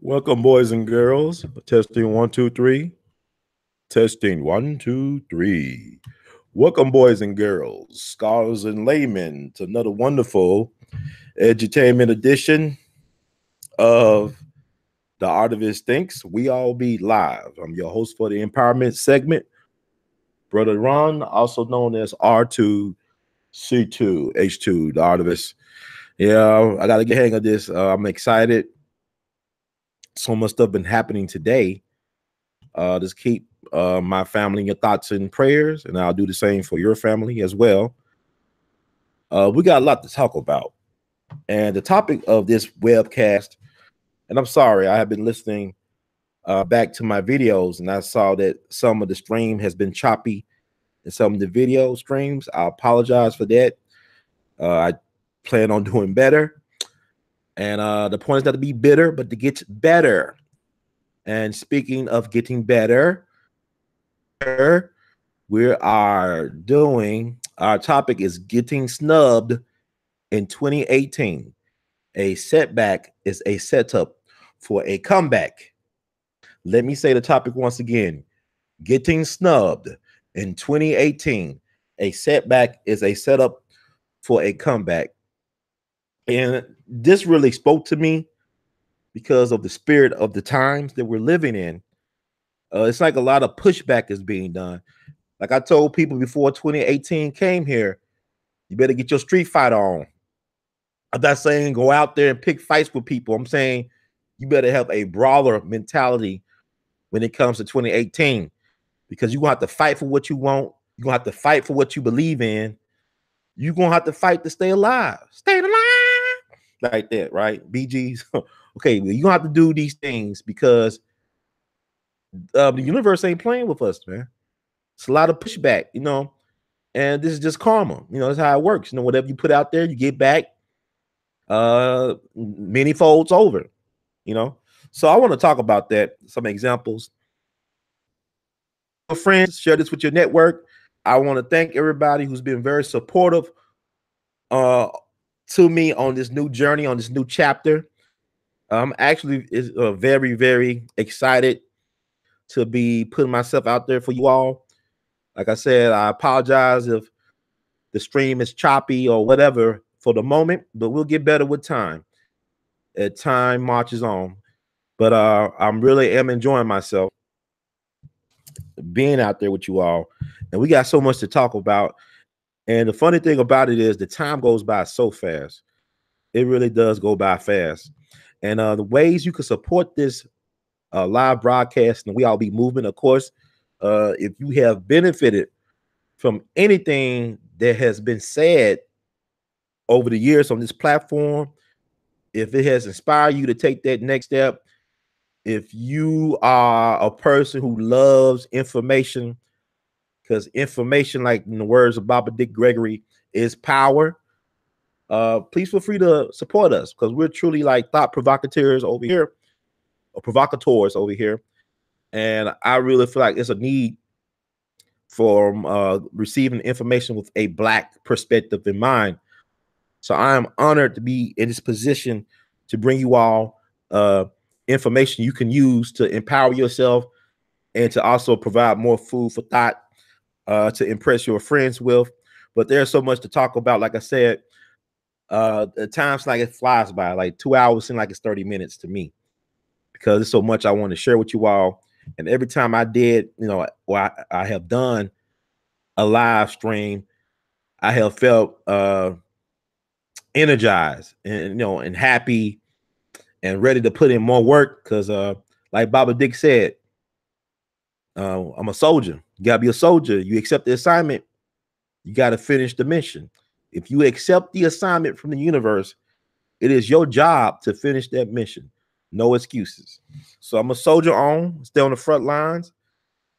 Welcome, boys and girls. Testing one, two, three. Testing one, two, three. Welcome, boys and girls, scholars and laymen, to another wonderful edutainment edition of The Art of His Thinks. We all be live. I'm your host for the empowerment segment, Brother Ron, also known as R2C2H2, The Art of His. Yeah, I got to get hang of this. I'm excited. So much stuff been happening today. Just keep my family in your thoughts and prayers, and I'll do the same for your family as well. We got a lot to talk about, and the topic of this webcast, and I'm sorry, I have been listening back to my videos, and I saw that some of the stream has been choppy in some of the video streams. I apologize for that. I plan on doing better, and the point is not to be bitter, but to get better. And speaking of getting better, we are doing, our topic is getting snubbed in 2018. A setback is a setup for a comeback. Let me say the topic once again. Getting snubbed in 2018. A setback is a setup for a comeback. And this really spoke to me because of the spirit of the times that we're living in. It's like a lot of pushback is being done. Like I told people before 2018 came here, you better get your street fighter on. I'm not saying go out there and pick fights with people. I'm saying you better have a brawler mentality when it comes to 2018, because you're going to have to fight for what you want. You're going to have to fight for what you believe in. You're going to have to fight to stay alive. Stay alive. Like that, right? BGs. Okay, well, you're going to have to do these things because the universe ain't playing with us, man. It's a lot of pushback, and this is just karma. That's how it works. Whatever you put out there, you get back many folds over, So I want to talk about that, some examples. Friends, share this with your network. I want to thank everybody who's been very supportive to me on this new journey, on this new chapter. I'm actually very, very excited to be putting myself out there for you all. Like I said, I apologize if the stream is choppy or whatever for the moment, but we'll get better with time. As time marches on. But I'm really am enjoying myself being out there with you all. And we got so much to talk about. And the funny thing about it is the time goes by so fast. It really does go by fast. And the ways you can support this live broadcast and We All Be Movement, of course, if you have benefited from anything that has been said over the years on this platform, if it has inspired you to take that next step, if you are a person who loves information, because information, like in the words of Baba Dick Gregory, is power, please feel free to support us, because we're truly like thought provocateurs over here, or provocateurs over here. And I really feel like it's a need for receiving information with a Black perspective in mind. So I am honored to be in this position to bring you all information you can use to empower yourself and to also provide more food for thought to impress your friends with. But there's so much to talk about. Like I said, at times like it flies by. Like 2 hours seem like it's 30 minutes to me, because there's so much I want to share with you all. And every time I did, or I have done a live stream, I have felt energized and happy and ready to put in more work, because like Baba Dick said, I'm a soldier. You gotta be a soldier. You accept the assignment, you got to finish the mission. If you accept the assignment from the universe, it is your job to finish that mission. No excuses. So I'm a soldier on, stay on the front lines,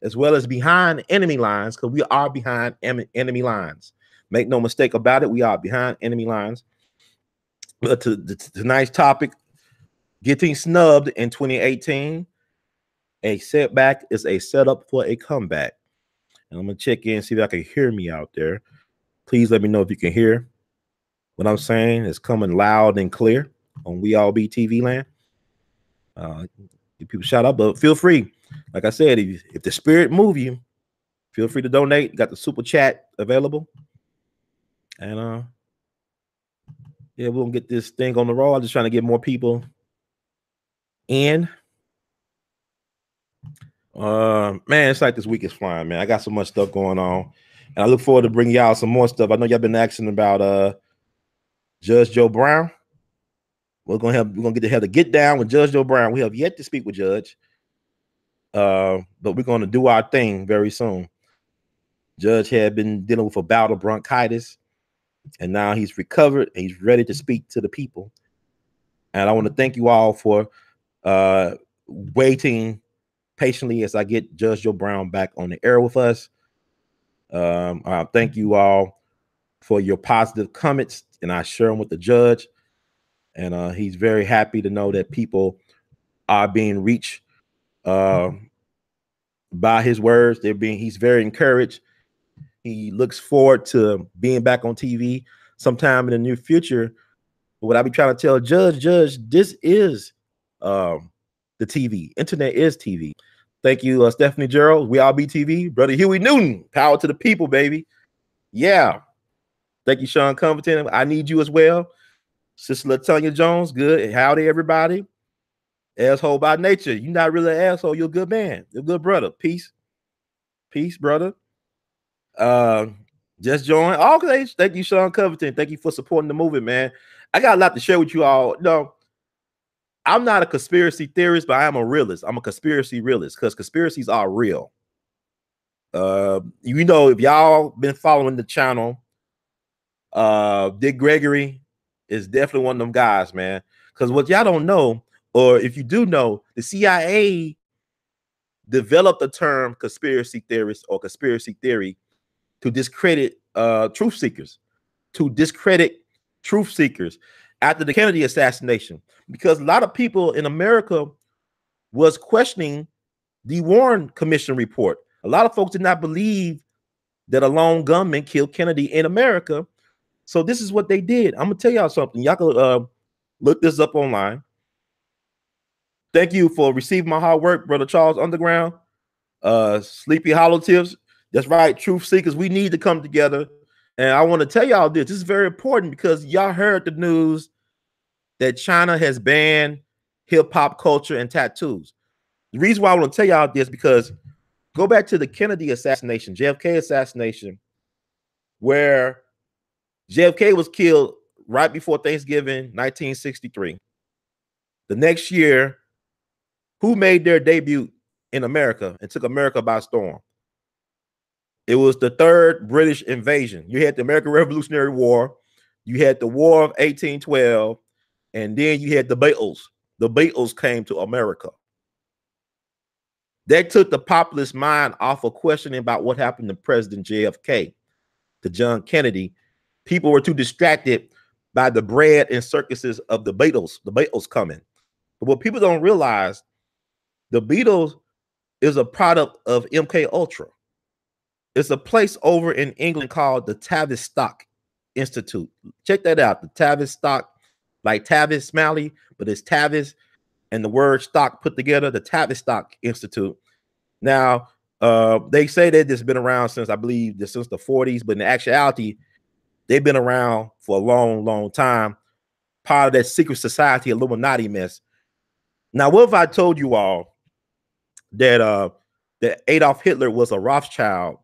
as well as behind enemy lines, because we are behind enemy lines. Make no mistake about it, we are behind enemy lines. But tonight's topic, getting snubbed in 2018. A setback is a setup for a comeback. And I'm going to check in, see if I can hear me out there. Please let me know if you can hear what I'm saying. It's coming loud and clear on We All Be TV land. Give people shout out, but feel free. Like I said, if the spirit move you, feel free to donate. Got the super chat available. And yeah, we're gonna get this thing on the roll. I'm just trying to get more people in. Man, it's like this week is flying, man. I got so much stuff going on, and I look forward to bringing y'all some more stuff. I know y'all been asking about Judge Joe Brown. We're gonna have to get down with Judge Joe Brown. We have yet to speak with Judge, but we're gonna do our thing very soon. Judge had been dealing with a bout of bronchitis, and now he's recovered and he's ready to speak to the people. And I want to thank you all for waiting patiently as I get Judge Joe Brown back on the air with us. Thank you all for your positive comments, and I share them with the judge. And he's very happy to know that people are being reached by his words. He's very encouraged. He looks forward to being back on TV sometime in the near future. But what I be trying to tell Judge, this is the TV. Internet is TV. Thank you, Stephanie Gerald. We all be TV. Brother Huey Newton. Power to the people, baby. Yeah. Thank you, Sean Covington. I need you as well. Sister LaTonya Jones. Good. Howdy, everybody. Asshole by nature. You're not really an asshole. You're a good man. You're a good brother. Peace. Peace, brother. Just join. Okay. Thank you, Sean Covington. Thank you for supporting the movement, man. I got a lot to share with you all. No, I'm not a conspiracy theorist, but I am a realist. I'm a conspiracy realist because conspiracies are real. You know, if y'all been following the channel, Dick Gregory is definitely one of them guys, man. Because what y'all don't know, or if you do know, the CIA developed the term conspiracy theorist or conspiracy theory to discredit truth seekers, after the Kennedy assassination, because a lot of people in America was questioning the Warren Commission report. A lot of folks did not believe that a lone gunman killed Kennedy in America. So this is what they did. I'm gonna tell y'all something. Y'all can look this up online. Thank you for receiving my hard work, Brother Charles Underground. Sleepy Hollow Tips. That's right, truth seekers. We need to come together. And I want to tell y'all this. This is very important because y'all heard the news that China has banned hip-hop culture and tattoos. The reason why I want to tell y'all this because go back to the Kennedy assassination, JFK assassination, where JFK was killed right before Thanksgiving, 1963. The next year, who made their debut in America and took America by storm? It was the third British invasion. You had the American Revolutionary War, you had the War of 1812, and then you had the Beatles. The Beatles came to America. That took the populist mind off of questioning about what happened to President JFK, to John Kennedy. People were too distracted by the bread and circuses of the Beatles coming. But what people don't realize, the Beatles is a product of MK Ultra. It's a place over in England called the Tavistock Institute. Check that out. The Tavistock, like Tavis Smiley, but it's Tavis and the word stock put together, the Tavistock Institute. Now, they say that it's been around since, I believe, since the 40s, but in actuality, they've been around for a long, long time. Part of that secret society, Illuminati mess. Now, what if I told you all that that Adolf Hitler was a Rothschild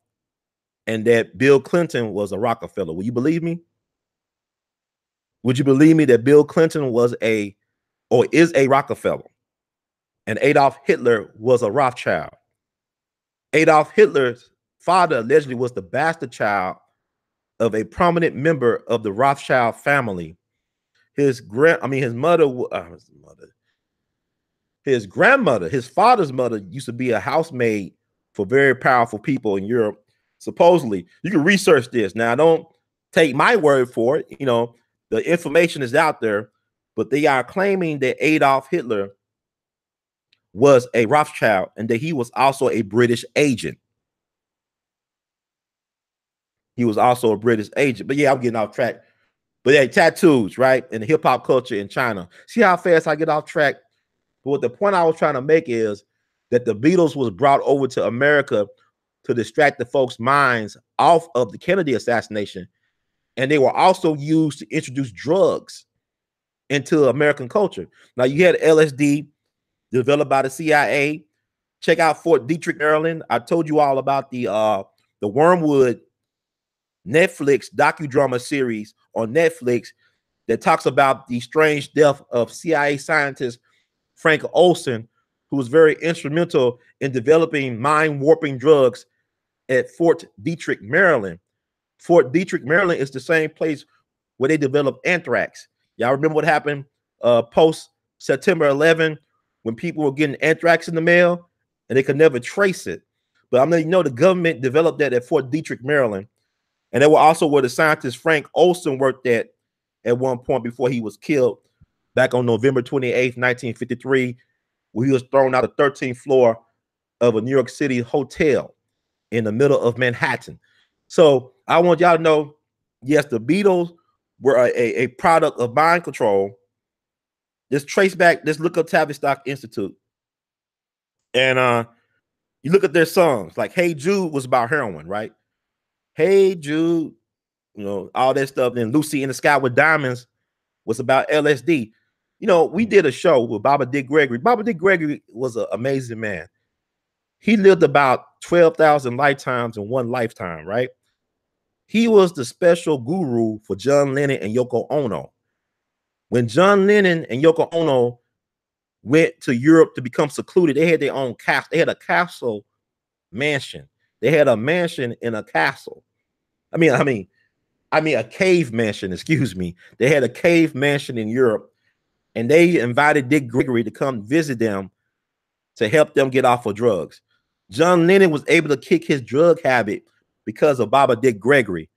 and that Bill Clinton was a Rockefeller? Will you believe me? Would you believe me that Bill Clinton was is a Rockefeller and Adolf Hitler was a Rothschild? Adolf Hitler's father allegedly was the bastard child of a prominent member of the Rothschild family. His grandmother, his father's mother used to be a housemaid for very powerful people in Europe. Supposedly, you can research this. Now, don't take my word for it. You know, the information is out there, but they are claiming that Adolf Hitler was a Rothschild and that he was also a British agent. He was also a British agent. But yeah, I'm getting off track. But yeah, tattoos, right? And hip hop culture in China. See how fast I get off track? But what the point I was trying to make is that the Beatles was brought over to America to distract the folks' minds off of the Kennedy assassination. And they were also used to introduce drugs into American culture. Now, you had LSD developed by the CIA. Check out Fort Detrick, Maryland. I told you all about the Wormwood Netflix docudrama series on Netflix that talks about the strange death of CIA scientist Frank Olson, who was very instrumental in developing mind-warping drugs at Fort Detrick, Maryland. Fort Detrick, Maryland is the same place where they developed anthrax. Y'all remember what happened post September 11 when people were getting anthrax in the mail and they could never trace it. But I'm letting you know the government developed that at Fort Detrick, Maryland. And they were also where the scientist Frank Olson worked at one point before he was killed back on November 28th, 1953, where he was thrown out of the 13th floor of a New York City hotel in the middle of Manhattan. So I want y'all to know, yes, the Beatles were a product of mind control. Just trace back, just look up Tavistock Institute. And you look at their songs, like Hey Jude was about heroin, right? Hey Jude, you know, all that stuff. Then Lucy in the Sky with Diamonds was about LSD. You know, we did a show with Baba Dick Gregory. Baba Dick Gregory was an amazing man. He lived about 12,000 lifetimes in one lifetime, right? He was the special guru for John Lennon and Yoko Ono. When John Lennon and Yoko Ono went to Europe to become secluded, they had their own castle. They had a castle mansion. They had a mansion in a castle. I mean, a cave mansion, excuse me. They had a cave mansion in Europe, and they invited Dick Gregory to come visit them to help them get off of drugs. John Lennon was able to kick his drug habit because of Baba Dick Gregory.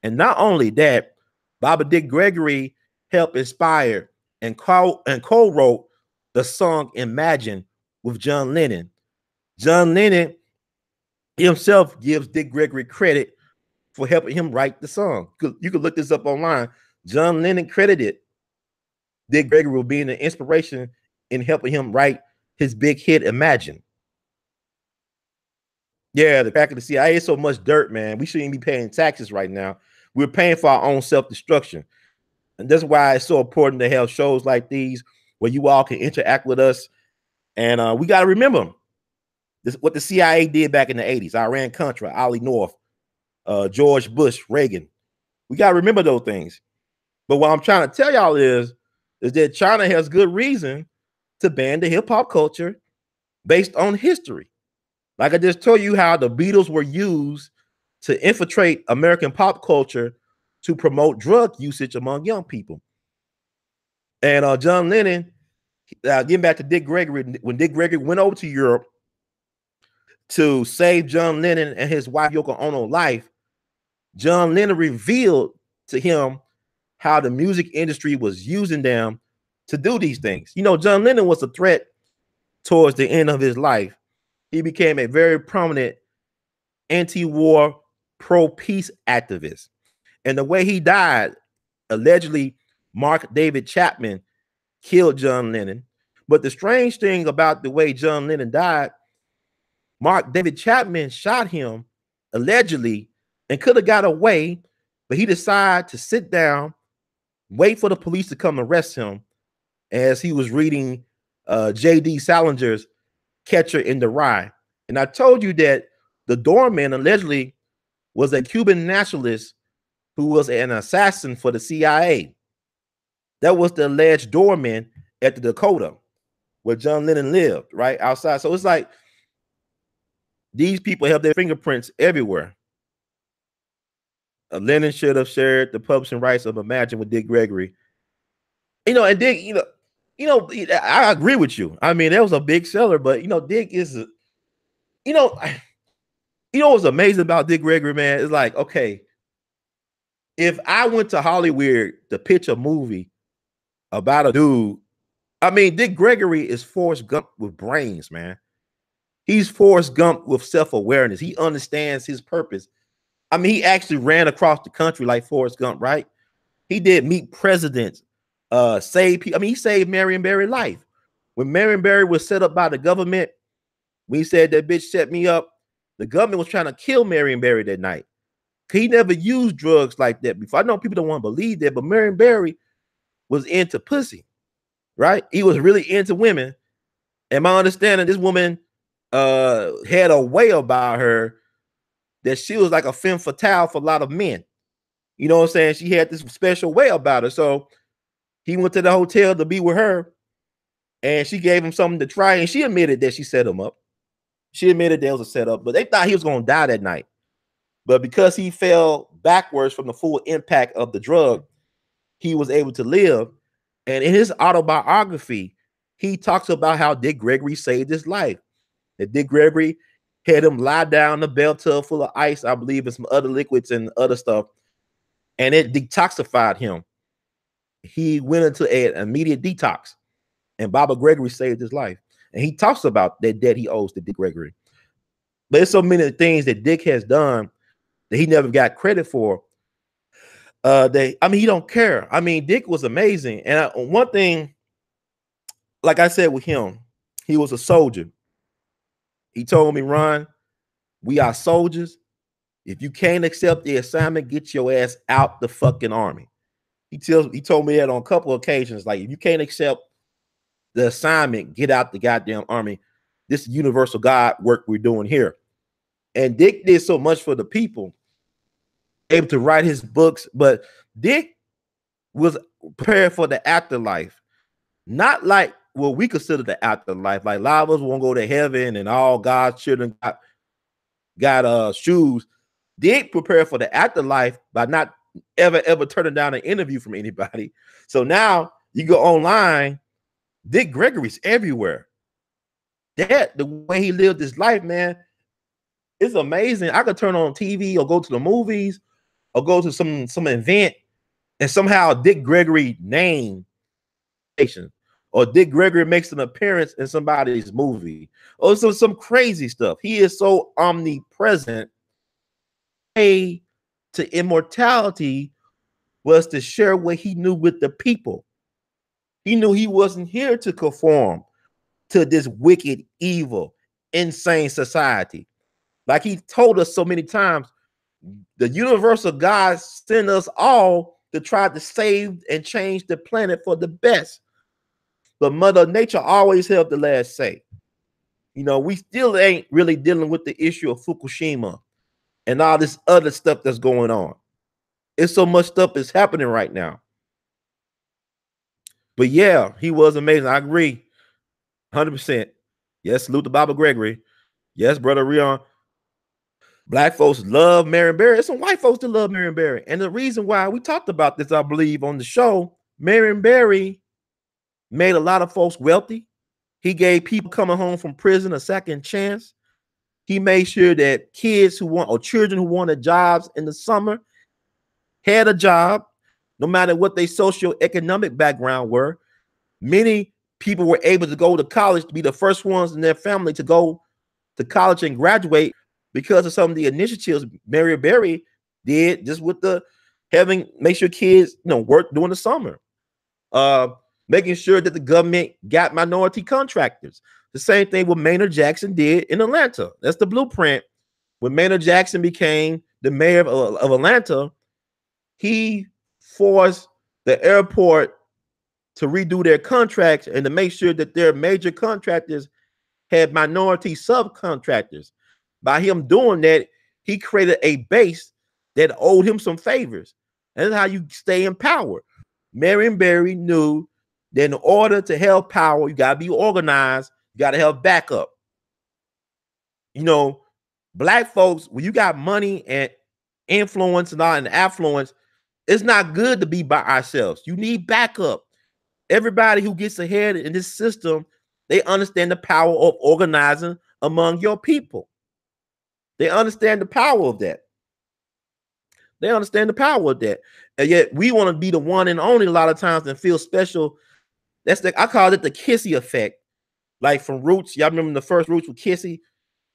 And not only that, Baba Dick Gregory helped inspire and co-wrote the song Imagine with John Lennon. John Lennon himself gives Dick Gregory credit for helping him write the song. You can look this up online. John Lennon credited Dick Gregory with being an inspiration in helping him write his big hit Imagine. Yeah, the back of the CIA is so much dirt, man. We shouldn't be paying taxes right now. We're paying for our own self-destruction. And that's why it's so important to have shows like these where you all can interact with us. And we got to remember this, what the CIA did back in the 80s. Iran-Contra, Ollie North, George Bush, Reagan. We got to remember those things. But what I'm trying to tell y'all is that China has good reason to ban the hip-hop culture based on history. Like I just told you how the Beatles were used to infiltrate American pop culture to promote drug usage among young people. And John Lennon, getting back to Dick Gregory, when Dick Gregory went over to Europe to save John Lennon and his wife Yoko Ono's life, John Lennon revealed to him how the music industry was using them to do these things. You know, John Lennon was a threat towards the end of his life. He became a very prominent anti-war, pro-peace activist. And the way he died, allegedly, Mark David Chapman killed John Lennon. But the strange thing about the way John Lennon died, Mark David Chapman shot him, allegedly, and could have got away, but he decided to sit down, wait for the police to come arrest him as he was reading J.D. Salinger's Catcher in the Rye. And I told you that the doorman allegedly was a Cuban nationalist who was an assassin for the CIA. That was the alleged doorman at the Dakota where John Lennon lived, right outside. So it's like these people have their fingerprints everywhere. Lennon should have shared the publishing rights of Imagine with Dick Gregory. You know, and Dick, I agree with you. I mean, that was a big seller, but Dick is, what's amazing about Dick Gregory, man, is like, okay, if I went to Hollywood to pitch a movie about a dude, I mean, Dick Gregory is Forrest Gump with brains, man. He's Forrest Gump with self-awareness. He understands his purpose. I mean, he actually ran across the country like Forrest Gump, right? He did meet presidents, save people. I mean, he saved Marion Barry's life. When Marion Barry was set up by the government, we said that bitch set me up. The government was trying to kill Marion Barry that night. He never used drugs like that before. I know people don't want to believe that, but Marion Barry was into pussy, right? He was really into women. And my understanding, this woman had a way about her that she was like a femme fatale for a lot of men. You know what I'm saying? She had this special way about her. So he went to the hotel to be with her, and she gave him something to try, and she admitted that she set him up. She admitted there was a setup, but they thought he was going to die that night. But because he fell backwards from the full impact of the drug, he was able to live. And in his autobiography, he talks about how Dick Gregory saved his life. That Dick Gregory had him lie down in a bell tub full of ice, I believe, and some other liquids and other stuff, and it detoxified him. He went into an immediate detox, and Baba Gregory saved his life. And he talks about that debt he owes to Dick Gregory. But there's so many things that Dick has done that he never got credit for. He don't care. I mean, Dick was amazing. And one thing, like I said with him, he was a soldier. He told me, Ron, we are soldiers. If you can't accept the assignment, get your ass out the fucking army. He told me that on a couple of occasions. Like, if you can't accept the assignment, get out the goddamn army. This is universal God work we're doing here. And Dick did so much for the people, able to write his books, but Dick was prepared for the afterlife. Not like what we consider the afterlife. Like, a lot of us won't go to heaven and all God's children got shoes. Dick prepared for the afterlife by not ever turning down an interview from anybody. So now you go online, Dick Gregory's everywhere. That the way he lived his life, man, it's amazing. I could turn on TV or go to the movies or go to some event, and somehow Dick Gregory name or Dick Gregory makes an appearance in somebody's movie or some crazy stuff. He is so omnipresent. To immortality was to share what he knew with the people. He knew he wasn't here to conform to this wicked, evil, insane society. Like he told us so many times, the universal God sent us all to try to save and change the planet for the best. But Mother Nature always held the last say. You know, we still ain't really dealing with the issue of Fukushima and all this other stuff that's going on. It's so much stuff that's happening right now. But yeah, he was amazing. I agree. 100%. Yes, salute to Baba Gregory. Yes, Brother Rion. Black folks love Marion Barry. There's some white folks that love Marion Barry. And the reason why we talked about this, I believe, on the show, Marion Barry made a lot of folks wealthy. He gave people coming home from prison a second chance. He made sure that kids who want, or children who wanted jobs in the summer had a job, no matter what their socioeconomic background were. Many people were able to go to college, to be the first ones in their family to go to college and graduate because of some of the initiatives Marion Barry did, just with the make sure kids, work during the summer. Making sure that the government got minority contractors. The same thing what Maynard Jackson did in Atlanta. That's the blueprint. When Maynard Jackson became the mayor of Atlanta, he forced the airport to redo their contracts and to make sure that their major contractors had minority subcontractors. By him doing that, he created a base that owed him some favors. And that's how you stay in power. Marion Barry knew that in order to have power, you got to be organized. You got to have backup. Black folks, when you got money and influence and affluence, it's not good to be by ourselves. You need backup. Everybody who gets ahead in this system, they understand the power of organizing among your people. They understand the power of that. They understand the power of that. And yet we want to be the one and only a lot of times and feel special. I call it the Kissy effect. Like from Roots, y'all remember the first Roots with Kissy?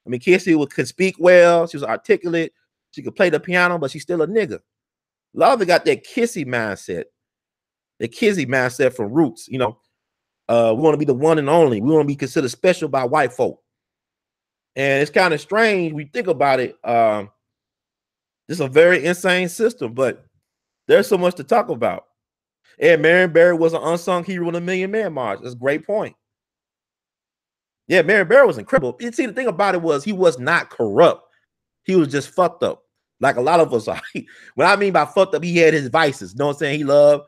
I mean, Kissy could speak well. She was articulate. She could play the piano, but she's still a nigga. A lot of it got that Kissy mindset. The Kissy mindset from Roots, We want to be the one and only. We want to be considered special by white folk. And it's kind of strange when you think about it. This is a very insane system, but there's so much to talk about. And Marion Barry was an unsung hero in the Million Man March. That's a great point. Yeah, Marion Barry was incredible. You see, the thing about it was he was not corrupt. He was just fucked up. Like a lot of us are. What I mean by fucked up, he had his vices. You know what I'm saying? He loved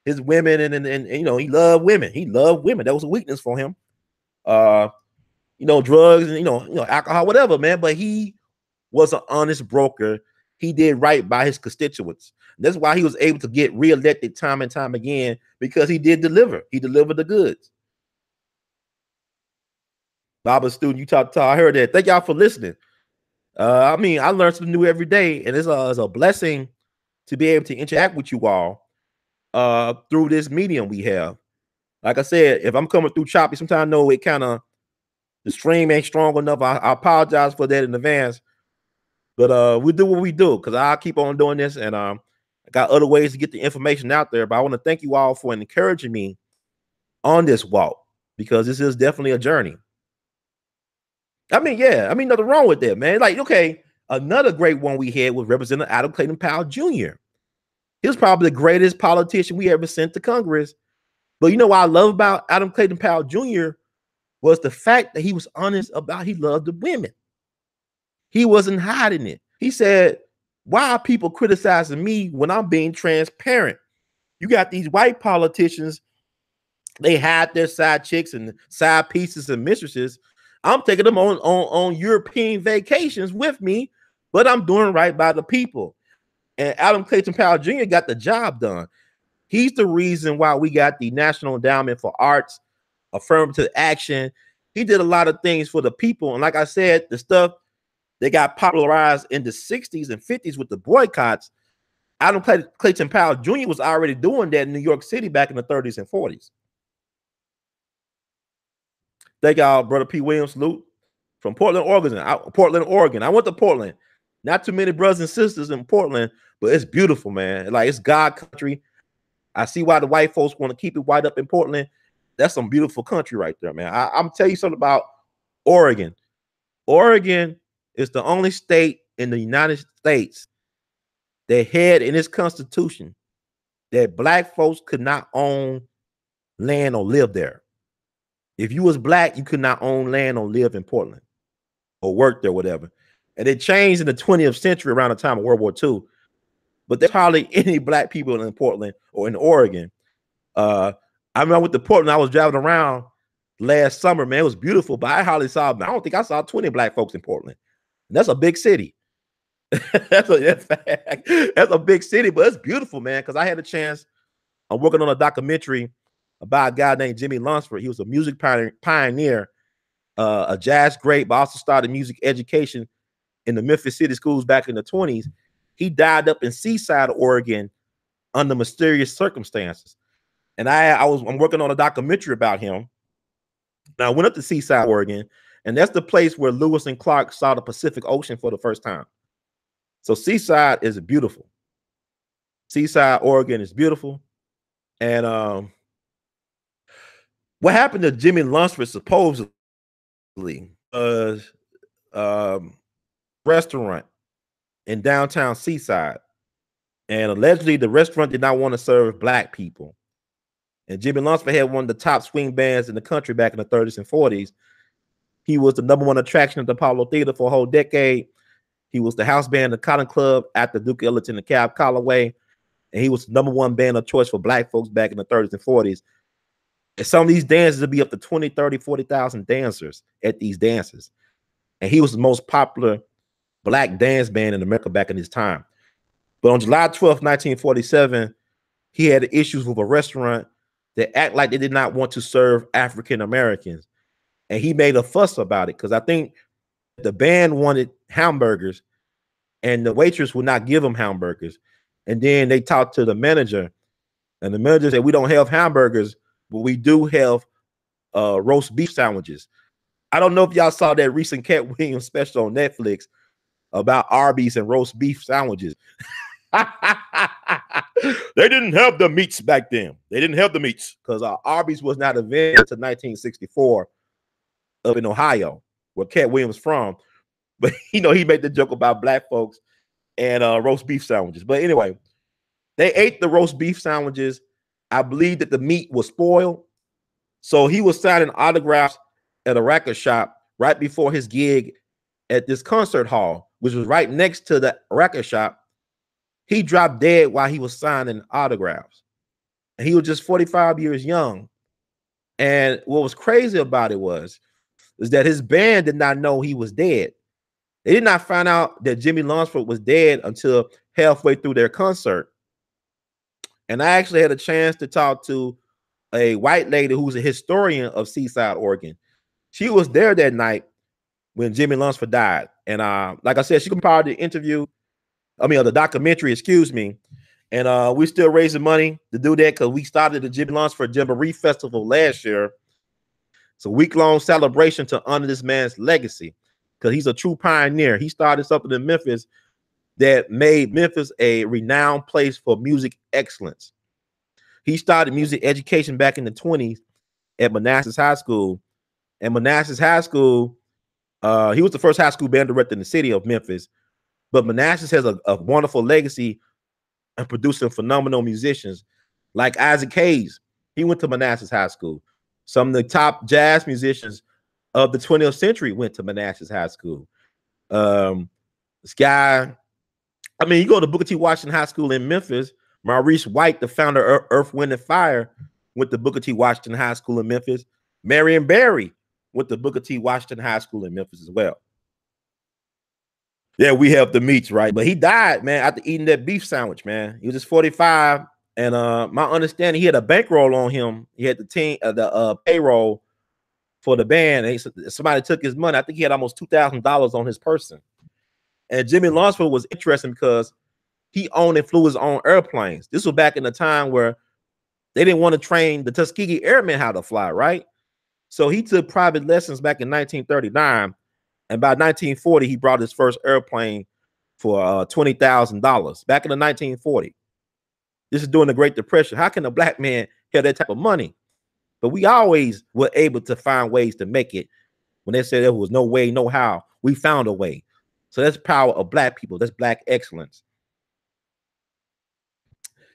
his women and you know, he loved women. He loved women. That was a weakness for him. You know, drugs and you know, alcohol, whatever, man. But he was an honest broker. He did right by his constituents. That's why he was able to get reelected time and time again, because he did deliver. He delivered the goods. Baba student, you talk. I heard that. Thank y'all for listening. I mean, I learn something new every day, and it's a blessing to be able to interact with you all through this medium we have. Like I said, if I'm coming through choppy, sometimes I know it kind of the stream ain't strong enough. I apologize for that in advance. But we do what we do, because I keep on doing this, and I got other ways to get the information out there. But I want to thank you all for encouraging me on this walk, because this is definitely a journey. I mean, yeah, I mean, nothing wrong with that, man. Like, okay, another great one we had was Representative Adam Clayton Powell Jr. He was probably the greatest politician we ever sent to Congress. But you know what I love about Adam Clayton Powell Jr. was the fact that he was honest about he loved the women. He wasn't hiding it. He said, why are people criticizing me when I'm being transparent? You got these white politicians, they hide their side chicks and side pieces and mistresses. I'm taking them on European vacations with me, but I'm doing right by the people. And Adam Clayton Powell Jr. got the job done. He's the reason why we got the National Endowment for Arts, affirmative action. He did a lot of things for the people. And like I said, the stuff they got popularized in the 60s and 50s with the boycotts, Adam Clayton Powell Jr. was already doing that in New York City back in the 30s and 40s. Thank y'all, Brother P. Williams. Salute from Portland, Oregon. I went to Portland. Not too many brothers and sisters in Portland, but it's beautiful, man. Like, it's God country. I see why the white folks want to keep it white up in Portland. That's some beautiful country right there, man. I'm telling you something about Oregon. Oregon is the only state in the United States that had in its constitution that black folks could not own land or live there. If you was black, you could not own land or live in Portland or work there, whatever. And it changed in the 20th century around the time of World War II. But there's hardly any black people in Portland or in Oregon. I remember with the Portland, I was driving around last summer, man. It was beautiful, but I hardly saw, I don't think I saw 20 black folks in Portland. And that's a big city. that's a big city, but it's beautiful, man, because I had a chance. I'm working on a documentary about a guy named Jimmy Lunsford. He was a music pioneer, a jazz great, but also started music education in the Memphis city schools back in the 20s. He died up in Seaside, Oregon, under mysterious circumstances. And I'm working on a documentary about him. Now I went up to Seaside, Oregon, and that's the place where Lewis and Clark saw the Pacific Ocean for the first time. So Seaside is beautiful. Seaside, Oregon is beautiful. And what happened to Jimmy Lunsford supposedly was restaurant in downtown Seaside. And allegedly the restaurant did not want to serve black people. And Jimmy Lunsford had one of the top swing bands in the country back in the 30s and 40s. He was the #1 attraction at the Apollo Theater for a whole decade. He was the house band, the Cotton Club at the Duke Ellington, the Cab Calloway. And he was the #1 band of choice for black folks back in the 30s and 40s. And some of these dances would be up to 20, 30, 40,000 dancers at these dances. And he was the most popular black dance band in America back in his time. But on July 12th, 1947, he had issues with a restaurant that act like they did not want to serve African Americans. And he made a fuss about it because I think the band wanted hamburgers and the waitress would not give them hamburgers. And then they talked to the manager, and the manager said, we don't have hamburgers, but we do have roast beef sandwiches. I don't know if y'all saw that recent Cat Williams special on Netflix about Arby's and roast beef sandwiches. They didn't have the meats back then. They didn't have the meats because Arby's was not invented until 1964 up in Ohio, where Cat Williams from. But he made the joke about black folks and roast beef sandwiches. But anyway, they ate the roast beef sandwiches. I believe that the meat was spoiled. So he was signing autographs at a record shop right before his gig at this concert hall, which was right next to the record shop. He dropped dead while he was signing autographs. And he was just 45 years young. And what was crazy about it is that his band did not know he was dead. They did not find out that Jimmy Lunsford was dead until halfway through their concert. And I actually had a chance to talk to a white lady who's a historian of Seaside, Oregon. She was there that night when Jimmy Lunsford died. And like I said, she compiled the the documentary, excuse me. And we're still raising money to do that because we started the Jimmy Lunsford Jamboree Festival last year. It's a week-long celebration to honor this man's legacy because he's a true pioneer. He started something in Memphis that made Memphis a renowned place for music excellence. He started music education back in the 20s at Manassas High School. And Manassas High School, he was the first high school band director in the city of Memphis. But Manassas has a wonderful legacy of producing phenomenal musicians like Isaac Hayes. He went to Manassas High School. Some of the top jazz musicians of the 20th century went to Manassas High School. This guy, you go to Booker T. Washington High School in Memphis. Maurice White, the founder of Earth, Wind, and Fire, went to Booker T. Washington High School in Memphis. Marion Barry went to Booker T. Washington High School in Memphis as well. Yeah, we have the meats, right? But he died, man, after eating that beef sandwich, man. He was just 45. And my understanding, he had a bankroll on him. He had the payroll for the band. And somebody took his money. I think he had almost $2,000 on his person. And Jimmy Lunsford was interesting because he owned and flew his own airplanes. This was back in the time where they didn't want to train the Tuskegee Airmen how to fly, right? So he took private lessons back in 1939. And by 1940, he brought his first airplane for $20,000 back in the 1940s. This is during the Great Depression. How can a black man have that type of money? But we always were able to find ways to make it. When they said there was no way, no how, we found a way. So that's the power of black people. That's black excellence.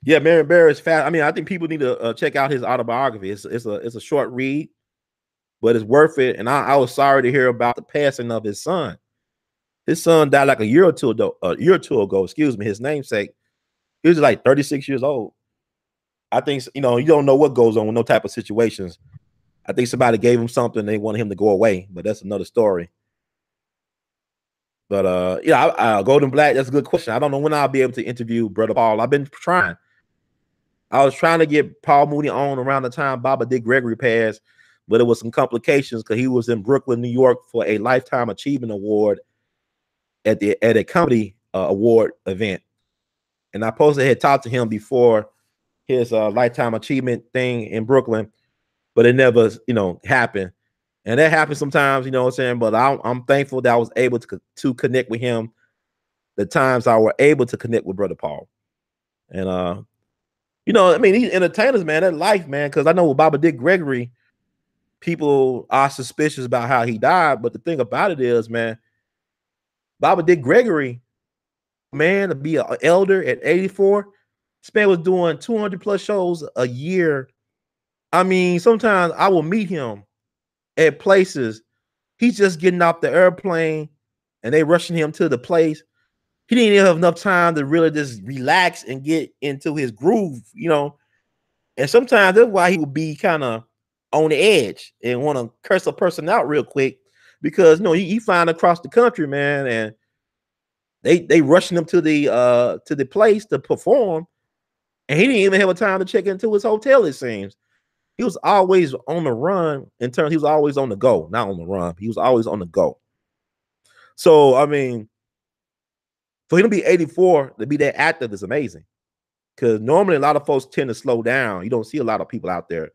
Yeah, Marion Barry is fast. I think people need to check out his autobiography. It's a short read, but it's worth it. And I was sorry to hear about the passing of his son. His son died like a year or two ago. Excuse me. His namesake. He was like 36 years old. I think, you don't know what goes on with no type of situations. I think somebody gave him something. They wanted him to go away, but that's another story. But Golden Black, that's a good question. I don't know when I'll be able to interview Brother Paul. I've been trying. I was trying to get Paul Mooney on around the time Baba Dick Gregory passed, but it was some complications because he was in Brooklyn, New York for a Lifetime Achievement Award at a comedy award event. And I supposed to had talked to him before his Lifetime Achievement thing in Brooklyn, but it never, happened. And that happens sometimes, you know what I'm saying? But I'm thankful that I was able to connect with him the times I were able to connect with Brother Paul. And, these entertainers, man, that life, man, because I know with Baba Dick Gregory, people are suspicious about how he died. But the thing about it is, man, Baba Dick Gregory, man, to be an elder at 84, this man was doing 200 plus shows a year. Sometimes I will meet him at places. He's just getting off the airplane and they rushing him to the place. He didn't even have enough time to really just relax and get into his groove, And sometimes that's why he would be kind of on the edge and want to curse a person out real quick because, he find across the country, man, and they rushing him to the place to perform, and he didn't even have a time to check into his hotel. It seems he was always on the run. He was always on the go, not on the run. He was always on the go. So for him to be 84, to be that active is amazing. Because normally a lot of folks tend to slow down. You don't see a lot of people out there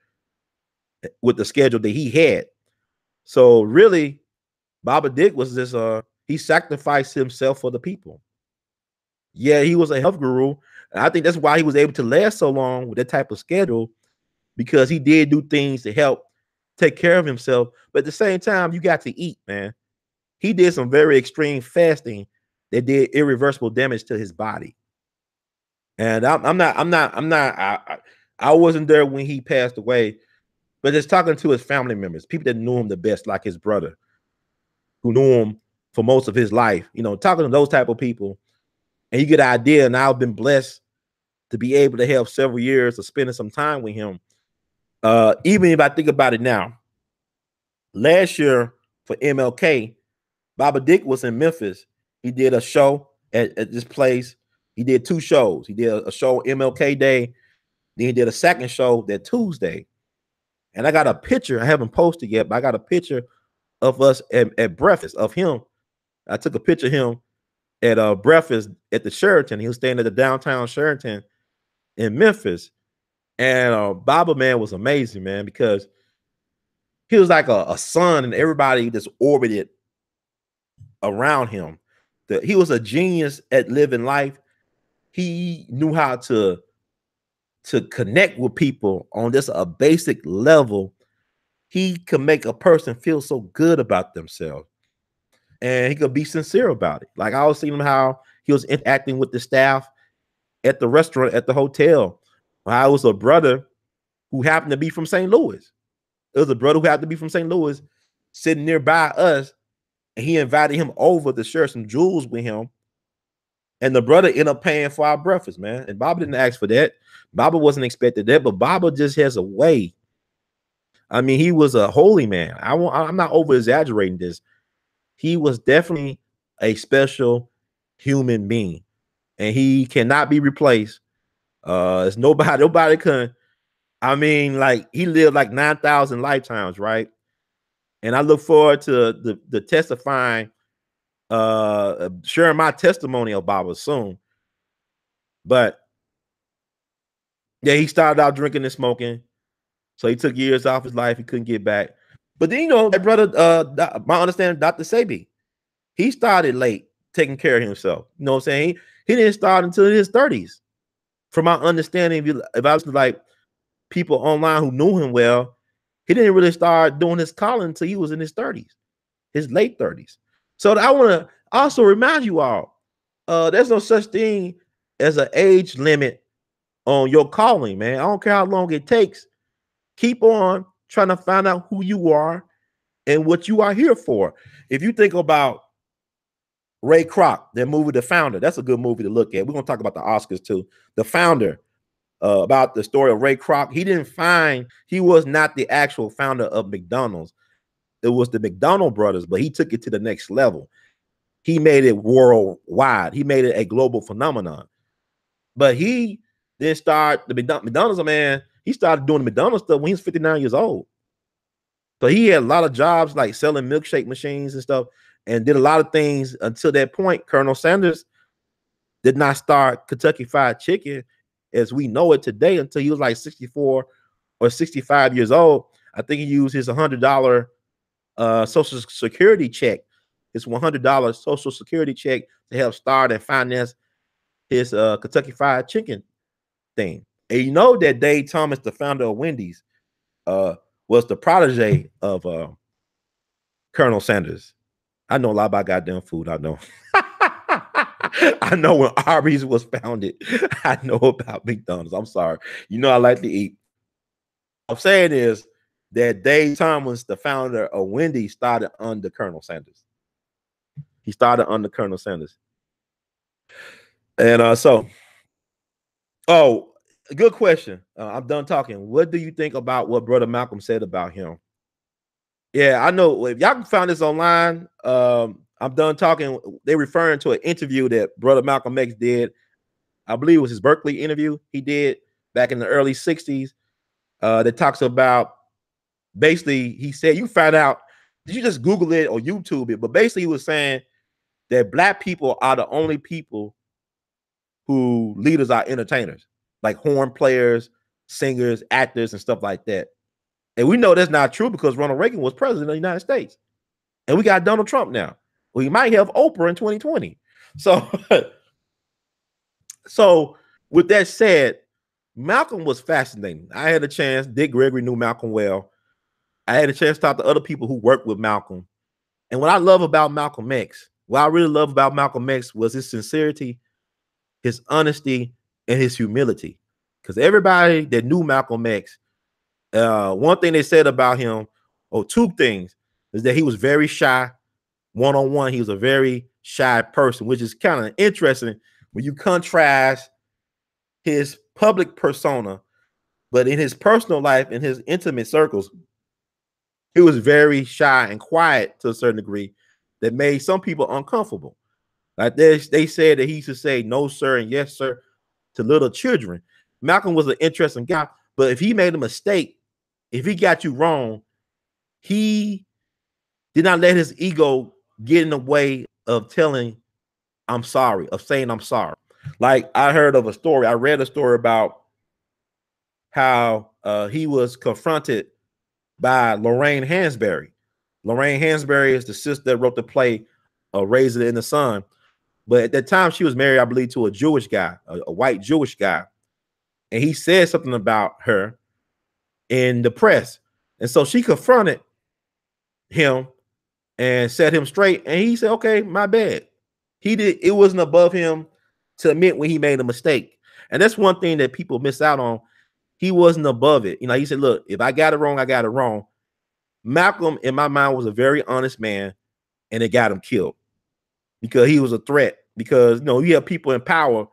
with the schedule that he had. So really, Baba Dick was this. He sacrificed himself for the people. Yeah, he was a health guru. And I think that's why he was able to last so long with that type of schedule, because he did do things to help take care of himself. But at the same time, you got to eat, man. He did some very extreme fasting that did irreversible damage to his body. And I wasn't there when he passed away, but just talking to his family members, people that knew him the best, like his brother, who knew him for most of his life, you know, talking to those type of people, and you get an idea. And I've been blessed to be able to have several years of spending some time with him. Even if I think about it now, last year for MLK, Baba Dick was in Memphis. He did a show at this place. He did 2 shows. He did a show MLK Day. Then he did a second show that Tuesday. And I got a picture. I haven't posted yet, but I got a picture of us at breakfast of him. I took a picture of him at breakfast at the Sheraton. He was staying at the downtown Sheraton in Memphis. And Baba, man, was amazing, man, because he was like a sun, and everybody just orbited around him. He was a genius at living life. He knew how to connect with people on just a basic level. He could make a person feel so good about themselves, and he could be sincere about it. Like, I was seeing him how he was interacting with the staff at the restaurant, at the hotel. I was a brother who happened to be from St. Louis. It was a brother who happened to be from St. Louis sitting nearby us, and he invited him over to share some jewels with him. And the brother ended up paying for our breakfast, man. And Baba didn't ask for that. Baba wasn't expected that, but Baba just has a way. I mean, he was a holy man. I'm not over exaggerating this. He was definitely a special human being, and he cannot be replaced. It's nobody can. I mean, like, he lived like 9,000 lifetimes, right? And I look forward to the testifying, sharing my testimony of Baba soon. But yeah, he started out drinking and smoking, so he took years off his life. He couldn't get back. But then, you know, that brother, my understanding, Dr. Sebi, he started late taking care of himself. You know what I'm saying? He didn't start until his 30s. From my understanding, if I was like people online who knew him well, he didn't really start doing his calling until he was in his 30s, his late 30s. So I want to also remind you all, there's no such thing as an age limit on your calling, man. I don't care how long it takes. Keep on trying to find out who you are and what you are here for. If you think about Ray Kroc, that movie, The Founder, that's a good movie to look at. We're going to talk about the Oscars too. The Founder, about the story of Ray Kroc. He was not the actual founder of McDonald's. It was the McDonald brothers, but he took it to the next level. He made it worldwide. He made it a global phenomenon. But he didn't start the McDonald's, man. He started doing the McDonald's stuff when he was 59 years old. So he had a lot of jobs like selling milkshake machines and stuff, and did a lot of things until that point. Colonel Sanders did not start Kentucky Fried Chicken as we know it today until he was like 64 or 65 years old. I think he used his $100 Social Security check, his $100 Social Security check, to help start and finance his Kentucky Fried Chicken thing. And you know that Dave Thomas, the founder of Wendy's, was the protege of Colonel Sanders. I know a lot about goddamn food. I know. I know when Arby's was founded. I know about McDonald's. I'm sorry. You know I like to eat. What I'm saying is that Dave Thomas, the founder of Wendy's, started under Colonel Sanders. He started under Colonel Sanders. And good question. I'm done talking. What do you think about what Brother Malcolm said about him? Yeah, I know. If y'all can find this online, I'm done talking. They're referring to an interview that Brother Malcolm X did. I believe it was his Berkeley interview he did back in the early 60s. That talks about, basically, he said, you find out, did you just Google it or YouTube it? But basically, he was saying that Black people are the only people who leaders are entertainers, like horn players, singers, actors, and stuff like that. And we know that's not true because Ronald Reagan was president of the United States. And we got Donald Trump now. We might have Oprah in 2020. So So with that said, Malcolm was fascinating. I had a chance. Dick Gregory knew Malcolm well. I had a chance to talk to other people who worked with Malcolm. And what I love about Malcolm X, what I really love about Malcolm X was his sincerity, his honesty, and his humility. Because everybody that knew Malcolm X, one thing they said about him, or two things, is that he was very shy. One-on-one, he was a very shy person, which is kind of interesting when you contrast his public persona, but in his personal life, in his intimate circles, he was very shy and quiet to a certain degree that made some people uncomfortable. Like they said that he used to say no, sir, and yes, sir to little children. Malcolm was an interesting guy, but if he made a mistake, if he got you wrong, he did not let his ego get in the way of telling I'm sorry, of saying I'm sorry. Like I heard of a story, I read a story about how he was confronted by Lorraine Hansberry. Lorraine Hansberry is the sister that wrote the play Raisin in the Sun. But at that time, she was married, I believe, to a Jewish guy, a white Jewish guy. And he said something about her in the press. And so she confronted him and set him straight. And he said, okay, my bad. It wasn't above him to admit when he made a mistake. And that's one thing that people miss out on. He wasn't above it. You know, he said, look, if I got it wrong, I got it wrong. Malcolm, in my mind, was a very honest man, and it got him killed because he was a threat. Because, you know, you have people in power,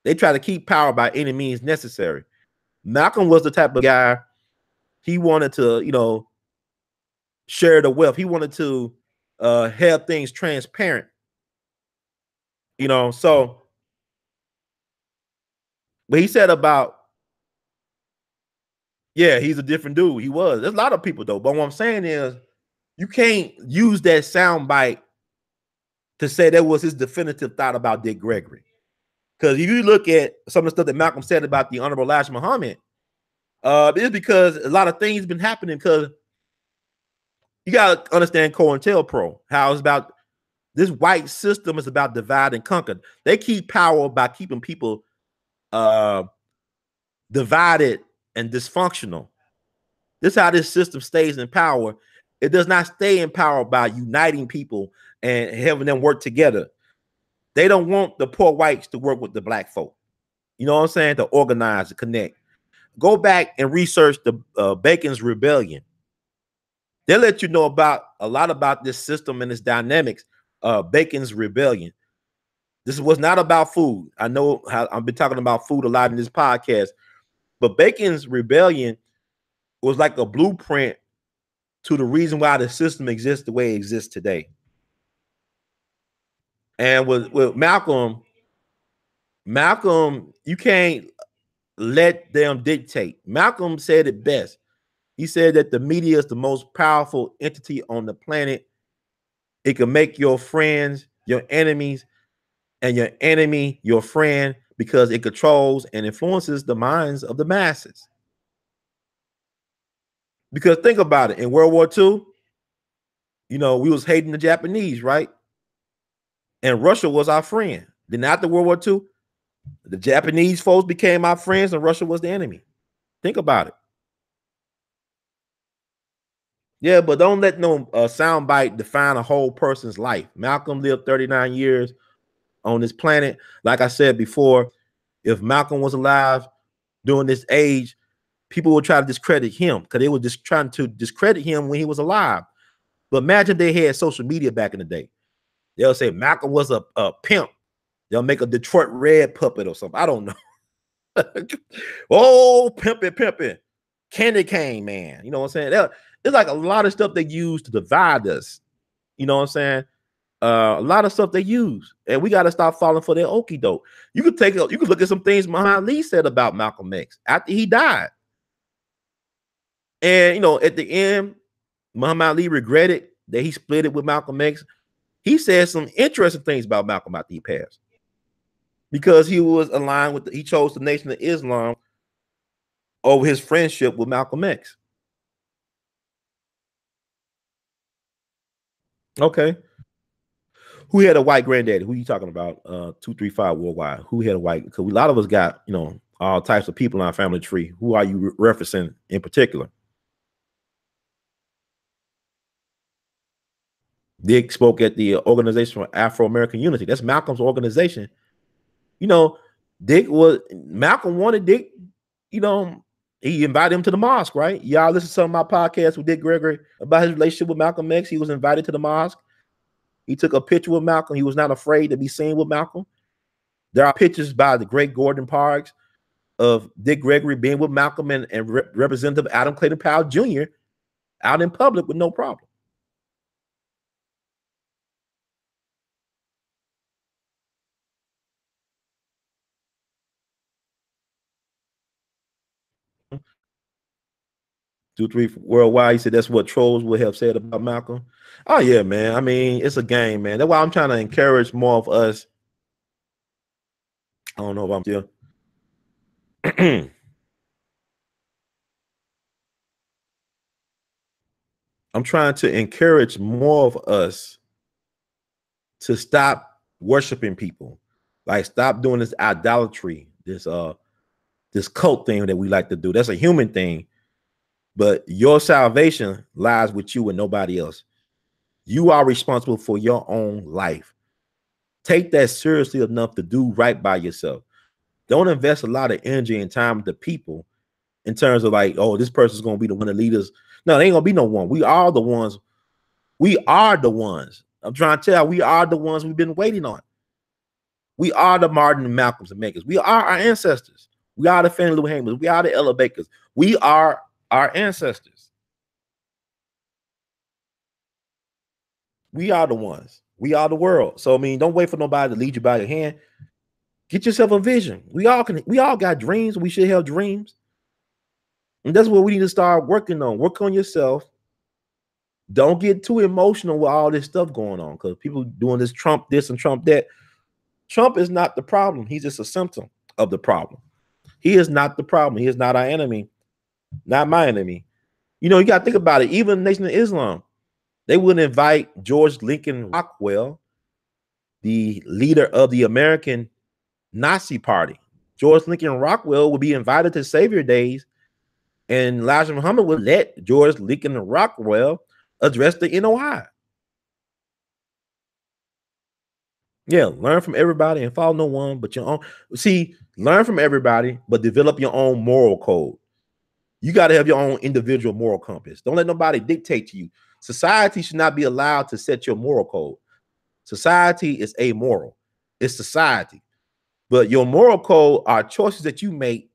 they try to keep power by any means necessary. Malcolm was the type of guy, he wanted to, you know, share the wealth. He wanted to have things transparent, you know. So, but he said about, yeah, he's a different dude. He was. There's a lot of people though. But what I'm saying is, you can't use that sound bite to say that was his definitive thought about Dick Gregory. Because if you look at some of the stuff that Malcolm said about the Honorable Elijah Muhammad, it's because a lot of things been happening. Because you got to understand COINTELPRO, how it's about this white system is about divide and conquer. They keep power by keeping people divided and dysfunctional. This is how this system stays in power. It does not stay in power by uniting people and having them work together. They don't want the poor whites to work with the black folk. You know what I'm saying? To organize, to connect. Go back and research the Bacon's Rebellion. They'll let you know about a lot about this system and its dynamics. Bacon's Rebellion. This was not about food. I know how I've been talking about food a lot in this podcast, but Bacon's Rebellion was like a blueprint to the reason why the system exists the way it exists today. And with Malcolm, you can't let them dictate. Malcolm said it best. He said that the media is the most powerful entity on the planet. It can make your friends your enemies and your enemy your friend because it controls and influences the minds of the masses. Because think about it, in World War II, you know, we was hating the Japanese, right? And Russia was our friend. Then after World War II, the Japanese folks became our friends and Russia was the enemy. Think about it. Yeah, but don't let no soundbite define a whole person's life. Malcolm lived 39 years on this planet. Like I said before, if Malcolm was alive during this age, people would try to discredit him because they were just trying to discredit him when he was alive. But imagine they had social media back in the day. They'll say Malcolm was a pimp. They'll make a Detroit Red puppet or something. I don't know. Oh, pimping. Candy cane man. You know what I'm saying? It's like a lot of stuff they use to divide us. You know what I'm saying? A lot of stuff they use, and we got to stop falling for their okie doke. You could look at some things Muhammad Ali said about Malcolm X after he died. And you know, at the end, Muhammad Ali regretted that he split it with Malcolm X. He said some interesting things about Malcolm after he passed because he was aligned with he chose the Nation of Islam over his friendship with Malcolm X. Okay. Who had a white granddaddy? Who you talking about? 235 worldwide. Who had a white? Because a lot of us got, you know, all types of people in our family tree. Who are you referencing in particular? Dick spoke at the Organization for Afro-American Unity. That's Malcolm's organization. You know, Malcolm wanted Dick, you know, he invited him to the mosque, right? Y'all listen to some of my podcasts with Dick Gregory about his relationship with Malcolm X. He was invited to the mosque. He took a picture with Malcolm. He was not afraid to be seen with Malcolm. There are pictures by the great Gordon Parks of Dick Gregory being with Malcolm and Representative Adam Clayton Powell Jr. out in public with no problem. Two, three worldwide. He said that's what trolls would have said about Malcolm. Oh yeah, man. I mean, it's a game, man. That's why I'm trying to encourage more of us. I don't know if I'm still. I'm trying to encourage more of us to stop worshiping people, like stop doing this idolatry, this cult thing that we like to do. That's a human thing, but your salvation lies with you and nobody else. You are responsible for your own life. Take that seriously enough to do right by yourself. Don't invest a lot of energy and time with the people in terms of like, oh, this person's gonna be the one to lead us. No, there ain't gonna be no one. We are the ones. We are the ones. I'm trying to tell you, we are the ones we've been waiting on. We are the Martin and Malcolms and Makers. We are our ancestors. We are the Fannie Lou Hamers. We are the Ella Bakers. We are our ancestors. We are the ones. We are the world. So I mean, don't wait for nobody to lead you by your hand. Get yourself a vision. We all got dreams. We should have dreams. And that's what we need to start working on. Work on yourself. Don't get too emotional with all this stuff going on, because people doing this Trump this and Trump that. Trump is not the problem. He's just a symptom of the problem. He is not the problem. He is not our enemy, not my enemy. You know, you got to think about it. Even the Nation of Islam, they wouldn't invite George Lincoln Rockwell, the leader of the American Nazi Party. George Lincoln Rockwell would be invited to Savior Days, and Elijah Muhammad would let George Lincoln Rockwell address the NOI. Yeah, learn from everybody and follow no one but your own. See, learn from everybody, but develop your own moral code. You got to have your own individual moral compass. Don't let nobody dictate to you. Society should not be allowed to set your moral code. Society is amoral. It's society. But your moral code are choices that you make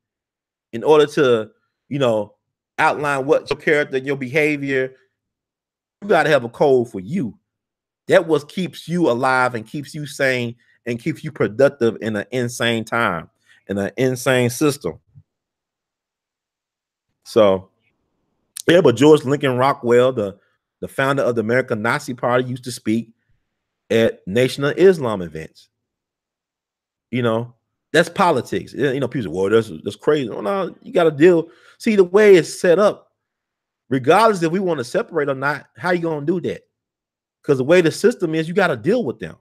in order to, you know, outline what your character and your behavior. You got to have a code for you. That what keeps you alive and keeps you sane and keeps you productive in an insane time, in an insane system. So, yeah, but George Lincoln Rockwell, the founder of the American Nazi Party, used to speak at Nation of Islam events. You know, that's politics. You know, people say, well, that's crazy. Oh, no, you got to deal. See, the way it's set up, regardless if we want to separate or not, how you going to do that? Because the way the system is, you got to deal with them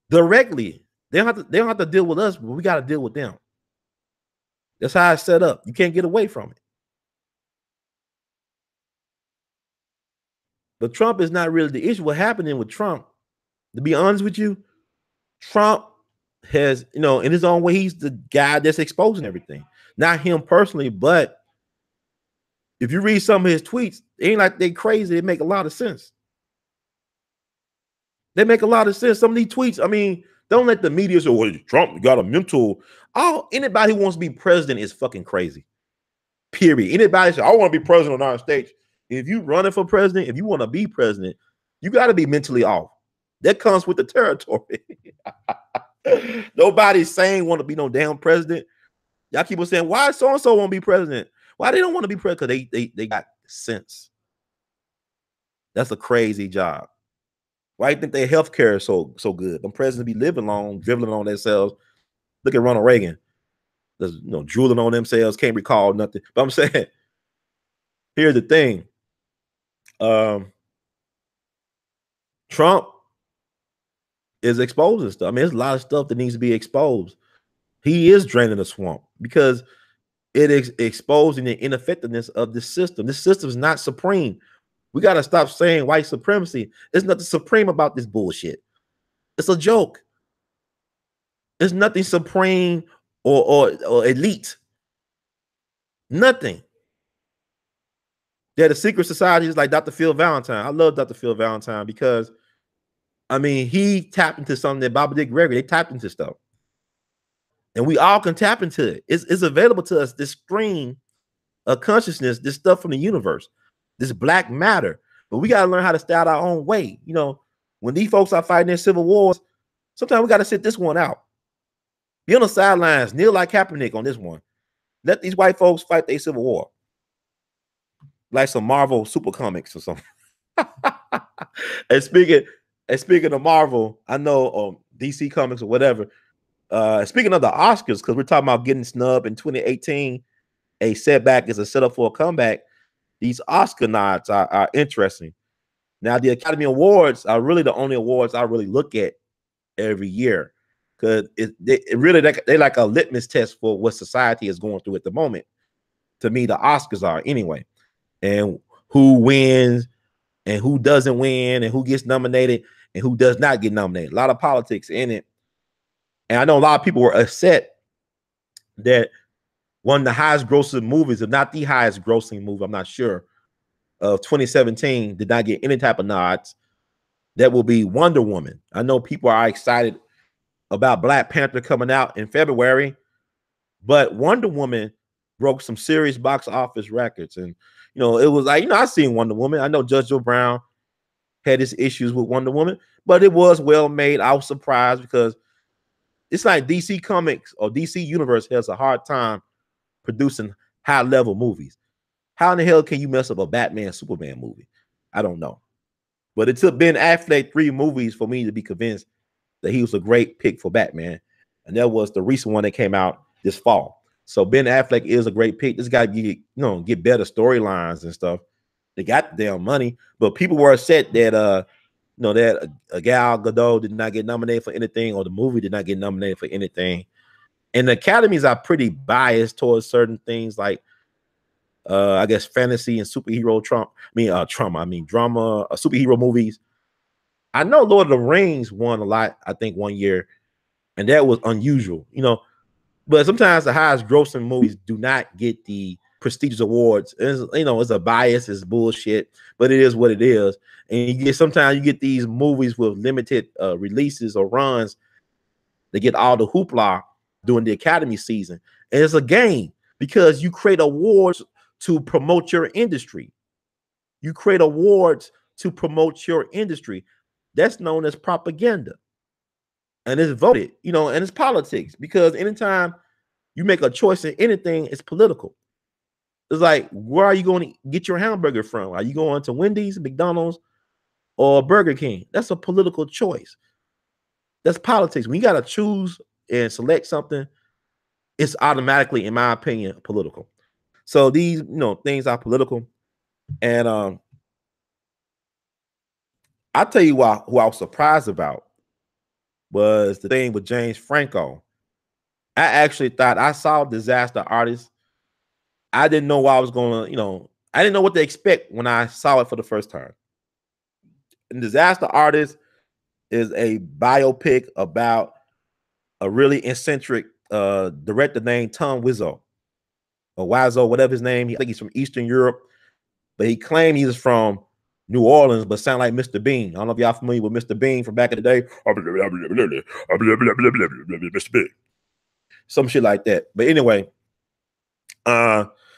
directly. They don't have to deal with us, but we got to deal with them. That's how it's set up. You can't get away from it. But Trump is not really the issue. What happening with Trump, to be honest with you, Trump has, you know, in his own way, he's the guy that's exposing everything. Not him personally, but if you read some of his tweets, it ain't like they crazy. They make a lot of sense. They make a lot of sense. Some of these tweets, I mean, don't let the media say, well, Trump got a mental. Oh, anybody who wants to be president is fucking crazy. Period. Anybody say, I want to be president on our stage. If you running for president, if you want to be president, you got to be mentally off. That comes with the territory. Nobody's saying want to be no damn president. Y'all keep on saying, why so-and-so won't be president? Why they don't want to be president? Because they got sense. That's a crazy job. Why do you think their health care is so good? Them presidents be living long, dribbling on themselves. Look at Ronald Reagan. There's, you know, drooling on themselves, can't recall nothing. But I'm saying, here's the thing. Trump is exposing stuff. I mean, there's a lot of stuff that needs to be exposed. He is draining the swamp because it is exposing the ineffectiveness of the system. This system is not supreme. We got to stop saying white supremacy. There's nothing supreme about this bullshit. It's a joke. There's nothing supreme or elite. Nothing. Yeah, the secret societies like Dr. Phil Valentine. I love Dr. Phil Valentine because, I mean, he tapped into something that Bobby Dick Gregory, they tapped into stuff. And we all can tap into it. It's available to us, this stream of consciousness, this stuff from the universe, this black matter. But we got to learn how to stay out our own way. You know, when these folks are fighting their civil wars, sometimes we got to sit this one out. Be on the sidelines, kneel like Kaepernick on this one. Let these white folks fight their civil war. Like some Marvel super comics or something. and speaking of Marvel, I know DC Comics or whatever. Speaking of the Oscars, because we're talking about getting snubbed in 2018, a setback is a setup for a comeback. These Oscar nods are interesting. Now, the Academy Awards are really the only awards I really look at every year because they like a litmus test for what society is going through at the moment. To me, the Oscars are anyway, and who wins and who doesn't win and who gets nominated and who does not get nominated. A lot of politics in it. And I know a lot of people were upset that one of the highest grossing movies, if not the highest grossing movie, I'm not sure, of 2017 did not get any type of nods. That will be Wonder Woman. I know people are excited about Black Panther coming out in February, but Wonder Woman broke some serious box office records. And, you know, it was like, you know, I've seen Wonder Woman. I know Judge Joe Brown had his issues with Wonder Woman, but it was well made. I was surprised because it's like DC Comics or DC Universe has a hard time producing high level movies. How in the hell can you mess up a Batman Superman movie? I don't know. But it took Ben Affleck 3 movies for me to be convinced that he was a great pick for Batman. And that was the recent one that came out this fall. So Ben Affleck is a great pick. This guy get better storylines and stuff. They got the damn money, but people were upset that that A.L.L Gadot did not get nominated for anything, or the movie did not get nominated for anything. And the academies are pretty biased towards certain things, like I guess fantasy and superhero drama, superhero movies. I know Lord of the Rings won a lot, I think, one year, and that was unusual, you know. But sometimes the highest grossing movies do not get the prestigious awards. It's a bias, it's bullshit, but it is what it is. And sometimes you get these movies with limited releases or runs. They get all the hoopla during the Academy season. And it's a game because you create awards to promote your industry. You create awards to promote your industry. That's known as propaganda. And it's voted, and it's politics, because anytime you make a choice in anything, it's political. It's like, where are you going to get your hamburger from? Are you going to Wendy's, McDonald's, or Burger King? That's a political choice. That's politics. When you got to choose and select something, it's automatically, in my opinion, political. So these, things are political. And I'll tell you who I was surprised about was the thing with James Franco. I actually thought, I saw Disaster Artist. I didn't know what I was going to, I didn't know what to expect when I saw it for the first time. And Disaster Artist is a biopic about a really eccentric director named Tom Wiseau, or Wiseau, whatever his name. I think he's from Eastern Europe, but he claimed he was from New Orleans, but sound like Mr. Bean. I don't know if y'all familiar with Mr. Bean from back in the day. Mr. Bean. Some shit like that. But anyway,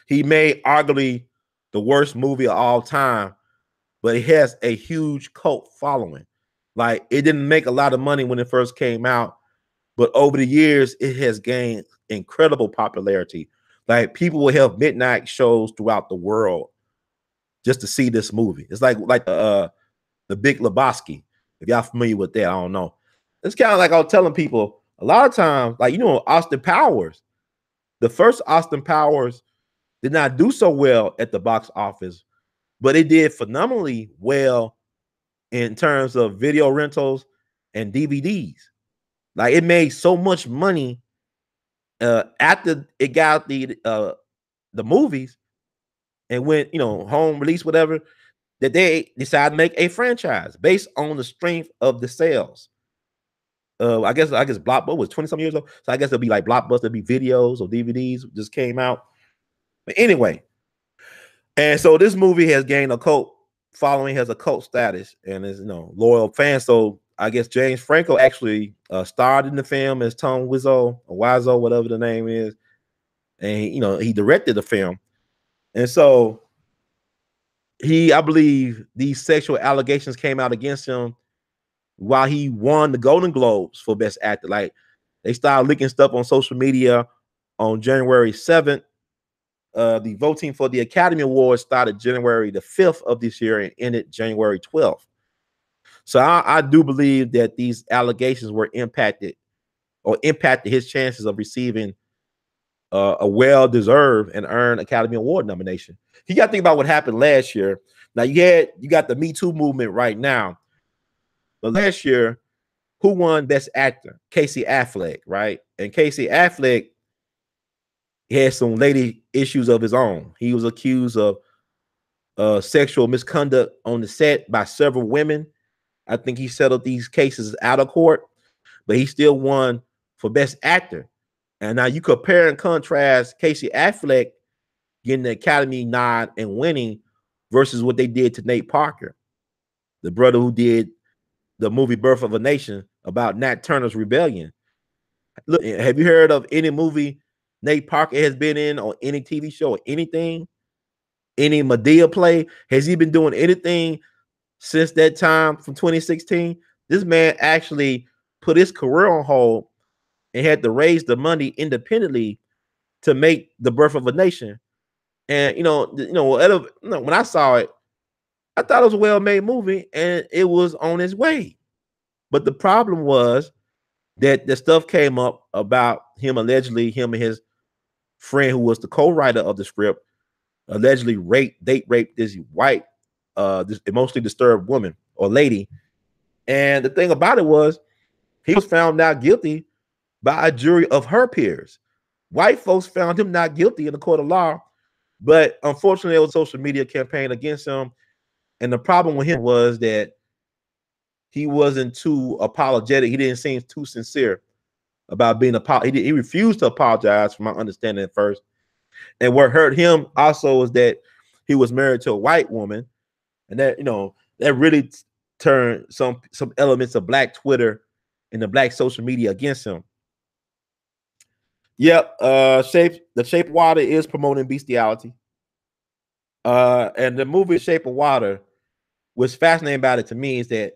he made arguably the worst movie of all time, but it has a huge cult following. Like, it didn't make a lot of money when it first came out, but over the years, it has gained incredible popularity. Like, people will have midnight shows throughout the world just to see this movie. It's like the Big Lebowski. If y'all familiar with that, I don't know. It's kind of like I was telling people a lot of times, like, Austin Powers. The first Austin Powers did not do so well at the box office, but it did phenomenally well in terms of video rentals and DVDs. Like it made so much money after it got the movies and went, you know, home release, whatever, that they decided to make a franchise based on the strength of the sales. I guess Blockbuster was 20 some years old. So I guess it'll be like Blockbuster, be videos or DVDs just came out. But anyway, and so this movie has gained a cult following, has a cult status, and is, you know, loyal fans. So I guess James Franco actually starred in the film as Tom Wiseau or Wiseau, whatever the name is, and he, you know, he directed the film. And so I believe these sexual allegations came out against him while he won the Golden Globes for Best Actor. Like they started leaking stuff on social media on January 7th. The voting for the Academy Awards started January the 5th of this year and ended January 12th. So I do believe that these allegations were impacted his chances of receiving a well-deserved and earned Academy Award nomination. You got to think about what happened last year. Now you got the Me Too movement right now, but last year, who won Best Actor? Casey Affleck, right? And Casey Affleck had some lady issues of his own. He was accused of sexual misconduct on the set by several women. I think he settled these cases out of court, but he still won for Best Actor. And now you compare and contrast Casey Affleck getting the Academy nod and winning versus what they did to Nate Parker, the brother who did the movie Birth of a Nation about Nat Turner's rebellion. Look, have you heard of any movie Nate Parker has been in, or any TV show or anything? Any Madea play? Has he been doing anything since that time from 2016? This man actually put his career on hold and had to raise the money independently to make The Birth of a Nation. And when I saw it, I thought it was a well-made movie and it was on its way. But the problem was that the stuff came up about him allegedly, him and his friend who was the co-writer of the script, allegedly date raped this white, this emotionally disturbed woman or lady. And the thing about it was he was found not guilty by a jury of her peers. White folks found him not guilty in the court of law, but unfortunately, there was a social media campaign against him. And the problem with him was that he wasn't too apologetic. He didn't seem too sincere about being he refused to apologize, from my understanding at first. And what hurt him also was that he was married to a white woman, and that, you know, that really turned some elements of Black Twitter and the Black social media against him. Yep, The Shape of Water is promoting bestiality. And the movie Shape of Water, what's fascinating about it to me is that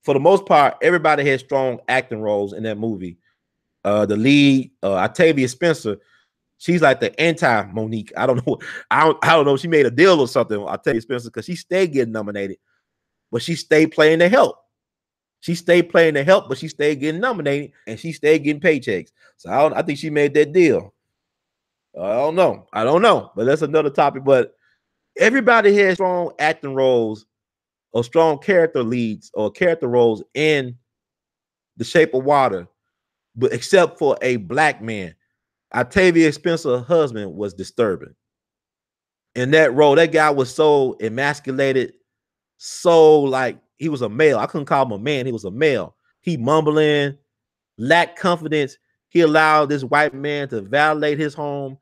for the most part, everybody had strong acting roles in that movie. The lead, Octavia Spencer, she's like the anti-Monique. I don't know. I don't know. She made a deal or something, Octavia Spencer, because she stayed getting nominated, but she stayed playing the help. She stayed playing the help, but she stayed getting nominated and she stayed getting paychecks. So I think she made that deal. I don't know, but that's another topic. But everybody has strong acting roles or strong character leads or character roles in The Shape of Water, but except for a Black man. Octavia Spencer's husband was disturbing. In that role, that guy was so emasculated, so like he was a male. I couldn't call him a man. He was a male. He mumbling, lacked confidence. He allowed this white man to violate his home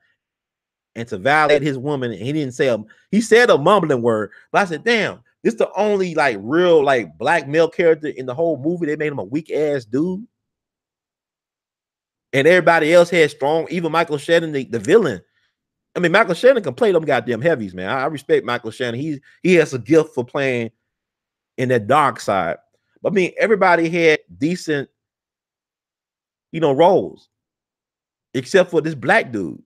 and to violate his woman. And he didn't say he said a mumbling word, but I said, damn, this is the only like real like Black male character in the whole movie. They made him a weak ass dude. And everybody else had strong, even Michael Shannon, the villain. I mean, Michael Shannon can play them goddamn heavies, man. I respect Michael Shannon. He has a gift for playing in that dark side. But I mean, everybody had decent, roles, except for this Black dude.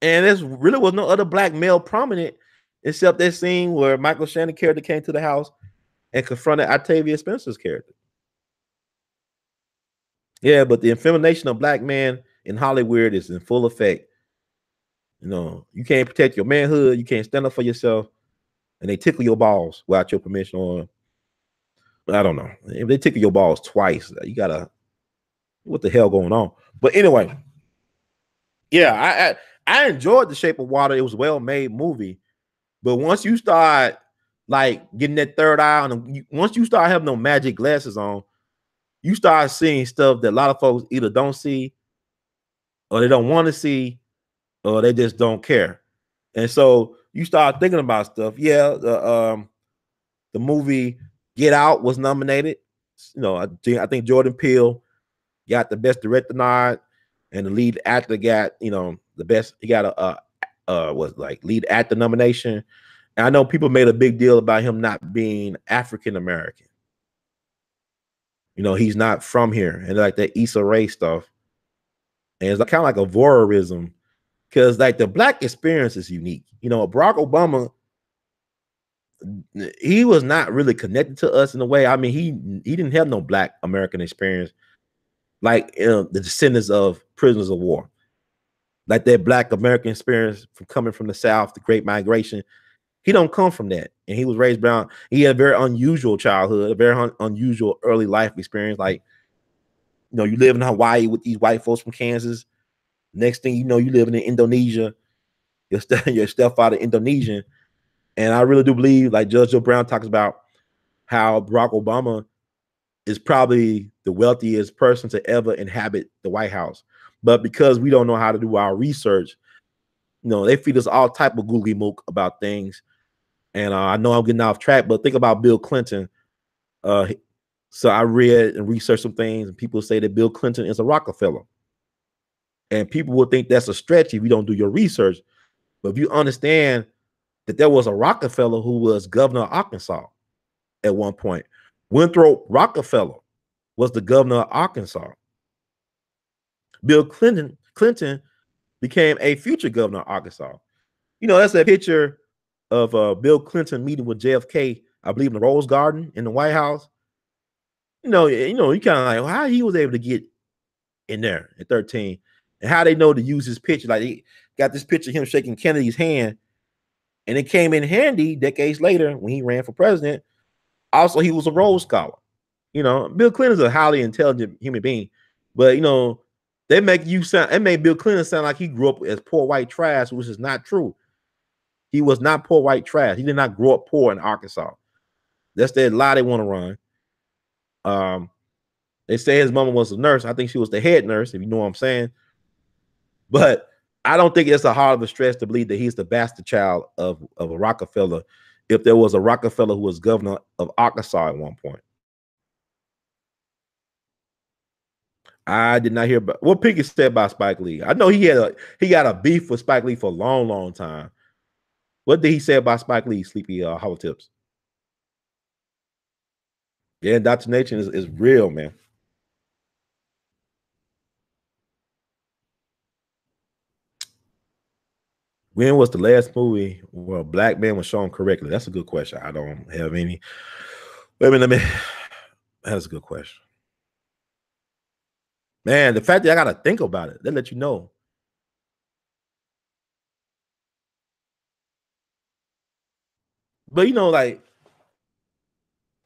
And there really was no other Black male prominent except that scene where Michael Shannon character came to the house and confronted Octavia Spencer's character. Yeah, but the infemination of Black men in Hollywood is in full effect. You can't protect your manhood. You can't stand up for yourself. And they tickle your balls without your permission I don't know. If they tickle your balls twice, you gotta, what the hell going on? But anyway, yeah, I enjoyed The Shape of Water. It was a well-made movie. But once you start like getting that third eye on, once you start having those magic glasses on, you start seeing stuff that a lot of folks either don't see, or they don't want to see, or they just don't care. And so you start thinking about stuff. Yeah, the movie Get Out was nominated. You know, I think Jordan Peele got the best director nod, and the lead actor got, you know, the best. He got was like lead actor nomination. And I know people made a big deal about him not being African American. You know, he's not from here, and like that Issa Rae stuff. And it's like, kind of like a voyeurism, because like the black experience is unique. You know, Barack Obama, he was not really connected to us in a way. I mean, he didn't have no black American experience, like the descendants of prisoners of war, like that black American experience from coming from the South, the Great Migration. He don't come from that, and he was raised brown. He had a very unusual childhood, a very unusual early life experience. Like, you know, you live in Hawaii with these white folks from Kansas. Next thing you know, you live in Indonesia. Your stepfather Indonesian. And I really do believe, like Judge Joe Brown talks about, how Barack Obama is probably the wealthiest person to ever inhabit the White House. But because we don't know how to do our research, you know, they feed us all type of googly mook about things. And I know I'm getting off track, but think about Bill Clinton. So I read and researched some things, and people say that Bill Clinton is a Rockefeller. And people will think that's a stretch if you don't do your research. But if you understand that there was a Rockefeller who was governor of Arkansas at one point. Winthrop Rockefeller was the governor of Arkansas. Bill Clinton became a future governor of Arkansas. You know, that's a picture of Bill Clinton meeting with JFK, I believe, in the Rose Garden in the White House. You kind of like, well, how he was able to get in there at 13, and how they know to use his picture. Like, he got this picture of him shaking Kennedy's hand, and it came in handy decades later when he ran for president. Also, he was a Rhodes Scholar. You know, Bill Clinton's a highly intelligent human being, but you know, they make you sound. It made Bill Clinton sound like he grew up as poor white trash, which is not true. He was not poor white trash. He did not grow up poor in Arkansas. That's that lie they want to run. They say his mama was a nurse. I think she was the head nurse, if you know what I'm saying. But I don't think it's a hard of a stretch to believe that he's the bastard child of a Rockefeller, if there was a Rockefeller who was governor of Arkansas at one point. I did not hear about what Pinky said about Spike Lee. I know he got a beef with Spike Lee for a long, long time. What did he say about Spike Lee, Sleepy Hollow Tips? Yeah, indoctrination is real, man. When was the last movie where a black man was shown correctly? That's a good question. I don't have any. Let me. That's a good question. Man, the fact that I gotta think about it, they let you know. But you know, like,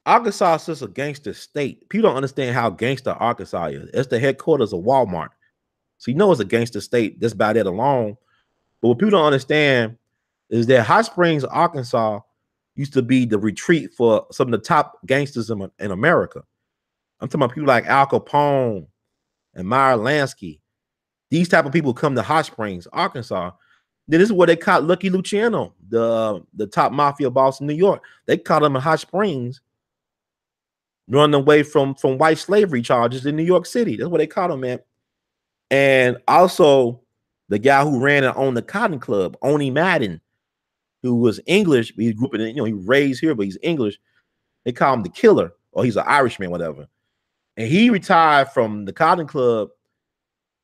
Arkansas is just a gangster state. People don't understand how gangster Arkansas is. It's the headquarters of Walmart. So you know it's a gangster state just by that alone. But what people don't understand is that Hot Springs, Arkansas used to be the retreat for some of the top gangsters in America. I'm talking about people like Al Capone and Meyer Lansky. These type of people come to Hot Springs, Arkansas. Then this is where they caught Lucky Luciano, the top mafia boss in New York. They caught him in Hot Springs, running away from white slavery charges in New York City. That's what they caught him at. And also the guy who ran and owned the Cotton Club, Oni Madden, who was English. He grew up in, he raised here, but he's English. They call him the Killer, or he's an Irishman, whatever. And he retired from the Cotton Club,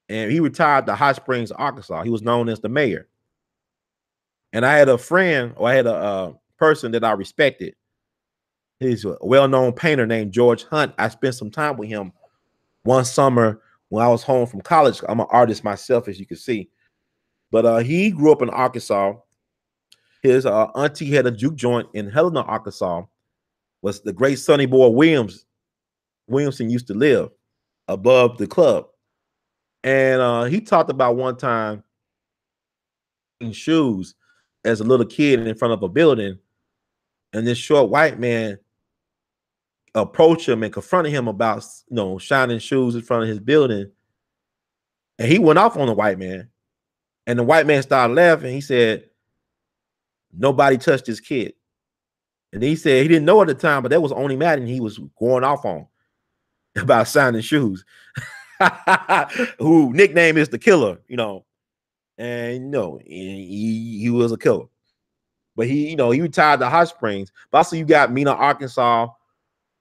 and he retired to Hot Springs, Arkansas. He was known as the mayor. And I had a friend, or I had a person that I respected. He's a well-known painter named George Hunt. I spent some time with him one summer when I was home from college. I'm an artist myself, as you can see. But he grew up in Arkansas. His auntie had a juke joint in Helena, Arkansas. was the great Sonny Boy Williamson used to live above the club. And he talked about one time in shoes as a little kid in front of a building, and this short white man approached him and confronted him about, shining shoes in front of his building. And he went off on the white man. And the white man started laughing. He said, nobody touched his kid. And he said he didn't know at the time, but that was only Madden he was going off on about signing shoes. Who nickname is the killer, and he was a killer. But he retired to Hot Springs. But also you got Mena, Arkansas,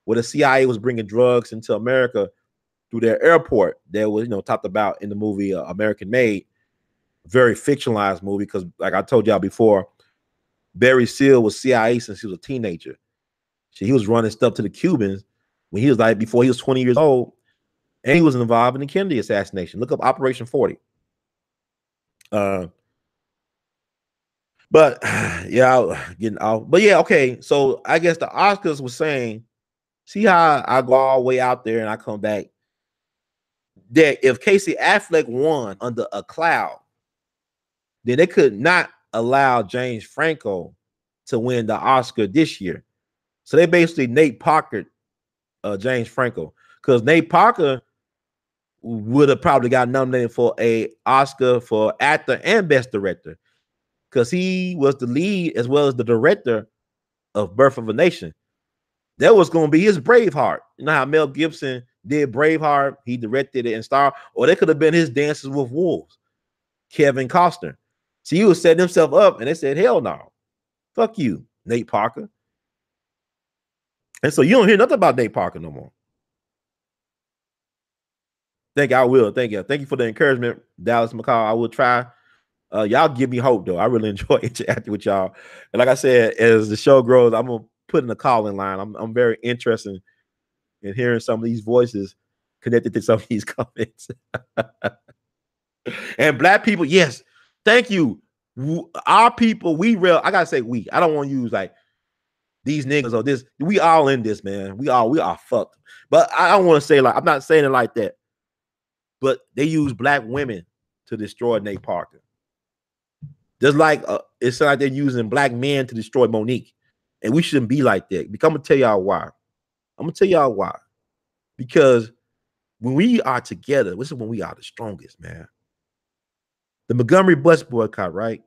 where the CIA was bringing drugs into America through their airport. That was, talked about in the movie American Made. Very fictionalized movie because, like I told y'all before, Barry Seal was CIA since he was a teenager. So he was running stuff to the Cubans when he was before he was 20 years old, and he was involved in the Kennedy assassination. Look up Operation 40. But yeah, getting off. But yeah, okay. So I guess the Oscars was saying, see how I go all the way out there and I come back, that if Casey Affleck won under a cloud, then they could not allow James Franco to win the Oscar this year. So they basically Nate Parker James Franco, because Nate Parker would have probably got nominated for an Oscar for actor and best director, because he was the lead as well as the director of Birth of a Nation. That was going to be his Braveheart. You know how Mel Gibson did Braveheart? He directed it and starred. Or that could have been his Dances with Wolves, Kevin Costner. So he was setting himself up, and they said, hell no. Fuck you, Nate Parker. And so you don't hear nothing about Nate Parker no more. Thank you. I will. Thank you. Thank you for the encouragement, Dallas McCall. I will try. Y'all give me hope, though. I really enjoy interacting with y'all. And like I said, as the show grows, I'm going to put in a call-in line. I'm very interested in hearing some of these voices connected to some of these comments. And black people, yes, thank you. Our people, I got to say we. I don't want to use like these niggas or this. We all in this, man. We are fucked. But I don't want to say like, I'm not saying it like that. But they use black women to destroy Nate Parker. Just like it's like they're using black men to destroy Monique. And we shouldn't be like that. Because I'm going to tell y'all why. I'm going to tell y'all why. Because when we are together, this is when we are the strongest, man. The Montgomery bus boycott, right?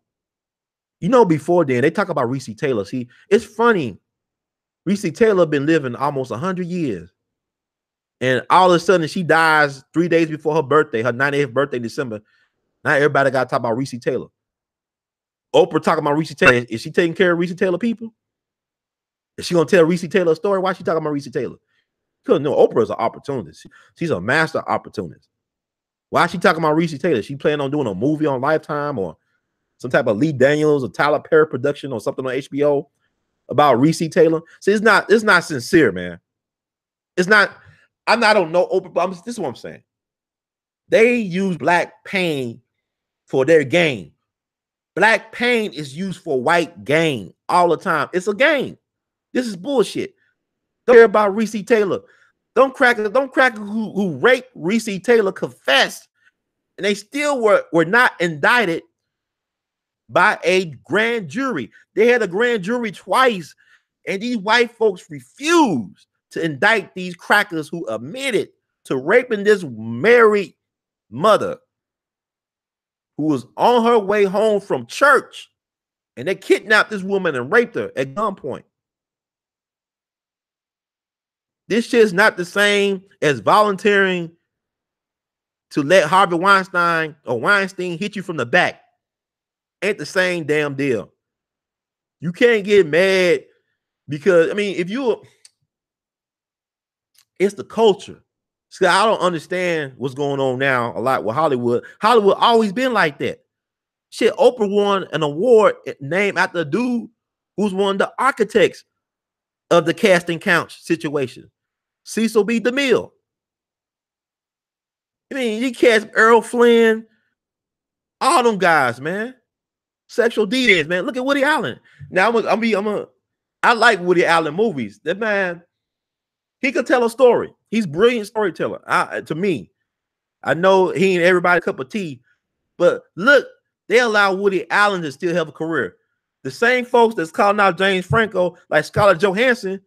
Before then, they talk about Reese Taylor. See, it's funny. Reese Taylor been living almost 100 years. And all of a sudden, she dies 3 days before her birthday, her 98th birthday in December. Now everybody got to talk about Reese Taylor. Oprah talking about Reese Taylor. Is she taking care of Reese Taylor people? Is she going to tell Reese Taylor a story? Why is she talking about Reese Taylor? Because no, Oprah is an opportunist. She's a master opportunist. Why is she talking about Reese Taylor? She planning on doing a movie on Lifetime or some type of Lee Daniels or Tyler Perry production or something on HBO about Reese Taylor? See, it's not sincere, man. It's not. I don't know Oprah, but this is what I'm saying. They use black pain for their gain. Black pain is used for white gain all the time. It's a game. This is bullshit. Don't care about Reese Taylor. Don't crackers who raped Reese Taylor confessed, and they still were not indicted by a grand jury. They had a grand jury twice, and these white folks refused to indict these crackers who admitted to raping this married mother who was on her way home from church, and they kidnapped this woman and raped her at gunpoint. This shit is not the same as volunteering to let Harvey Weinstein hit you from the back. Ain't the same damn deal. You can't get mad because, it's the culture. See, I don't understand what's going on now a lot with Hollywood. Hollywood always been like that. Shit, Oprah won an award named after a dude who's one of the architects of the casting couch situation, Cecil B. DeMille. You cast Errol Flynn, all them guys, man. Sexual deviants, man. Look at Woody Allen. Now I'm I like Woody Allen movies. That man, he could tell a story. He's a brilliant storyteller. To me, I know he ain't everybody's cup of tea, but look, they allow Woody Allen to still have a career. The same folks that's calling out James Franco, like Scarlett Johansson,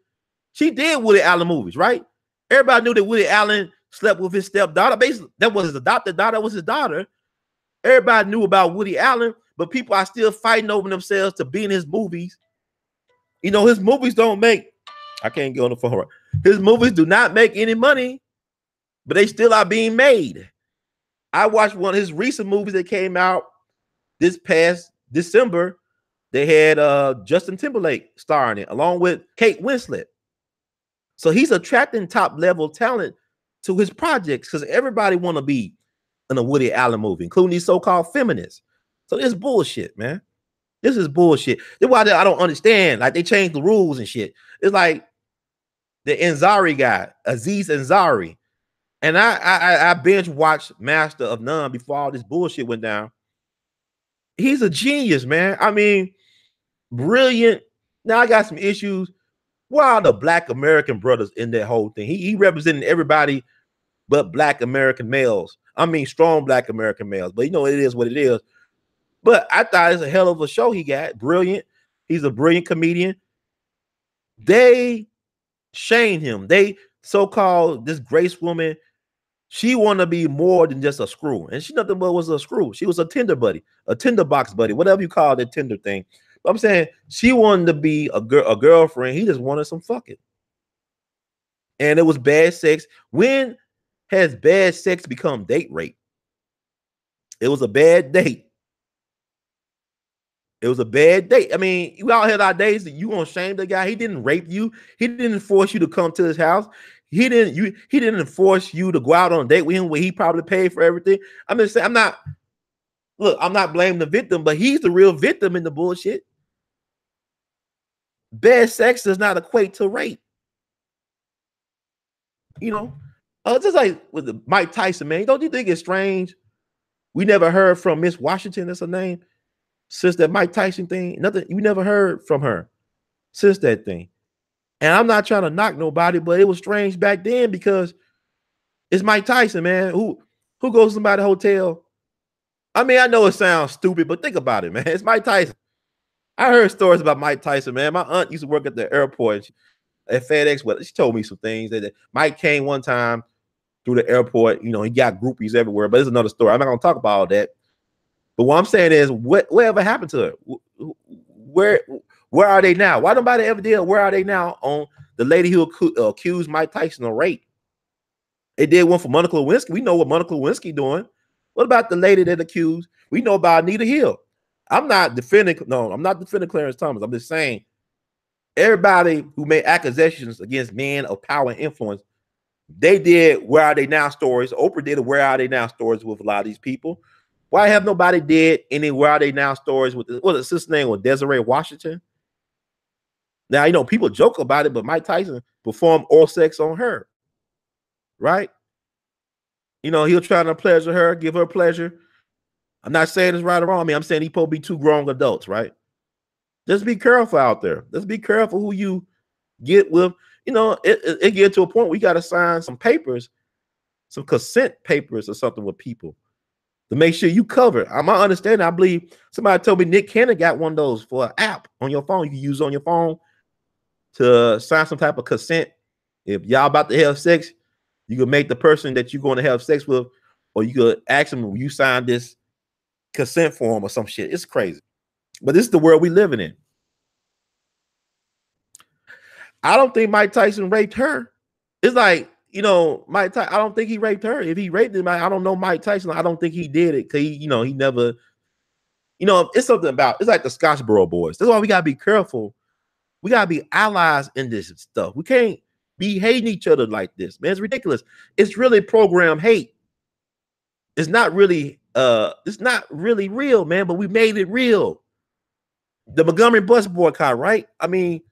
she did Woody Allen movies, right? Everybody knew that Woody Allen slept with his stepdaughter. Basically, that was his adopted daughter. That was his daughter. Everybody knew about Woody Allen, but people are still fighting over themselves to be in his movies. You know, his movies don't make, I can't get on the phone. His movies do not make any money, but they still are being made. I watched one of his recent movies that came out this past December. They had Justin Timberlake starring it, along with Kate Winslet. So he's attracting top level talent to his projects because everybody want to be in a Woody Allen movie, including these so-called feminists. So this bullshit, man. This is bullshit. That's why I don't understand. Like, they changed the rules and shit. It's like the Ansari guy, Aziz Ansari. And I binge watched Master of None before all this bullshit went down. He's a genius, man. I mean, brilliant. Now I got some issues. Where are the Black American brothers in that whole thing? He represented everybody but Black American males. I mean, strong Black American males. But you know, it is what it is. But I thought it's a hell of a show he got. Brilliant. He's a brilliant comedian. They shamed him. They so-called this Grace woman, she wanted to be more than just a screw. And she nothing but was a screw. She was a Tinder buddy, a Tinder box buddy, whatever you call that Tinder thing. But I'm saying she wanted to be a girlfriend. He just wanted some fucking. And it was bad sex. When has bad sex become date rape? It was a bad date. It was a bad date. I mean, you all had our days that you gonna shame the guy. He didn't rape you. He didn't force you to come to his house. He didn't force you to go out on a date with him where he probably paid for everything. I'm just saying, I'm not blaming the victim, but he's the real victim in the bullshit. Bad sex does not equate to rape. You know, just like with the Mike Tyson, man. Don't you think it's strange? We never heard from Miss Washington, that's her name, since that Mike Tyson thing. Nothing, we never heard from her since that thing. And I'm not trying to knock nobody, but it was strange back then because it's Mike Tyson, man. Who goes to somebody's hotel? I mean, I know it sounds stupid, but think about it, man. It's Mike Tyson. I heard stories about Mike Tyson, man. My aunt used to work at the airport at FedEx. Well, she told me some things that Mike came one time through the airport. You know, he got groupies everywhere, but it's another story. I'm not going to talk about all that. But what I'm saying is, whatever happened to her? Where are they now? Why nobody ever did? Where are they now on the lady who accused Mike Tyson of rape? They did one for Monica Lewinsky. We know what Monica Lewinsky doing. What about the lady that accused? We know about Anita Hill. I'm not defending Clarence Thomas. I'm just saying everybody who made accusations against men of power and influence, they did Where Are They Now stories. Oprah did a Where Are They Now stories with a lot of these people. Why have nobody did any Where Are They Now stories with the sister's name was Desiree Washington? Now, you know, people joke about it, but Mike Tyson performed oral sex on her, right? You know, he'll try to pleasure her, give her pleasure. I'm not saying it's right or wrong. I mean, I'm saying he's supposed to be two grown adults, right? Just be careful out there. Just be careful who you get with. You know, it get to a point where you got to sign some papers, some consent papers or something with people to make sure you cover. My understanding, I believe somebody told me Nick Cannon got one of those for an app on your phone. You can use on your phone to sign some type of consent. If y'all about to have sex, you can make the person that you're going to have sex with, or you could ask them, will you sign this consent form or some shit. It's crazy. But this is the world we living in. I don't think Mike Tyson raped her. It's like, you know, Mike Tyson, I don't think he raped her. If he raped him, I don't know Mike Tyson. I don't think he did it because he never, it's something about, it's like the Scottsboro boys. That's why we got to be careful. We got to be allies in this stuff. We can't be hating each other like this, man. It's ridiculous. It's really programmed hate. It's not really real, man, but we made it real. The Montgomery bus boycott, right? I mean,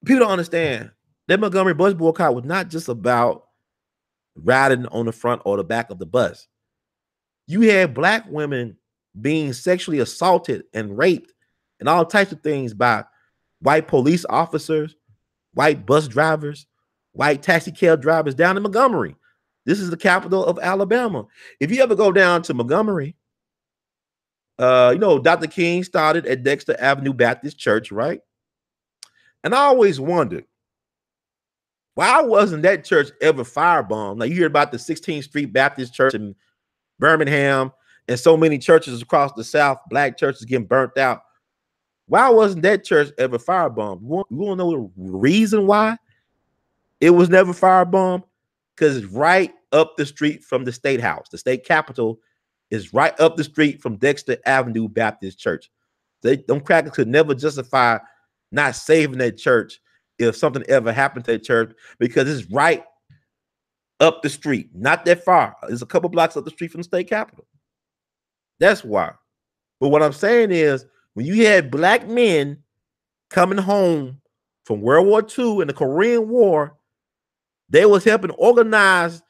people don't understand that Montgomery bus boycott was not just about riding on the front or the back of the bus. You had Black women being sexually assaulted and raped and all types of things by white police officers, white bus drivers, white taxi cab drivers down in Montgomery. This is the capital of Alabama. If you ever go down to Montgomery, Dr. King started at Dexter Avenue Baptist Church, right? And I always wondered, why wasn't that church ever firebombed? Now, you hear about the 16th Street Baptist Church in Birmingham and so many churches across the South, black churches getting burnt out. Why wasn't that church ever firebombed? You want to know the reason why it was never firebombed? Because it's right up the street from the state house. The state capitol is right up the street from Dexter Avenue Baptist Church. Them crackers could never justify not saving that church if something ever happened to that church, because it's right up the street, not that far. It's a couple blocks up the street from the state capitol. That's why. But what I'm saying is, when you had black men coming home from World War II and the Korean War, they was helping organize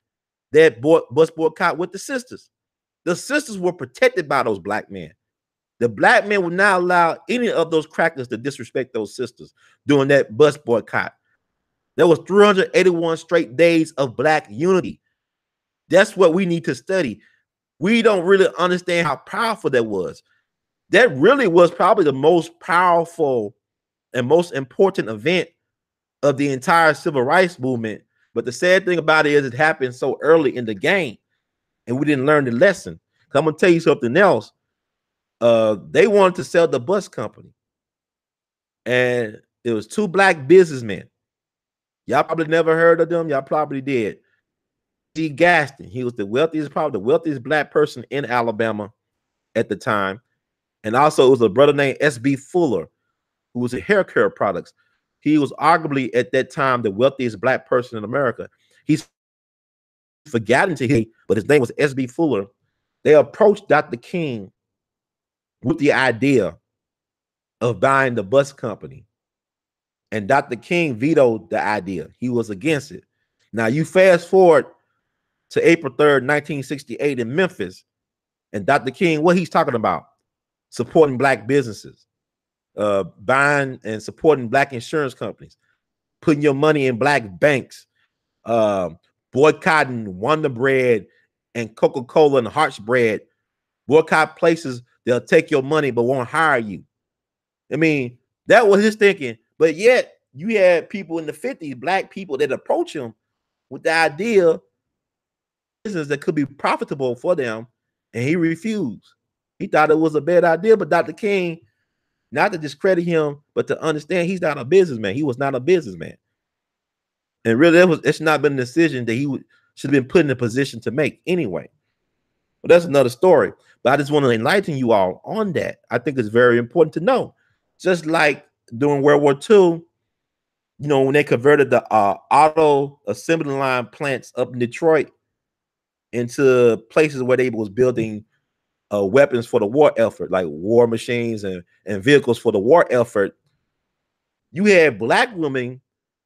that bus boycott with the sisters. The sisters were protected by those black men. The black men would not allow any of those crackers to disrespect those sisters during that bus boycott. There was 381 straight days of black unity. That's what we need to study. We don't really understand how powerful that was. That really was probably the most powerful and most important event of the entire civil rights movement. But the sad thing about it is it happened so early in the game and we didn't learn the lesson. I'm going to tell you something else. They wanted to sell the bus company, and it was two black businessmen. Y'all probably never heard of them. Y'all probably did. G. Gaston. He was probably the wealthiest black person in Alabama at the time. And also it was a brother named S.B. Fuller, who was in hair care products. He was arguably at that time the wealthiest black person in America. He's forgotten today, but his name was S.B. Fuller. They approached Dr. King with the idea of buying the bus company. And Dr. King vetoed the idea. He was against it. Now you fast forward to April 3rd, 1968 in Memphis, and Dr. King, what he's talking about? Supporting black businesses, buying and supporting black insurance companies, putting your money in black banks, boycotting Wonder Bread and Coca-Cola and Hart's Bread, boycott places they'll take your money but won't hire you. I mean, that was his thinking. But yet you had people in the 50s, black people, that approach him with the idea business that could be profitable for them, and he refused. He thought it was a bad idea. But Dr. King, not to discredit him, but to understand he's not a businessman. He was not a businessman. And really, it's not been a decision that he should have been put in a position to make anyway. But that's another story. But I just want to enlighten you all on that. I think it's very important to know. Just like during World War II, when they converted the auto assembly line plants up in Detroit into places where they was building weapons for the war effort, like war machines and vehicles for the war effort, you had black women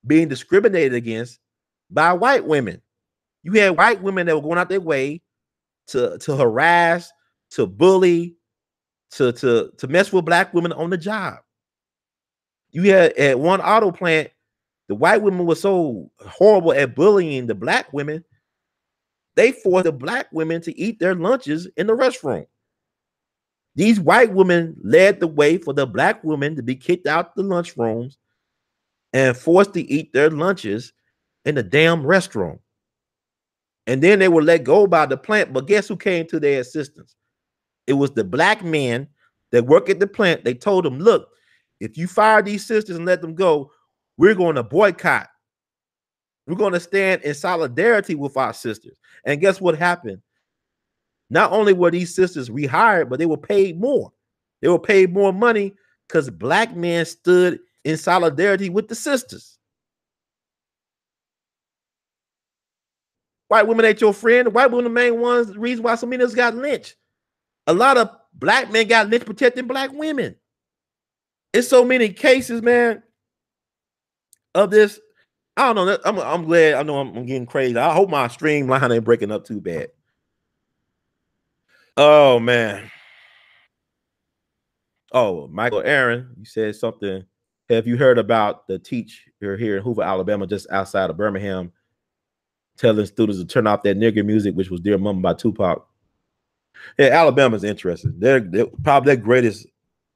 being discriminated against by white women. You had white women that were going out their way to harass, to bully, to mess with black women on the job. You had at one auto plant, the white women were so horrible at bullying the black women, they forced the black women to eat their lunches in the restroom. These white women led the way for the black women to be kicked out the lunchrooms and forced to eat their lunches in the damn restroom. And then they were let go by the plant. But guess who came to their assistance? It was the black men that work at the plant. They told them, look, if you fire these sisters and let them go, we're going to boycott. We're going to stand in solidarity with our sisters. And guess what happened? Not only were these sisters rehired, but they were paid more. They were paid more money because black men stood in solidarity with the sisters. White women ain't your friend. The white women, the main ones, the reason why so many of us got lynched. A lot of black men got lynched protecting black women. It's so many cases, man, of this. I don't know. I'm glad. I know I'm getting crazy. I hope my streamline ain't breaking up too bad. Oh, man. Oh, Michael Aaron, you said something. Have you heard about the teacher here in Hoover, Alabama, just outside of Birmingham, telling students to turn off that nigger music, which was Dear Mama by Tupac? Yeah, Alabama's interesting. They're probably their greatest,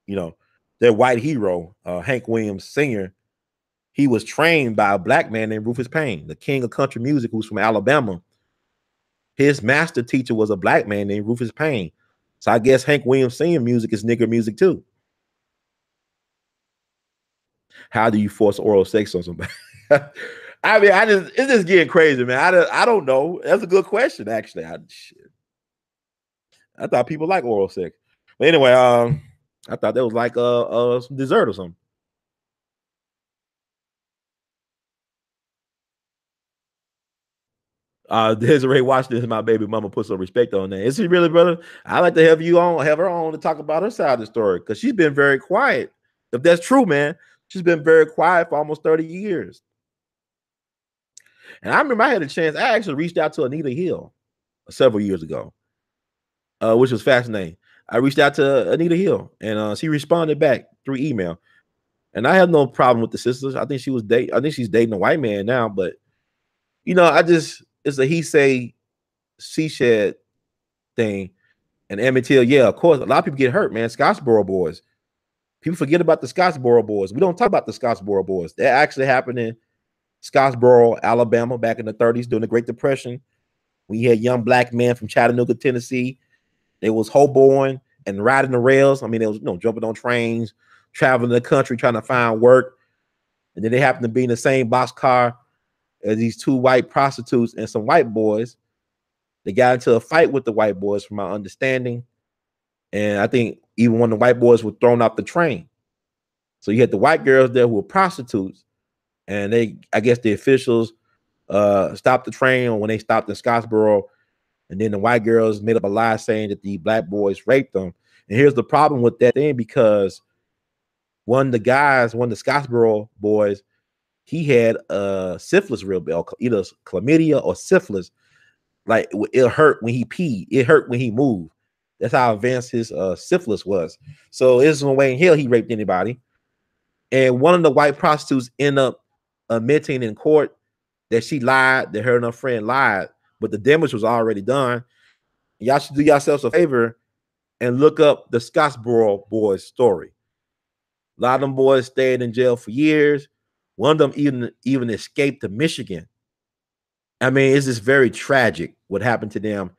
you know, their white hero, Hank Williams Sr. He was trained by a black man named Rufus Payne, the king of country music, who's from Alabama. His master teacher was a black man named Rufus Payne. So I guess Hank Williams Sr. music is nigger music too. How do you force oral sex on somebody? I mean, it's just getting crazy, man. I don't know. That's a good question, actually. I thought people like oral sex. But anyway, I thought that was like some dessert or something. Desiree Washington, my baby mama, put some respect on that. Is she really, brother? I like to have her on to talk about her side of the story because she's been very quiet. If that's true, man, she's been very quiet for almost 30 years. And I remember I had a chance. I actually reached out to Anita Hill several years ago, which was fascinating. I reached out to Anita Hill, and she responded back through email. And I have no problem with the sisters. I think I think she's dating a white man now, but it's a he say, she said thing. And Emmett Till, yeah, of course, a lot of people get hurt, man. Scottsboro boys. People forget about the Scottsboro boys. We don't talk about the Scottsboro boys. That actually happened in Scottsboro, Alabama, back in the 30s during the Great Depression. We had young black men from Chattanooga, Tennessee. They was hoboing and riding the rails. I mean, they was jumping on trains, traveling the country trying to find work. And then they happened to be in the same boxcar as these two white prostitutes and some white boys. They got into a fight with the white boys, from my understanding. And I think even when the white boys were thrown off the train. So you had the white girls there who were prostitutes, and I guess the officials stopped the train when they stopped in Scottsboro, and then the white girls made up a lie saying that the black boys raped them. And here's the problem with that thing, because one of the Scottsboro boys, he had syphilis real bad, either chlamydia or syphilis. Like, it hurt when he peed, it hurt when he moved. That's how advanced his syphilis was. So there's no way in hell he raped anybody. And one of the white prostitutes ended up admitting in court that she lied, that her and her friend lied, but the damage was already done. Y'all should do yourselves a favor and look up the Scottsboro boys story. A lot of them boys stayed in jail for years. One of them even escaped to Michigan. I mean, it's just very tragic what happened to them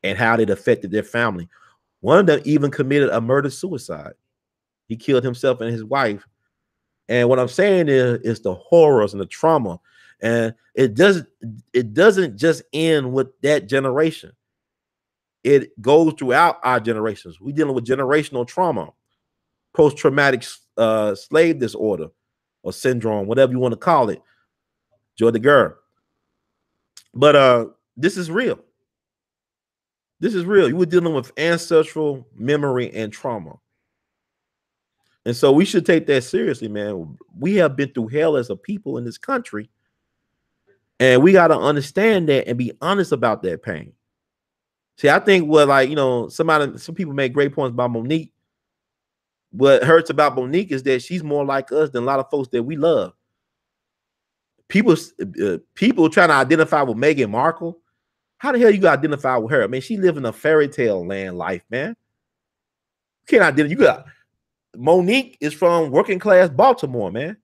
and how it affected their family. One of them even committed a murder-suicide. He killed himself and his wife. And what I'm saying is the horrors and the trauma. And it doesn't just end with that generation. It goes throughout our generations. We're dealing with generational trauma, post-traumatic slave disorder or syndrome, whatever you want to call it. Joy the girl. But this is real. This is real. You were dealing with ancestral memory and trauma. And so we should take that seriously, man. We have been through hell as a people in this country. And we got to understand that and be honest about that pain. See, I think some people make great points about Monique. What hurts about Monique is that she's more like us than a lot of folks that we love. People trying to identify with Meghan Markle. How the hell you got to identify with her? I mean, she live in a fairy tale land life, man. You can't identify. You got Monique is from working class Baltimore, man.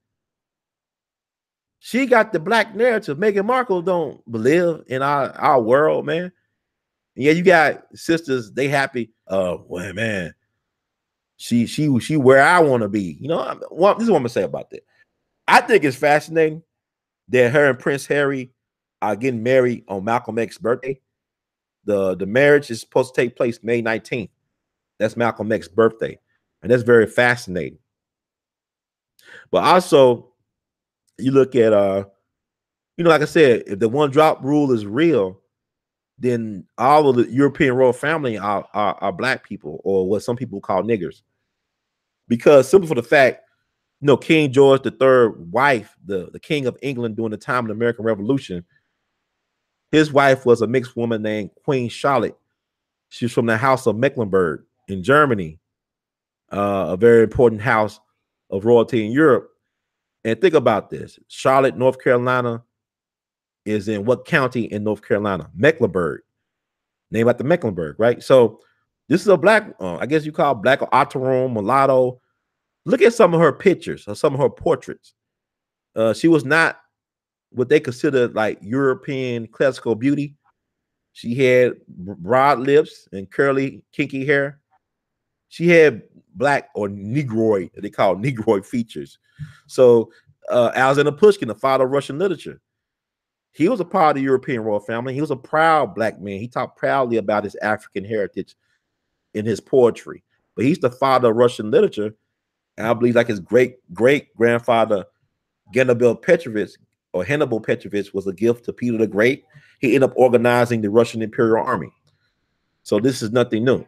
She got the black narrative. Meghan Markle don't believe in our world, man. And yeah, you got sisters, they happy. Well, man, she where I want to be. This is what I'm gonna say about that. I think it's fascinating that her and Prince Harry are getting married on Malcolm X's birthday. The marriage is supposed to take place May 19th. That's Malcolm X's birthday. And that's very fascinating. But also, you look at like I said, if the one drop rule is real, then all of the European royal family are black people, or what some people call niggers. Because simply for the fact, King George III wife, the King of England during the time of the American Revolution, his wife was a mixed woman named Queen Charlotte. She's from the House of Mecklenburg in Germany. a very important house of royalty in Europe. And think about this: Charlotte, North Carolina, is in what county in North Carolina? Mecklenburg, named after Mecklenburg, right? So this is a black, I guess you call black or Attn mulatto. Look at some of her pictures or some of her portraits. She was not what they consider like European classical beauty. She had broad lips and curly, kinky hair. She had black or Negroid, they call Negroid features. So Alexander Pushkin, the father of Russian literature, he was a part of the European royal family. He was a proud black man. He talked proudly about his African heritage in his poetry. But he's the father of Russian literature. And I believe like his great grandfather, Hannibal Petrovich was a gift to Peter the Great. He ended up organizing the Russian Imperial Army. So this is nothing new.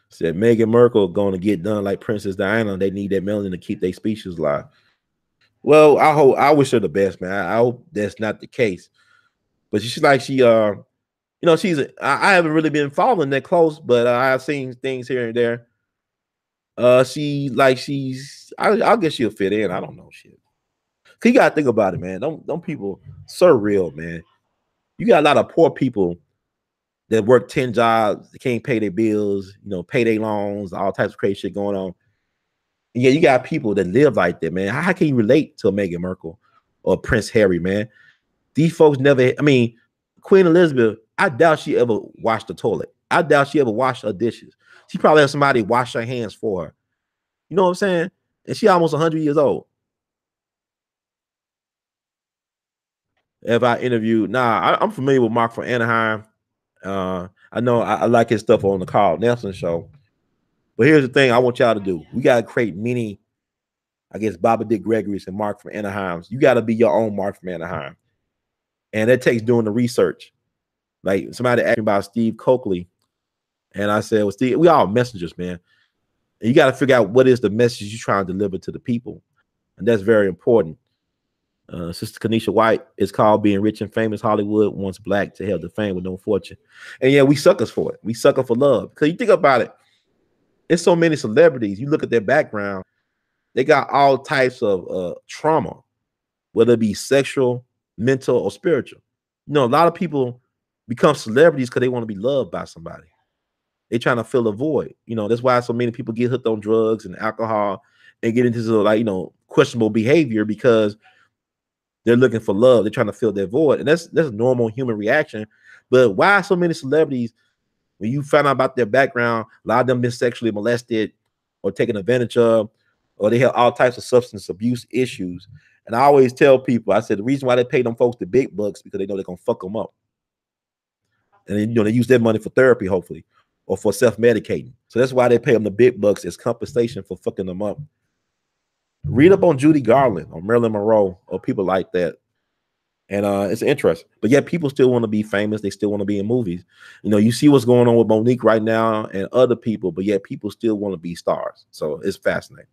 Said Meghan Markle going to get done like Princess Diana. They need that melanin to keep their species alive. Well, I wish her the best, man. I hope that's not the case. But she's like she's I haven't really been following that close, but I've seen things here and there. I guess she'll fit in. I don't know shit. You gotta think about it, man. Don't people surreal, man. You got a lot of poor people that work 10 jobs, they can't pay their bills, pay their loans, all types of crazy shit going on. And yeah, you got people that live like that, man. How can you relate to Meghan Markle or Prince Harry, man? These folks never, Queen Elizabeth, I doubt she ever washed the toilet. I doubt she ever washed her dishes. She probably has somebody wash her hands for her. You know what I'm saying? And she almost 100 years old. If I interviewed, I'm familiar with Mark from Anaheim. I know I like his stuff on the Carl Nelson show. But here's the thing I want y'all to do. We got to create many, I guess, Bobby Dick Gregory's and Mark from Anaheim. You got to be your own Mark from Anaheim. And that takes doing the research. Like somebody asked me about Steve Coakley. And I said, well, Steve, we all messengers, man. And you got to figure out what is the message you're trying to deliver to the people. And that's very important. Sister Kanisha White is called Being Rich and Famous. Hollywood wants black to have the fame with no fortune. And yeah, we suckers for it. We sucker for love. Because you think about it, there's so many celebrities. You look at their background, they got all types of trauma, whether it be sexual, mental, or spiritual. A lot of people become celebrities because they want to be loved by somebody. They're trying to fill a void. That's why so many people get hooked on drugs and alcohol and get into questionable behavior because they're looking for love. They're trying to fill their void. And that's a normal human reaction. But why so many celebrities, when you find out about their background, a lot of them been sexually molested or taken advantage of, or they have all types of substance abuse issues. And I always tell people, I said, the reason why they pay them folks the big bucks because they know they're going to fuck them up. And then, they use that money for therapy, hopefully, or for self-medicating. So that's why they pay them the big bucks as compensation for fucking them up. Read up on Judy Garland or Marilyn Monroe or people like that. And it's interesting. But yet people still want to be famous. They still want to be in movies. You see what's going on with Monique right now and other people, but yet people still want to be stars. So it's fascinating.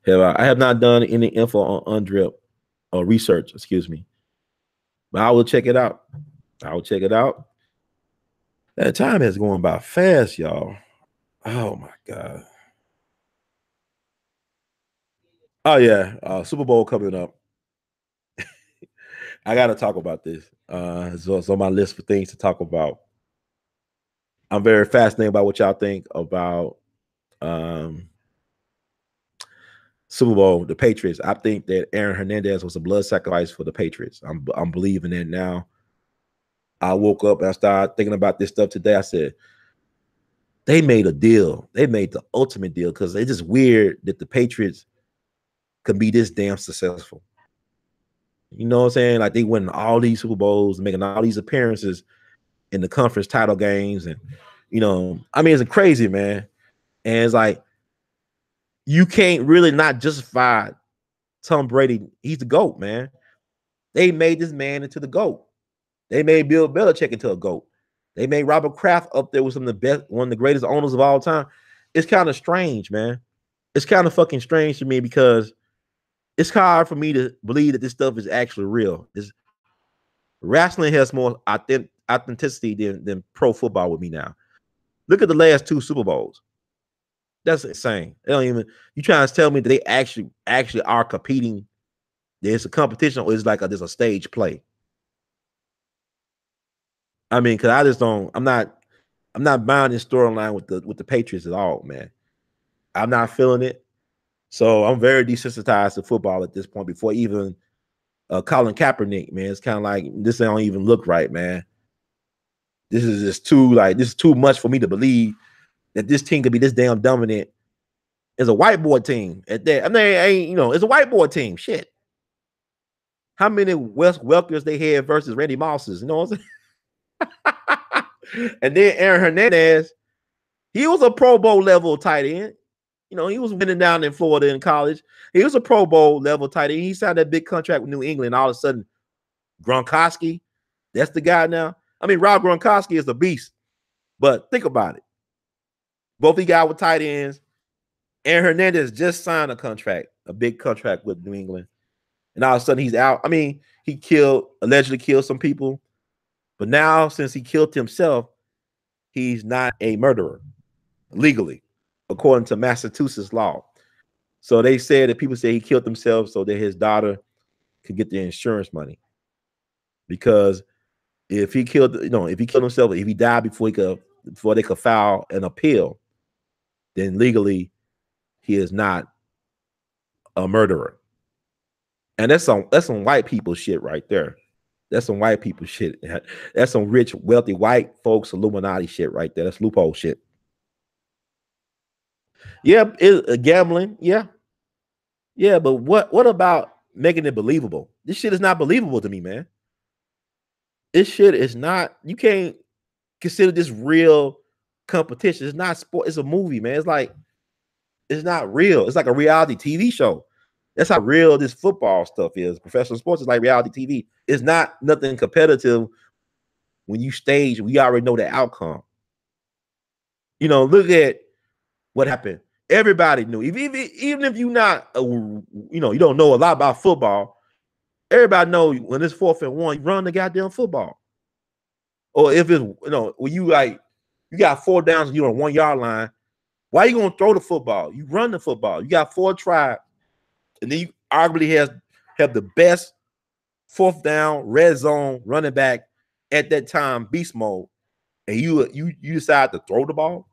I have not done any info on Undrip or research, excuse me. But I will check it out. That time is going by fast, y'all. Oh my God. Oh yeah, Super Bowl coming up. I got to talk about this. So it's on my list for things to talk about. I'm very fascinated by what y'all think about Super Bowl, the Patriots. I think that Aaron Hernandez was a blood sacrifice for the Patriots. I'm believing that now. I woke up and I started thinking about this stuff today. I said, they made a deal. They made the ultimate deal because it's just weird that the Patriots can be this damn successful. You know what I'm saying? Like they win all these Super Bowls, making all these appearances in the conference title games. And, it's crazy, man. And it's like, you can't really not justify Tom Brady. He's the GOAT, man. They made this man into the GOAT. They made Bill Belichick into a GOAT. They made Robert Kraft up there with some of the best, one of the greatest owners of all time. It's kind of strange, man. It's kind of fucking strange to me because it's hard for me to believe that this stuff is actually real. Wrestling has more authenticity than pro football with me now. Look at the last 2 Super Bowls. That's insane. They don't even. You trying to tell me that they actually are competing? There's a competition, or it's like there's a stage play. I mean, because I just don't. I'm not buying this storyline with the Patriots at all, man. I'm not feeling it. So I'm very desensitized to football at this point. Before even Colin Kaepernick, man, it's kind of like this don't even look right, man. This is just this is too much for me to believe that this team could be this damn dominant. It's a whiteboard team at that. I mean, it's a whiteboard team. Shit. How many Wes Welkers they had versus Randy Mosses? You know what I'm saying? And then Aaron Hernandez, he was a Pro Bowl level tight end. He was winning down in Florida in college. He was a Pro Bowl level tight end. He signed that big contract with New England. All of a sudden, Gronkowski, that's the guy now. I mean, Rob Gronkowski is a beast. But think about it. Both these guys were tight ends. Aaron Hernandez just signed a big contract with New England. And all of a sudden he's out. I mean, he allegedly killed some people. But now, since he killed himself, he's not a murderer legally, according to Massachusetts law. So they said that people say he killed himself so that his daughter could get the insurance money. Because if he killed himself, if he died before they could file an appeal, then legally he is not a murderer. And that's some white people shit right there. That's some white people shit. That's some rich, wealthy white folks Illuminati shit right there. That's loophole shit. Yeah, gambling. Yeah. Yeah, but what about making it believable? This shit is not believable to me, man. This shit is not, you can't consider this real competition. It's not sport, it's a movie, man. It's not real. It's like a reality TV show. That's how real this football stuff is. Professional sports is like reality TV. It's not nothing competitive. When you stage, we already know the outcome. Look at what happened. Everybody knew. Even if you're not, you don't know a lot about football, everybody know when it's 4th and 1, you run the goddamn football. Or if it's, when you got 4 downs and you're on 1 yard line, why are you gonna throw the football? You run the football. You got 4 tries, and then you arguably have the best 4th down red zone running back at that time, beast mode, and you decide to throw the ball.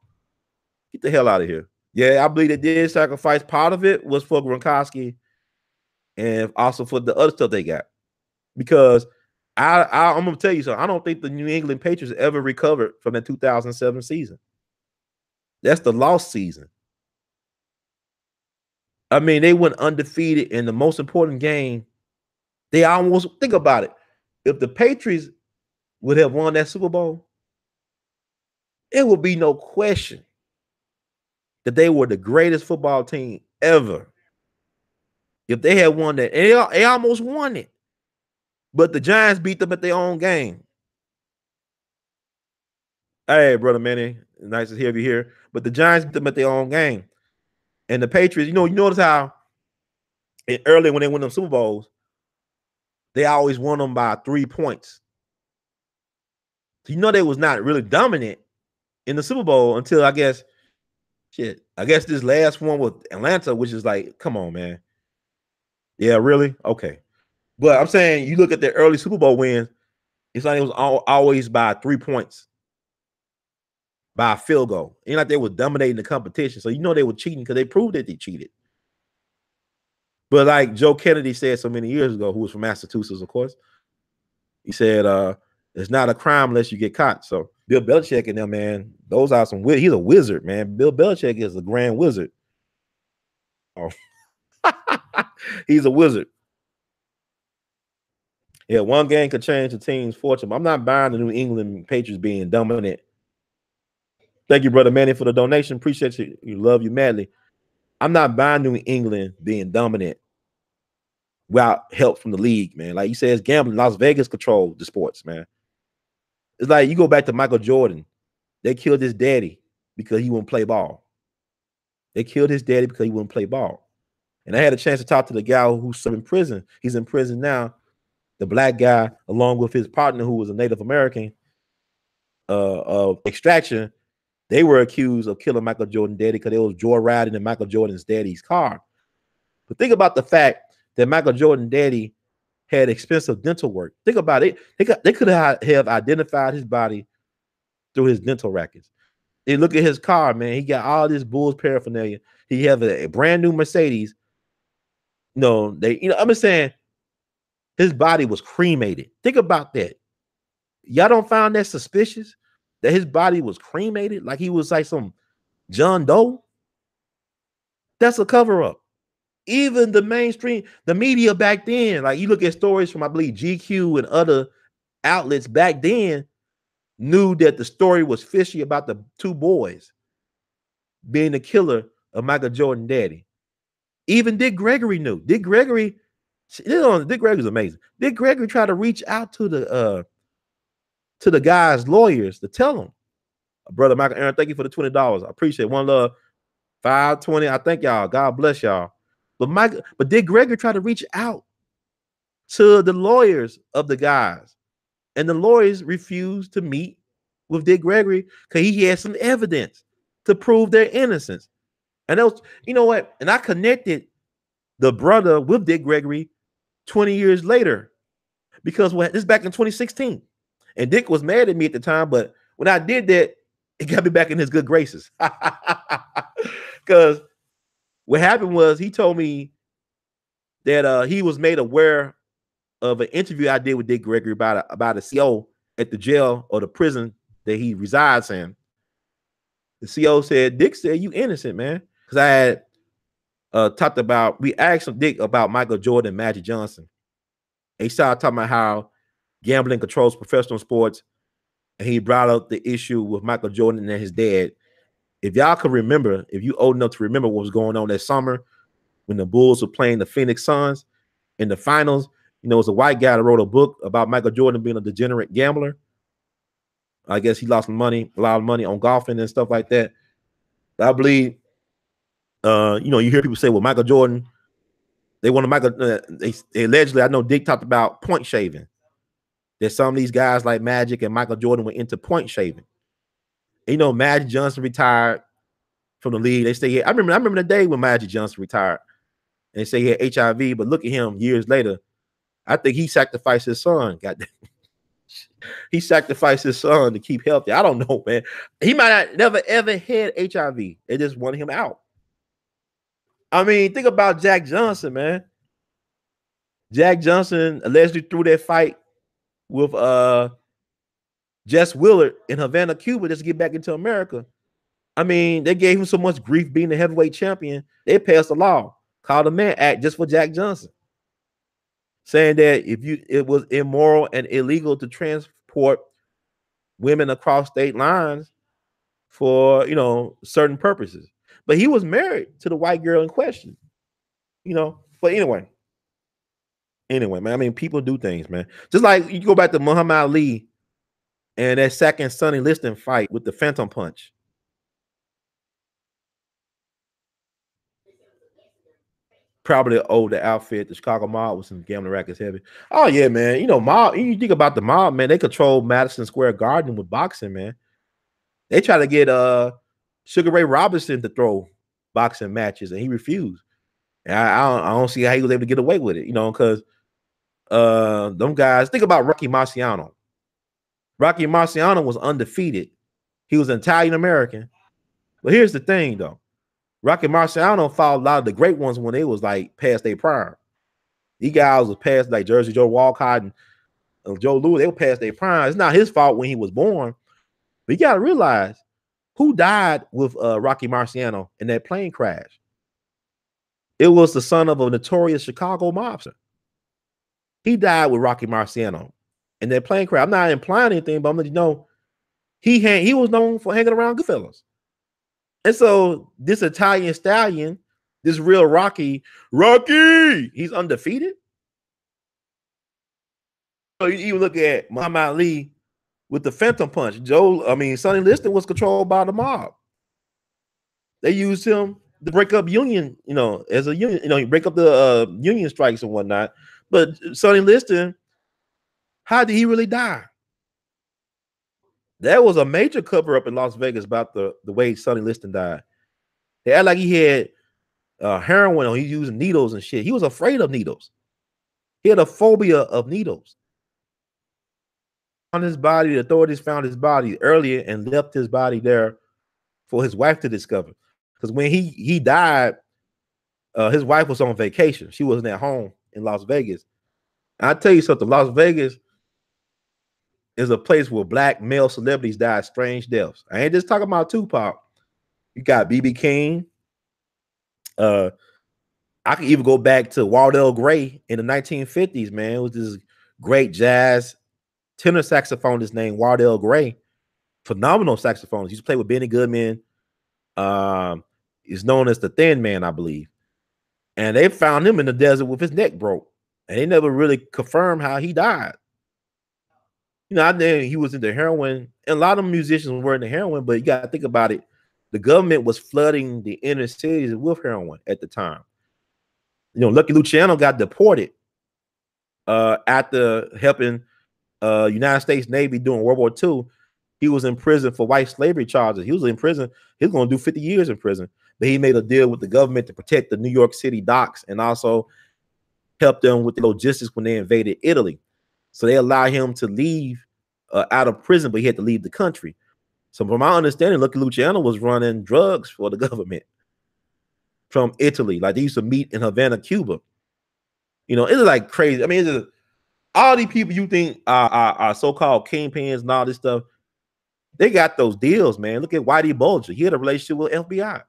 Get the hell out of here. Yeah, I believe they did sacrifice. Part of it was for Gronkowski and also for the other stuff they got. Because I'm going to tell you something. I don't think the New England Patriots ever recovered from the 2007 season. That's the lost season. I mean, they went undefeated in the most important game. They almost, think about it. If the Patriots would have won that Super Bowl, it would be no question that they were the greatest football team ever. If they had won that, and they almost won it. But the Giants beat them at their own game. Hey, brother Manny, nice to hear you here. But the Giants beat them at their own game. And the Patriots, you notice how early when they win them Super Bowls, they always won them by 3 points. So they was not really dominant in the Super Bowl until I guess this last one with Atlanta, which is like, come on, man. Yeah, really? Okay. But I'm saying you look at the early Super Bowl wins, it's like it was always by 3 points, by a field goal. Ain't like they were dominating the competition. So they were cheating because they proved that they cheated. But like Joe Kennedy said so many years ago, who was from Massachusetts, of course, he said, it's not a crime unless you get caught. So Bill Belichick and them, man, those are some, he's a wizard, man. Bill Belichick is a grand wizard. Oh, he's a wizard. Yeah, one game could change the team's fortune. But I'm not buying the New England Patriots being dominant. Thank you, brother Manny, for the donation. Appreciate you. You love you madly. I'm not buying New England being dominant without help from the league, man. Like you said, it's gambling. Las Vegas controlled the sports, man. It's like you go back to Michael Jordan. They killed his daddy because he wouldn't play ball. They killed his daddy because he wouldn't play ball. And I had a chance to talk to the guy who's in prison. He's in prison now. The black guy, along with his partner, who was a Native American, Extraction, they were accused of killing Michael Jordan's daddy because they was joyriding in Michael Jordan's daddy's car. But think about the fact that Michael Jordan's daddy had expensive dental work. Think about it. They could have identified his body through his dental records. They look at his car, man. He got all this Bulls paraphernalia. He have a brand new Mercedes. No, I'm just saying his body was cremated. Think about that. Y'all don't find that suspicious that his body was cremated like he was like some John Doe? That's a cover up. Even the mainstream, the media back then, like you look at stories from, I believe, GQ and other outlets back then, knew that the story was fishy about the two boys being the killer of Michael Jordan's daddy. Even Dick Gregory knew. Dick Gregory's amazing. Dick Gregory tried to reach out to the guy's lawyers to tell him, brother Michael Aaron, thank you for the $20. I appreciate it. One love. 520. I thank y'all. God bless y'all. But Dick Gregory tried to reach out to the lawyers of the guys, and the lawyers refused to meet with Dick Gregory because he had some evidence to prove their innocence. And that was, you know what? And I connected the brother with Dick Gregory 20 years later because this is back in 2016. And Dick was mad at me at the time, but when I did that, it got me back in his good graces. Because what happened was he told me that he was made aware of an interview I did with Dick Gregory about a CO at the jail or the prison that he resides in. The CO said, Dick said, you innocent, man. Because I had we asked some Dick about Michael Jordan and Magic Johnson. And he started talking about how gambling controls professional sports. And he brought up the issue with Michael Jordan and his dad. If y'all can remember, if you old enough to remember what was going on that summer when the Bulls were playing the Phoenix Suns in the finals, it was a white guy that wrote a book about Michael Jordan being a degenerate gambler. I guess he lost a lot of money on golfing and stuff like that. I believe, you hear people say, well, Michael Jordan, they want to they allegedly, I know Dick talked about point shaving. That some of these guys like Magic and Michael Jordan were into point shaving. And, Magic Johnson retired from the league. They say, I remember the day when Magic Johnson retired. And they say he had HIV, but look at him years later. I think he sacrificed his son. He sacrificed his son to keep healthy. I don't know, man. He might not never ever had HIV. They just wanted him out. I mean, think about Jack Johnson, man. Jack Johnson allegedly threw that fight with Jess Willard in Havana, Cuba, just to get back into America. I mean, they gave him so much grief being the heavyweight champion. They passed a law called the Mann Act just for Jack Johnson, saying that it was immoral and illegal to transport women across state lines for certain purposes. But he was married to the white girl in question. But anyway, man. I mean, people do things, man. Just like you go back to Muhammad Ali and that second Sonny Liston fight with the Phantom Punch. Probably an older outfit. The Chicago Mob was some gambling rackets heavy. Oh yeah, man. Mob. You think about the Mob, man. They control Madison Square Garden with boxing, man. They try to get Sugar Ray Robinson to throw boxing matches, and he refused. And I don't see how he was able to get away with it, because them guys. Think about Rocky Marciano. Rocky Marciano was undefeated. He was Italian American. But here's the thing, though. Rocky Marciano fought a lot of the great ones when they was like past their prime. These guys was past like Jersey Joe Walcott and Joe Louis. They were past their prime. It's not his fault when he was born. But you got to realize who died with Rocky Marciano in that plane crash. It was the son of a notorious Chicago mobster. He died with Rocky Marciano in that plane crash. I'm not implying anything, but I'm letting you know he was known for hanging around Goodfellas. And so this Italian stallion, this real Rocky, he's undefeated. So you look at Muhammad Ali with the Phantom Punch. Sonny Liston was controlled by the mob. They used him to break up union, as a union, break up the union strikes and whatnot. But Sonny Liston, how did he really die? There was a major cover up in Las Vegas about the way Sonny Liston died. They act like he had heroin or he's using needles and shit. He was afraid of needles. He had a phobia of needles. On his body, the authorities found his body earlier and left his body there for his wife to discover. Because when he died, his wife was on vacation. She wasn't at home in Las Vegas. And I tell you something, Las Vegas is a place where black male celebrities die strange deaths. I ain't just talking about Tupac. You got B.B. King. I can even go back to Wardell Gray in the 1950s, man. It was this great jazz tenor saxophonist named Wardell Gray. Phenomenal saxophonist. He used to play with Benny Goodman. He's known as the Thin Man, I believe. And they found him in the desert with his neck broke. And they never really confirmed how he died. You know, I think he was into heroin. And a lot of musicians were into heroin, but you got to think about it. The government was flooding the inner cities with heroin at the time. You know, Lucky Luciano got deported after helping United States Navy during World War II. He was in prison for white slavery charges. He was in prison. He was going to do 50 years in prison. But he made a deal with the government to protect the New York City docks and also help them with the logistics when they invaded Italy. So they allowed him to leave out of prison, but he had to leave the country. So from my understanding, Lucky Luciano was running drugs for the government from Italy. Like they used to meet in Havana, Cuba. You know, it's like crazy. I mean, it's just, all these people you think are so-called kingpins and all this stuff, they got those deals, man. Look at Whitey Bulger. He had a relationship with FBI.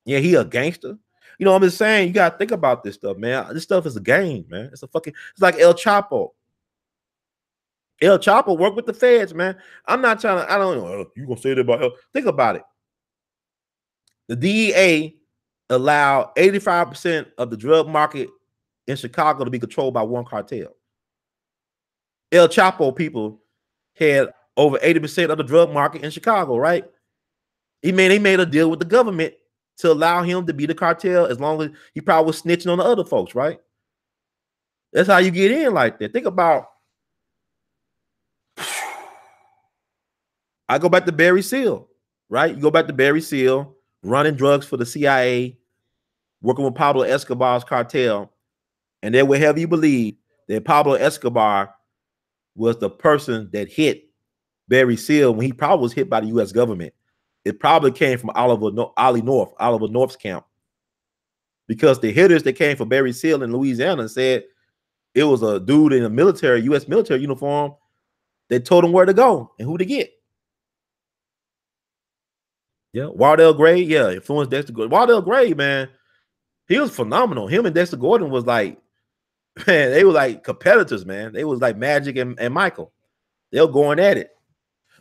Yeah, he a gangster. You know, I'm just saying, you got to think about this stuff, man. This stuff is a game, man. It's like El Chapo. El Chapo worked with the feds, man. I'm not trying to, I don't know, you going to say that about El. Think about it. The DEA allowed 85% of the drug market in Chicago to be controlled by one cartel. El Chapo people had over 80% of the drug market in Chicago, right? He made a deal with the government to allow him to be the cartel as long as he probably was snitching on the other folks, right? That's how you get in like that. Think about, I go back to Barry Seal, right? You go back to Barry Seal, running drugs for the CIA, working with Pablo Escobar's cartel, and then would have you believe that Pablo Escobar was the person that hit Barry Seal when he probably was hit by the U.S. government. It probably came from Oliver North's camp, because the hitters that came from Barry Seal in Louisiana said it was a dude in a military, U.S. military uniform that told him where to go and who to get. Yeah, Wardell Gray, yeah, influenced Dexter Gordon. Wardell Gray, man, he was phenomenal. Him and Dexter Gordon was like, man, they were like competitors, man. They was like Magic and Michael. They were going at it.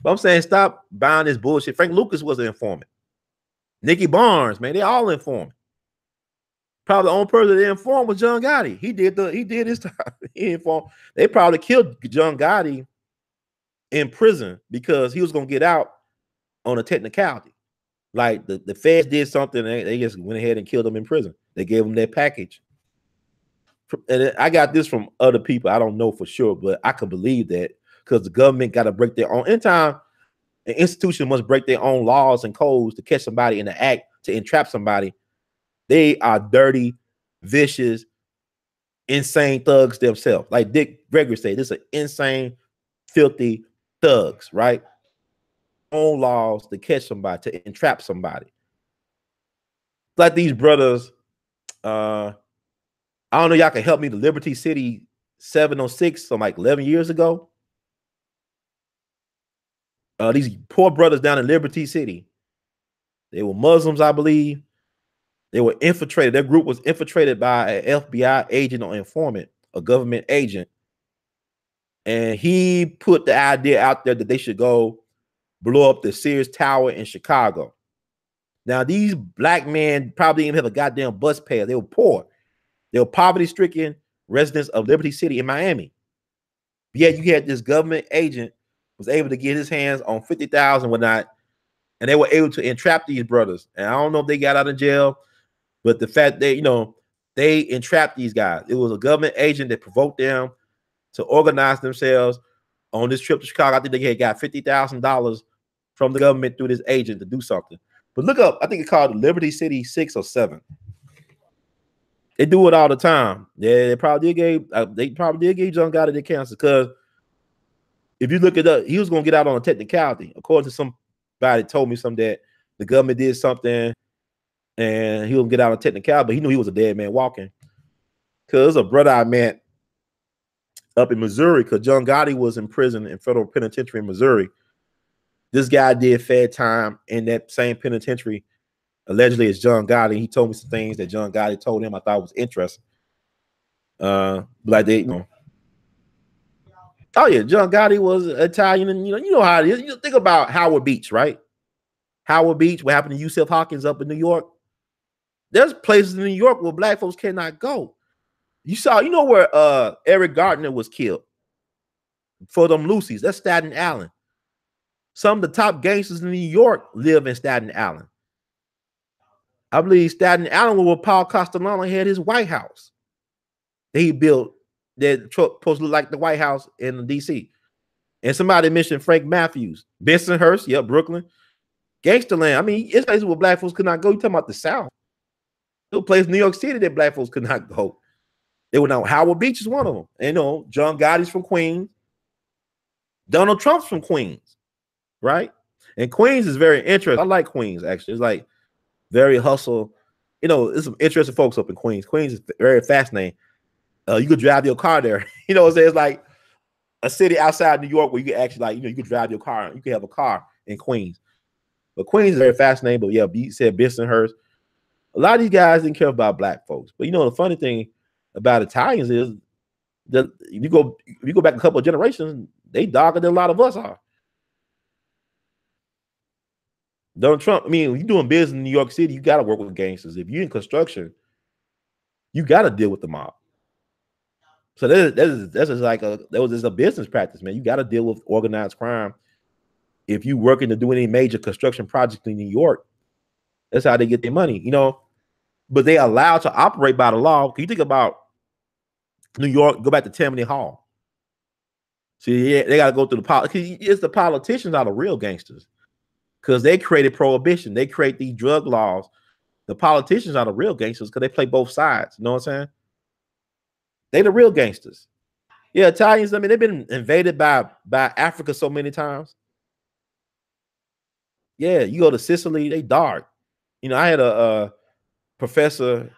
But I'm saying, stop buying this bullshit. Frank Lucas was an informant. Nicky Barnes, man, they all informant. Probably the only person that informed was John Gotti. He did his time. He informed. They probably killed John Gotti in prison because he was gonna get out on a technicality. Like the feds did something, they just went ahead and killed him in prison. They gave him their package. And I got this from other people. I don't know for sure, but I could believe that because the government got to break their own. Anytime an institution must break their own laws and codes to catch somebody in the act, to entrap somebody, they are dirty, vicious, insane thugs themselves. Like Dick Gregory said, this is insane, filthy thugs, right? Own laws to catch somebody, to entrap somebody. Like these brothers, I don't know, y'all can help me. The Liberty City 706, so like 11 years ago. These poor brothers down in Liberty City, they were Muslims, I believe. They were infiltrated. Their group was infiltrated by an FBI agent or informant, a government agent. And he put the idea out there that they should go blow up the Sears Tower in Chicago. Now, these black men probably didn't have a goddamn bus pass. They were poor. They were poverty-stricken residents of Liberty City in Miami. Yet you had this government agent was able to get his hands on 50,000 and whatnot, and they were able to entrap these brothers. And I don't know if they got out of jail, but the fact that, you know, they entrapped these guys. It was a government agent that provoked them to organize themselves, on this trip to Chicago. I think they had got $50,000 from the government through this agent to do something. But look up, I think it's called Liberty City 6 or 7. They do it all the time. Yeah, they probably did give John Gotti the cancer, because if you look it up, he was gonna get out on a technicality. According to somebody told me something, that the government did something and he was gonna get out on technicality, but he knew he was a dead man walking. Cause a brother I met up in Missouri, because John Gotti was in prison in federal penitentiary in Missouri. This guy did fair time in that same penitentiary, allegedly, as John Gotti. He told me some things that John Gotti told him I thought was interesting. Like they, oh yeah, John Gotti was Italian, and you know how it is. You think about Howard Beach, right? Howard Beach, what happened to Yusuf Hawkins up in New York? There's places in New York where black folks cannot go. You know where Eric Gardner was killed for them Lucy's? That's Staten Island. Some of the top gangsters in New York live in Staten Island. I believe Staten Island was where Paul Castellano had his White House that he built, that supposed to look like the White House in DC. And somebody mentioned Frank Matthews, Bensonhurst, yep, Brooklyn, Gangsterland. I mean, it's places where black folks could not go. You talking about the South? There were places in New York City that black folks could not go. They were now Howard Beach is one of them. And, you know, John Gotti's from Queens. Donald Trump's from Queens, right? And Queens is very interesting. I like Queens, actually. It's like very hustle. You know, there's some interesting folks up in Queens. Queens is very fascinating. You could drive your car there. You know what I'm saying? It's like a city outside New York where you can actually, like, you know, you could drive your car. You can have a car in Queens. But Queens is very fascinating. But yeah, you said Bensonhurst. A lot of these guys didn't care about black folks. But you know, the funny thing about Italians is that if you go back a couple of generations, they darker than a lot of us are. Donald Trump, I mean, when you're doing business in New York City, you got to work with gangsters. If you're in construction, you got to deal with the mob. So that's like that was just a business practice, man. You got to deal with organized crime. If you working to do any major construction project in New York, that's how they get their money, you know. But they allowed to operate by the law. Can you think about New York? Go back to Tammany Hall. See, yeah, they got to go through the politics. It's the politicians are the real gangsters, because they created prohibition. They create these drug laws. The politicians are the real gangsters because they play both sides. You know what I'm saying? They the real gangsters. Yeah, Italians, I mean, they've been invaded by Africa so many times. Yeah, you go to Sicily, they dark. You know, I had a professor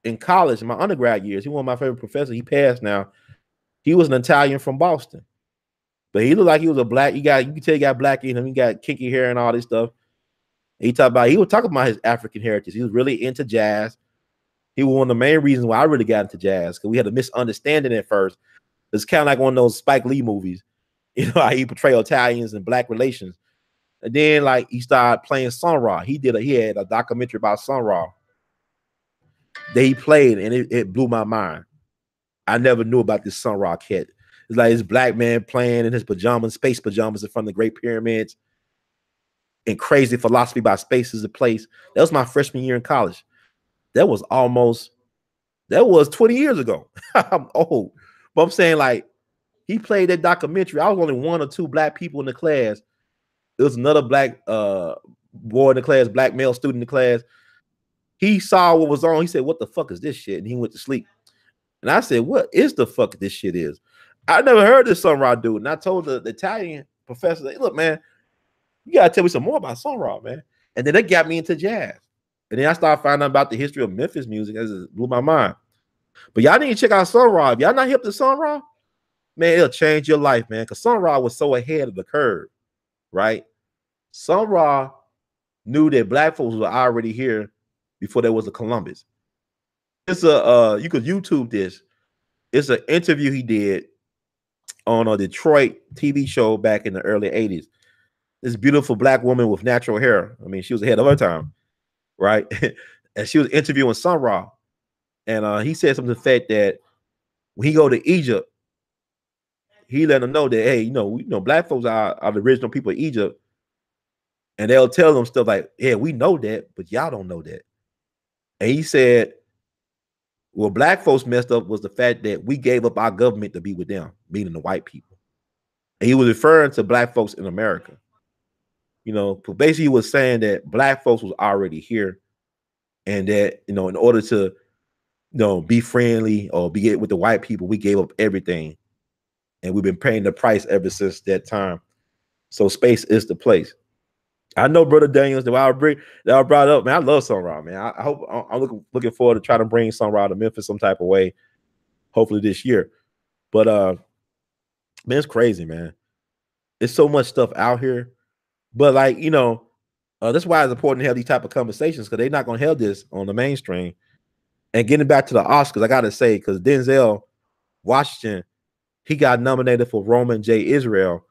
in college in my undergrad years. He was one of my favorite professors. He passed now. He was an Italian from Boston. But he looked like he was a black. You can tell he got black in him. He got kinky hair and all this stuff. And he was talking about his African heritage. He was really into jazz. He was one of the main reasons why I really got into jazz, because we had a misunderstanding at first. It's kind of like one of those Spike Lee movies, you know, how he portrayed Italians and black relations. And then, like, he started playing Sun Ra. He had a documentary about Sun Ra that he played, and it blew my mind. I never knew about this Sun Ra cat. It's like this black man playing in his pajamas, space pajamas, in front of the Great Pyramids, and crazy philosophy about space is a place. That was my freshman year in college. That was 20 years ago. I'm old. But I'm saying, like, he played that documentary. I was only one or two black people in the class. There was another black boy in the class, black male student in the class. He saw what was on. He said, "What the fuck is this shit?" And he went to sleep. And I said, "What is the fuck this shit is?" I never heard this Sun Ra dude. And I told the Italian professor, "Hey, look, man, you gotta tell me some more about Sun Ra, man." And then that got me into jazz. And then I started finding out about the history of Memphis music. It blew my mind. But y'all need to check out Sun Ra. If y'all not hip to Sun Ra, man, it'll change your life, man. Because Sun Ra was so ahead of the curve, right? Sun Ra knew that black folks were already here before there was a Columbus. It's you could YouTube this. It's an interview he did on a Detroit TV show back in the early 80s. This beautiful black woman with natural hair. I mean, she was ahead of her time, right? And she was interviewing Sun Ra. And he said something to the fact that when he go to Egypt, he let them know that, hey, you know, black folks are the original people of Egypt. And they'll tell them stuff like, yeah, we know that, but y'all don't know that. And he said, well, black folks messed up was the fact that we gave up our government to be with them, meaning the white people. And he was referring to black folks in America. You know, basically he was saying that black folks was already here, and that, you know, in order to, you know, be friendly or be with the white people, we gave up everything, and we've been paying the price ever since that time. So space is the place. I know, Brother Daniels, that I brought up, man. I love Sun Ra, man. I hope I'm looking forward to try to bring Sun Ra to Memphis some type of way, hopefully this year. But man, it's crazy, man. There's so much stuff out here. But like, you know, that's why it's important to have these type of conversations, because they're not going to have this on the mainstream. And getting back to the Oscars, I got to say, because Denzel Washington, he got nominated for Roman J. Israel,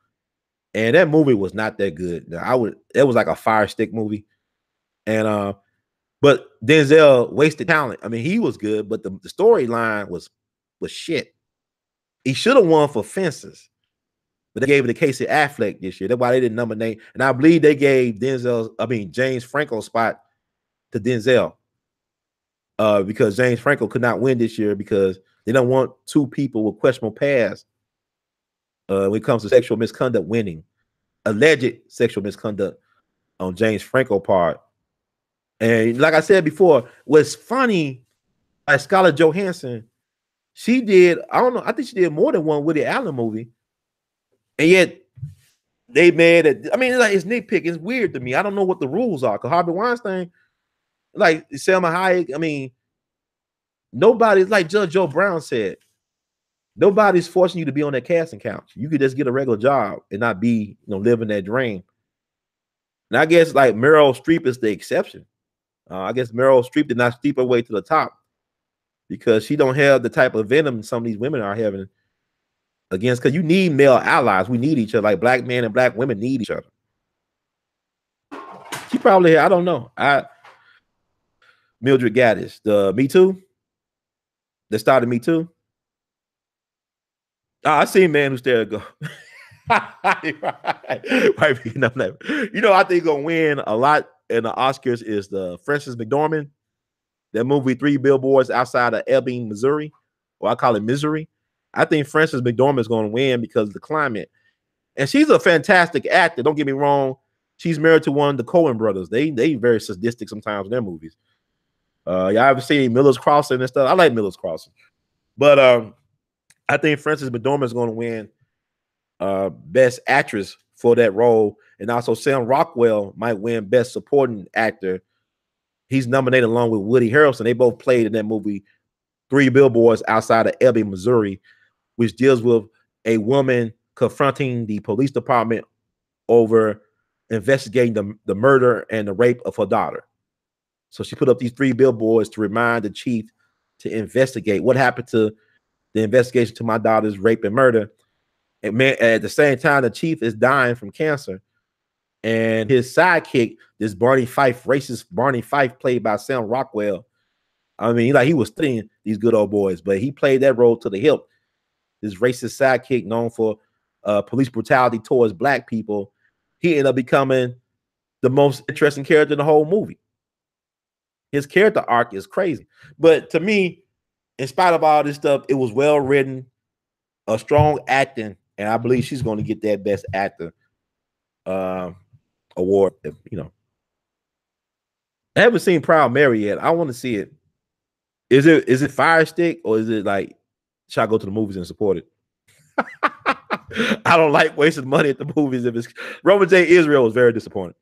and that movie was not that good. Now, it was like a fire stick movie, and but Denzel wasted talent. I mean, he was good, but the storyline was shit. He should have won for Fences, but they gave it to Casey Affleck this year. That's why they didn't nominate. And I believe they gave James Franco's spot to Denzel, because James Franco could not win this year because they don't want two people with questionable past when it comes to sexual misconduct winning, alleged sexual misconduct on James Franco part. And like I said before, what's funny, like Scarlett Johansson, she did, I don't know, I think she did more than one Woody Allen movie. And yet they made it. I mean, it's nitpick. It's weird to me. I don't know what the rules are. Because Harvey Weinstein, like Selma Hayek, I mean, nobody's, like Judge Joe Brown said, nobody's forcing you to be on that casting couch. You could just get a regular job and not be, you know, living that dream. And I guess like Meryl Streep is the exception. I guess Meryl Streep did not steep her way to the top because she don't have the type of venom some of these women are having against, because you need male allies. We need each other. Like black men and black women need each other. She probably, I don't know. Mildred Gaddis, the Me Too, that started Me Too. I seen Man Who Stared Go. You know, I think gonna win a lot in the Oscars is the Frances McDormand, that movie 3 Billboards Outside of Ebbing, Missouri, or I call it Misery. I think Frances McDormand is going to win because of the climate, and she's a fantastic actor. Don't get me wrong; she's married to one of the Coen brothers. They very sadistic sometimes in their movies. Y'all ever seen Miller's Crossing and stuff? I like Miller's Crossing, but I think Frances McDormand is going to win Best Actress for that role, and also Sam Rockwell might win Best Supporting Actor. He's nominated along with Woody Harrelson. They both played in that movie 3 Billboards Outside of Ebbing, Missouri, which deals with a woman confronting the police department over investigating the murder and the rape of her daughter. So she put up these 3 billboards to remind the chief to investigate what happened to the investigation to my daughter's rape and murder. And man, at the same time, the chief is dying from cancer. And his sidekick, this Barney Fife, racist Barney Fife, played by Sam Rockwell. I mean, like he was studying these good old boys, but he played that role to the hilt. This racist sidekick known for police brutality towards black people, he ended up becoming the most interesting character in the whole movie. His character arc is crazy. But to me, in spite of all this stuff, it was well written, a strong acting, and I believe she's going to get that Best Actor award. You know, I haven't seen Proud Mary yet. I want to see it. Is it Fire Stick, or is it like, should I go to the movies and support it? I don't like wasting money at the movies. If it's Roman J. Israel was very disappointed.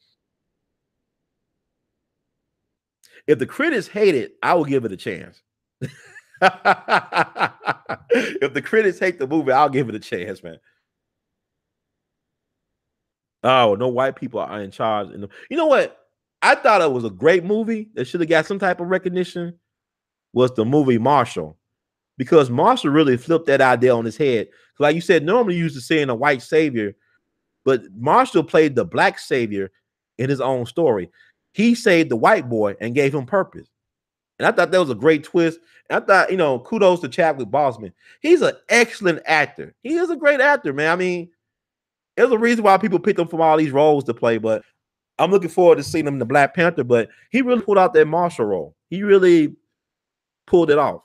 If the critics hate it, I will give it a chance. If the critics hate the movie, I'll give it a chance, man. Oh, no white people are in charge. You know what? I thought it was a great movie that should have got some type of recognition. Was the movie Marshall, because Marshall really flipped that idea on his head. Like you said, normally you used to seeing a white savior, but Marshall played the black savior in his own story. He saved the white boy and gave him purpose. And I thought that was a great twist. And I thought, you know, kudos to Chadwick Boseman. He's an excellent actor. He is a great actor, man. I mean, there's a reason why people picked him from all these roles to play, but I'm looking forward to seeing him in the Black Panther, but he really pulled out that Marshall role. He really pulled it off.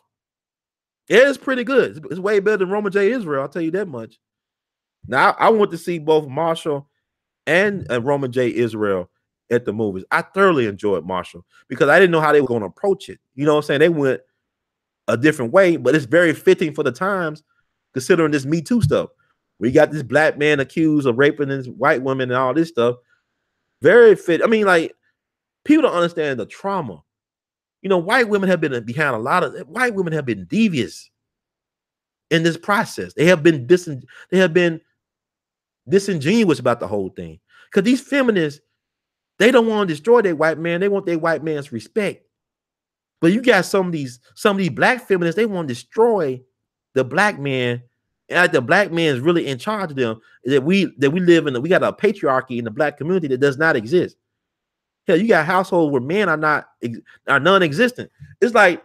It is pretty good. It's way better than Roman J. Israel, I'll tell you that much. Now I want to see both Marshall and Roman J. Israel at the movies. I thoroughly enjoyed Marshall because I didn't know how they were going to approach it. You know what I'm saying? They went a different way, but it's very fitting for the times, considering this Me Too stuff. We got this black man accused of raping this white woman and all this stuff. Very fit. I mean, like, people don't understand the trauma. You know, white women have been behind a lot of white women have been devious in this process. They have been disingenuous about the whole thing. Because these feminists, they don't want to destroy their white man. They want their white man's respect. But you got some of these black feminists, they want to destroy the black man. And like the black man is really in charge of them. That we live in, we got a patriarchy in the black community that does not exist. Hell, you got households where men are non-existent. It's like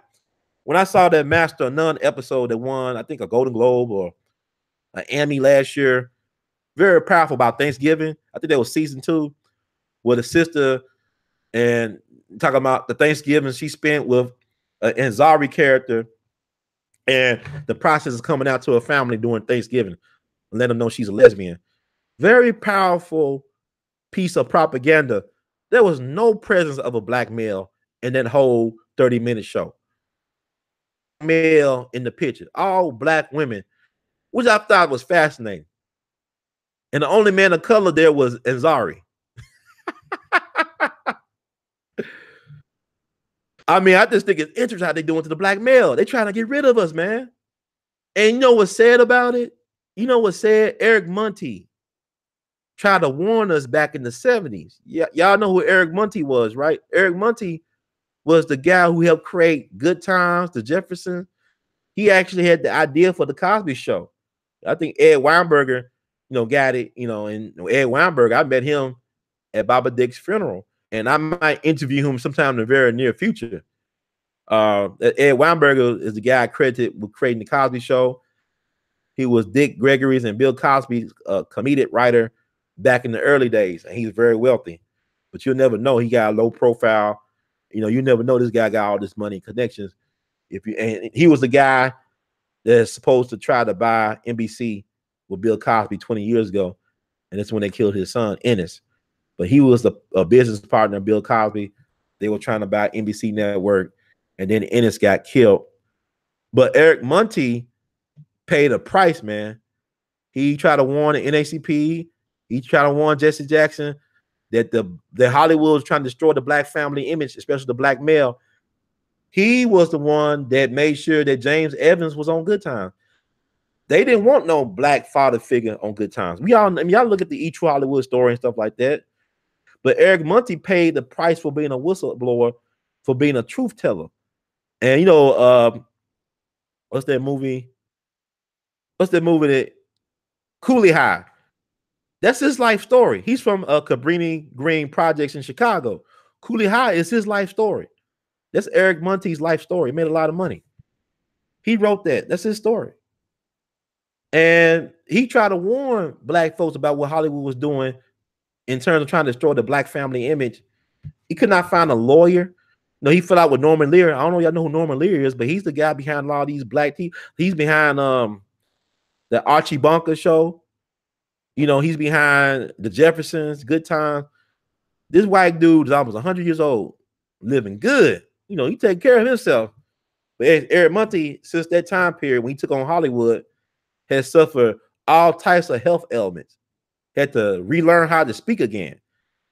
when I saw that Master of None episode that won, I think, a Golden Globe or an Emmy last year. Very powerful about Thanksgiving. I think that was season 2, where the sister and talking about the Thanksgiving she spent with an Anzari character, and the process is coming out to her family during Thanksgiving and let them know she's a lesbian. Very powerful piece of propaganda. There was no presence of a black male in that whole 30-minute show. Male in the picture, all black women, which I thought was fascinating. And the only man of color there was Anzari. I mean, I just think it's interesting how they doing to the black male. They trying to get rid of us, man. And you know what's sad about it? You know what's sad? Eric Monty tried to warn us back in the 70s. Yeah, y'all know who Eric Monty was, right? Eric Monty was the guy who helped create Good Times, The Jeffersons. He actually had the idea for the Cosby Show. I think Ed Weinberger, got it. And Ed Weinberger, I met him at Baba Dick's funeral, and I might interview him sometime in the very near future. Ed Weinberger is the guy credited with creating the Cosby Show. He was Dick Gregory's and Bill Cosby's comedic writer back in the early days, and he's very wealthy. But you'll never know. He got a low profile. You never know this guy got all this money and connections. And he was the guy that's supposed to try to buy NBC with Bill Cosby 20 years ago, and that's when they killed his son, Ennis. But he was a business partner of Bill Cosby. They were trying to buy NBC Network, and then Ennis got killed. But Eric Monty paid a price, man. He tried to warn the NAACP. He tried to warn Jesse Jackson that the Hollywood was trying to destroy the black family image, especially the black male. He was the one that made sure that James Evans was on Good Times. They didn't want no black father figure on Good Times. Y'all look at the E! True Hollywood story and stuff like that. But Eric Monty paid the price for being a whistleblower, for being a truth teller. And what's that movie? What's that movie that Cooley High? That's his life story. He's from Cabrini Green Projects in Chicago. Cooley High is his life story. That's Eric Monty's life story. He made a lot of money. He wrote that. That's his story. And he tried to warn black folks about what Hollywood was doing in terms of trying to destroy the black family image. He could not find a lawyer. He fell out with Norman Lear. I don't know if y'all know who Norman Lear is, but he's the guy behind a lot of these black people. He's behind the Archie Bunker show. He's behind the Jeffersons, Good Times. This white dude is almost 100 years old, living good. He take care of himself. But Eric Monty, since that time period when he took on Hollywood, has suffered all types of health ailments. Had to relearn how to speak again.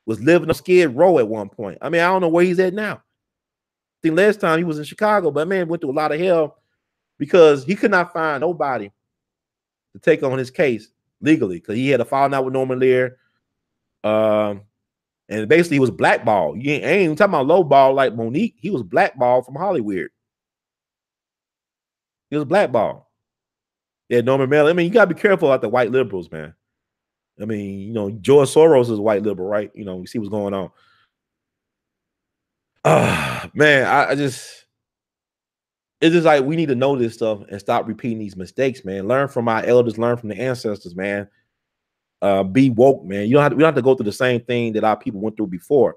Was living on Skid Row at one point. I mean, I don't know where he's at now. I think last time he was in Chicago, but man went through a lot of hell because he could not find nobody to take on his case legally because he had a falling out with Norman Lear. And basically he was blackballed. You ain't even talking about low ball like Monique. He was blackballed from Hollywood. He was blackballed. Yeah, Norman Mailer. I mean, you gotta be careful about the white liberals, man. I mean, George Soros is a white liberal, right? You see what's going on. Man, it's just like we need to know this stuff and stop repeating these mistakes, man. Learn from our elders, learn from the ancestors, man. Be woke, man. We don't have to go through the same thing that our people went through before.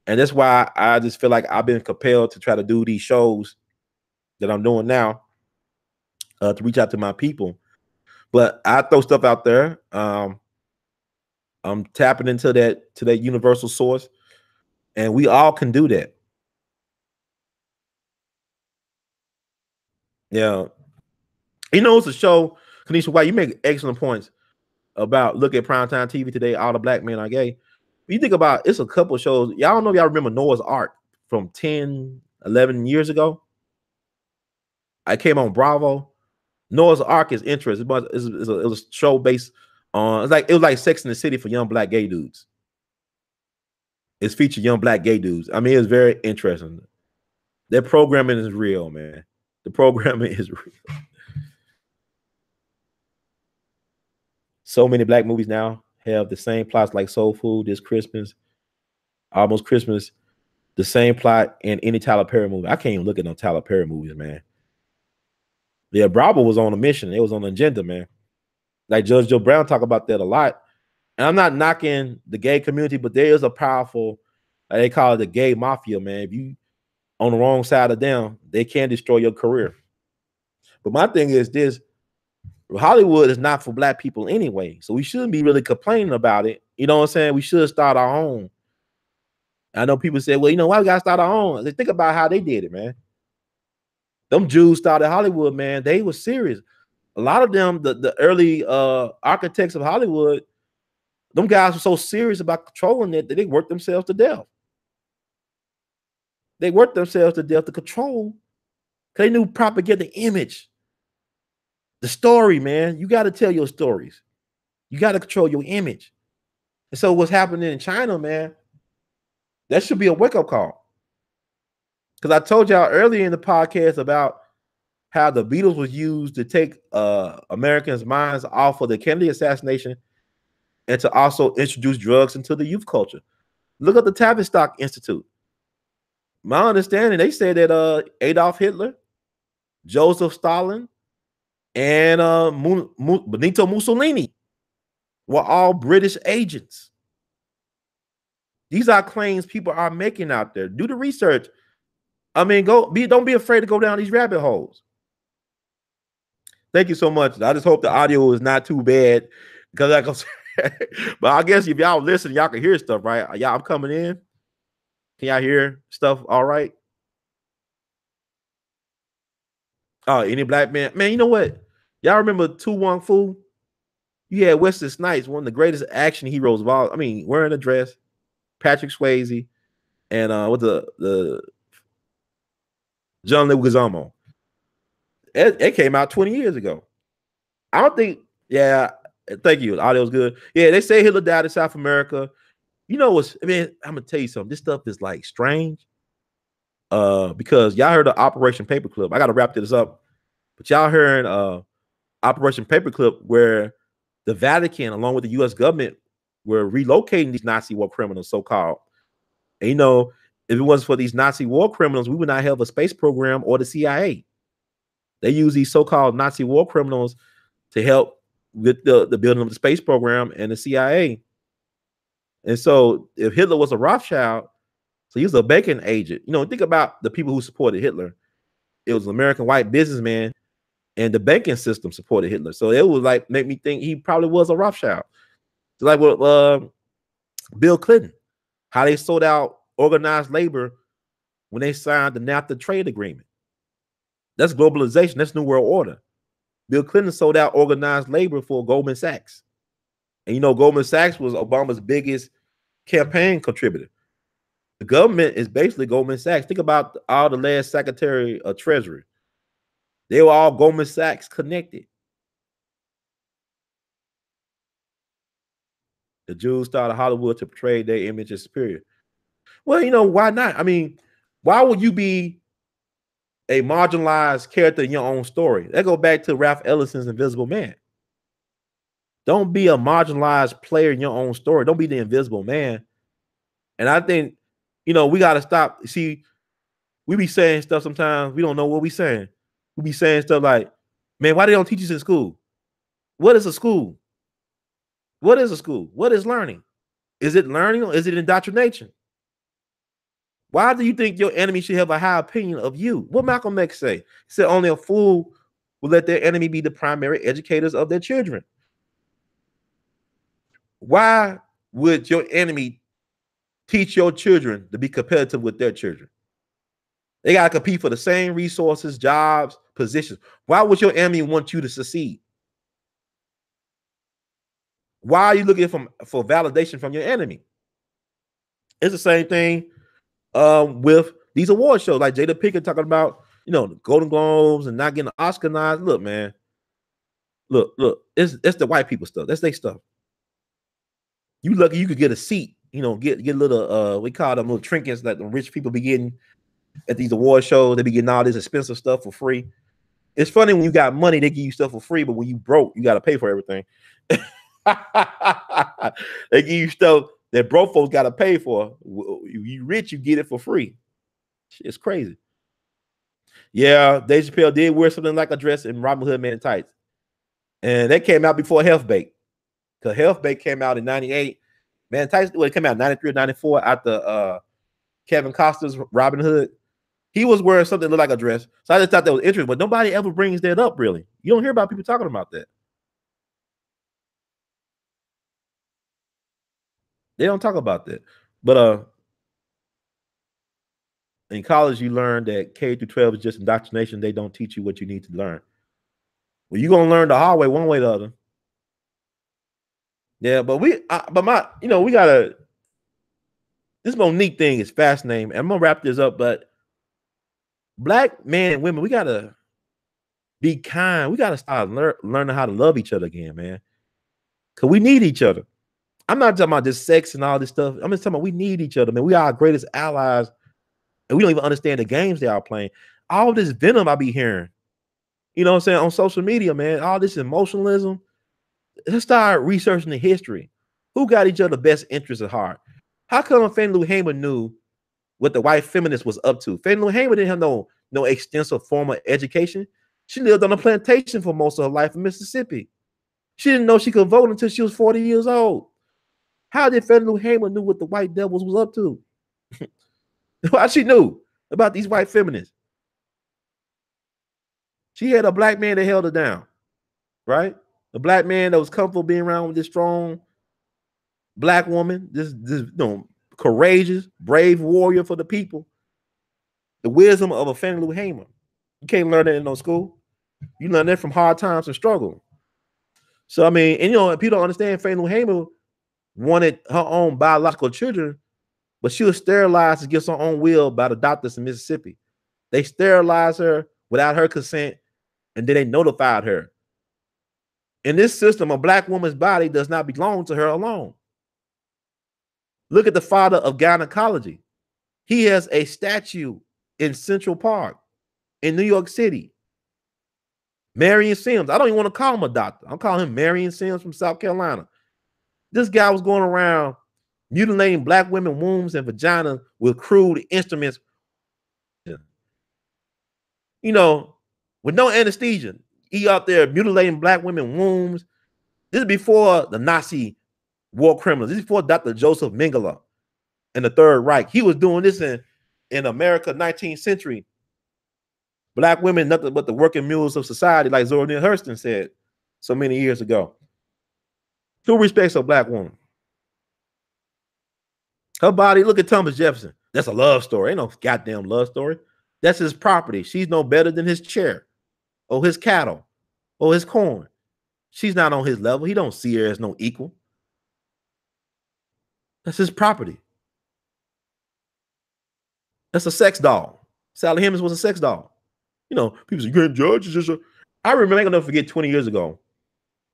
And that's why I just feel like I've been compelled to try to do these shows that I'm doing now to reach out to my people. But I throw stuff out there. I'm tapping into that universal source, and we all can do that. Yeah, it's a show. Kanisha White, you make excellent points about look at primetime TV today. All the black men are gay. You think about it's a couple of shows. Y'all don't know if y'all remember Noah's Ark from 10, 11 years ago. I came on Bravo. Noah's Ark is interesting, but it was a show based on it was like Sex in the City for young black gay dudes. It's featured young black gay dudes. I mean, it's very interesting. Their programming is real, man. The programming is real. So many black movies now have the same plots like Soul Food, This Christmas, Almost Christmas, the same plot in any Tyler Perry movie. I can't even look at no Tyler Perry movies, man. Yeah, Bravo was on a mission. It was on an agenda, man. Like Judge Joe Brown talk about that a lot. And I'm not knocking the gay community, but there is a powerful, they call it the gay mafia, man. If you on the wrong side of them, they can destroy your career. But my thing is this, Hollywood is not for black people anyway. So we shouldn't be really complaining about it. You know what I'm saying? We should start our own. I know people say, well, why we gotta start our own? They think about how they did it, man. Them Jews started Hollywood, man. They were serious. A lot of them, the early architects of Hollywood, them guys were so serious about controlling it that they worked themselves to death. They worked themselves to death to control because they knew propaganda image. The story, man. You got to tell your stories. You got to control your image. And so what's happening in China, man, that should be a wake-up call. Because I told y'all earlier in the podcast about how the Beatles was used to take Americans' minds off of the Kennedy assassination and to also introduce drugs into the youth culture. Look at the Tavistock Institute. My understanding, they say that Adolf Hitler, Joseph Stalin, and Benito Mussolini were all British agents. These are claims people are making out there. Do the research. I mean, don't be afraid to go down these rabbit holes. Thank you so much. I just hope the audio is not too bad because I go. But I guess if y'all listen, y'all can hear stuff, right? Y'all, I'm coming in. Can y'all hear stuff? All right. Oh, any black man? Man, you know what? Y'all remember Tu Wong Fu? You had Wesley Snipes, one of the greatest action heroes of all. I mean, wearing a dress, Patrick Swayze, and with the John Leguizamo. It came out 20 years ago. I don't think, yeah, thank you. The audio's good. Yeah, they say Hitler died in South America. You know what's, I mean, I'm gonna tell you something. This stuff is like strange. Because y'all heard of Operation Paperclip. I gotta wrap this up. But y'all heard Operation Paperclip, where the Vatican, along with the US government, were relocating these Nazi war criminals, so-called. And if it wasn't for these Nazi war criminals, we would not have a space program or the CIA. They use these so-called Nazi war criminals to help with the building of the space program and the CIA. And so if Hitler was a Rothschild, so he was a banking agent. Think about the people who supported Hitler. It was an American white businessman, and the banking system supported Hitler. So it was like, make me think he probably was a Rothschild. So like with Bill Clinton, how they sold out organized labor when they signed the NAFTA trade agreement. That's globalization. That's New World Order. Bill Clinton sold out organized labor for Goldman Sachs. And Goldman Sachs was Obama's biggest campaign contributor. The government is basically Goldman Sachs. Think about all the last Secretary of Treasury. They were all Goldman Sachs connected. The Jews started Hollywood to portray their image as superior. Well, why not? I mean, why would you be a marginalized character in your own story? That go back to Ralph Ellison's Invisible Man. Don't be a marginalized player in your own story. Don't be the invisible man. And I think, we got to stop. See, we be saying stuff sometimes. We don't know what we saying. We be saying stuff like, man, why they don't teach us in school? What is a school? What is a school? What is learning? Is it learning or is it indoctrination? Why do you think your enemy should have a high opinion of you? What Malcolm X say? He said only a fool will let their enemy be the primary educators of their children. Why would your enemy teach your children to be competitive with their children? They got to compete for the same resources, jobs, positions. Why would your enemy want you to succeed? Why are you looking for validation from your enemy? It's the same thing with these award shows, like Jada Pinkett talking about, the Golden Globes and not getting Oscar nods. Look, man, look, it's the white people stuff. That's their stuff. You lucky you could get a seat, get little we call them little trinkets that the rich people be getting at these award shows. They be getting all this expensive stuff for free. It's funny when you got money, they give you stuff for free, but when you broke, you got to pay for everything. They give you stuff that broke folks got to pay for. You rich, you get it for free. It's crazy. Yeah, Dave Chappelle did wear something like a dress in Robin Hood Men in Tights. And that came out before Health Bake. Because Health Bake came out in 98. Man, Tights, it came out in 93 or 94 after Kevin Costner's Robin Hood. He was wearing something that looked like a dress. So I just thought that was interesting, but nobody ever brings that up, really. You don't hear about people talking about that. They don't talk about that. But in college, you learn that K through 12 is just indoctrination. They don't teach you what you need to learn. Well, you're gonna learn the hard way, one way or the other. Yeah, but we gotta. This Monique thing is fascinating. And I'm gonna wrap this up, but Black men and women, we gotta be kind. We gotta start learning how to love each other again, man. Cause we need each other. I'm not talking about just sex and all this stuff. I'm just talking about we need each other, man. We are our greatest allies, and we don't even understand the games they are playing. All this venom I be hearing, what I'm saying, on social media, man. All this emotionalism. Let's start researching the history. Who got each other's best interests at heart? How come Fannie Lou Hamer knew what the white feminist was up to? Fannie Lou Hamer didn't have no extensive formal education. She lived on a plantation for most of her life in Mississippi. She didn't know she could vote until she was 40 years old. How did Fannie Lou Hamer knew what the white devils was up to? How she knew about these white feminists? She had a black man that held her down, right? A black man that was comfortable being around with this strong black woman, this courageous, brave warrior for the people. The wisdom of a Fannie Lou Hamer. You can't learn that in no school. You learn that from hard times and struggle. So I mean, and people don't understand. Fannie Lou Hamer wanted her own biological children, but she was sterilized against her own will by the doctors in Mississippi. They sterilized her without her consent, and then they notified her. In this system, a black woman's body does not belong to her alone. Look at the father of gynecology. He has a statue in Central Park in New York City. Marion Sims. I don't even want to call him a doctor. I'm calling him Marion Sims from South Carolina. This guy was going around mutilating black women's wombs and vaginas with crude instruments, with no anesthesia. He out there mutilating black women's wombs. This is before the Nazi war criminals. This is before Dr. Joseph Mengele and the Third Reich. He was doing this in America, 19th century. Black women, nothing but the working mules of society, like Zora Neale Hurston said so many years ago. Who respects a black woman? Her body, look at Thomas Jefferson. That's a love story. Ain't no goddamn love story. That's his property. She's no better than his chair or his cattle or his corn. She's not on his level. He don't see her as no equal. That's his property. That's a sex doll. Sally Hemings was a sex doll. People say, Grand Judge is just a... I remember, I can never forget 20 years ago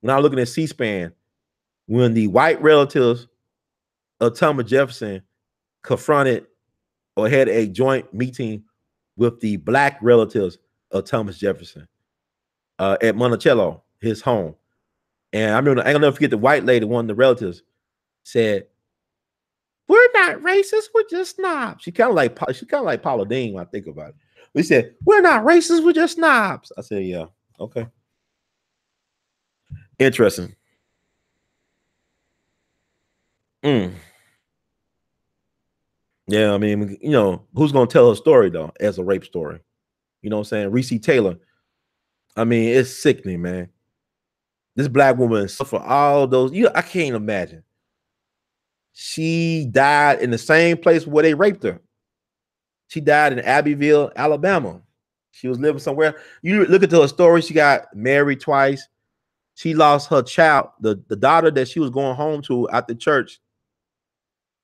when I was looking at C-SPAN, when the white relatives of Thomas Jefferson confronted or had a joint meeting with the black relatives of Thomas Jefferson at Monticello, his home. And I remember, I can never forget the white lady, one of the relatives, said, "We're not racist, we're just snobs." She kind of like Paula Deen when I think about it. We said, "We're not racist, we're just snobs." I said, "Yeah, okay." Interesting. Yeah, I mean, who's gonna tell her story though as a rape story? You know what I'm saying? Reese Taylor I mean, it's sickening, man. This black woman suffered all those. I can't imagine. She died in the same place where they raped her. She died in Abbeville, Alabama. She was living somewhere. You look into her story. She got married twice. She lost her child, the daughter that she was going home to at the church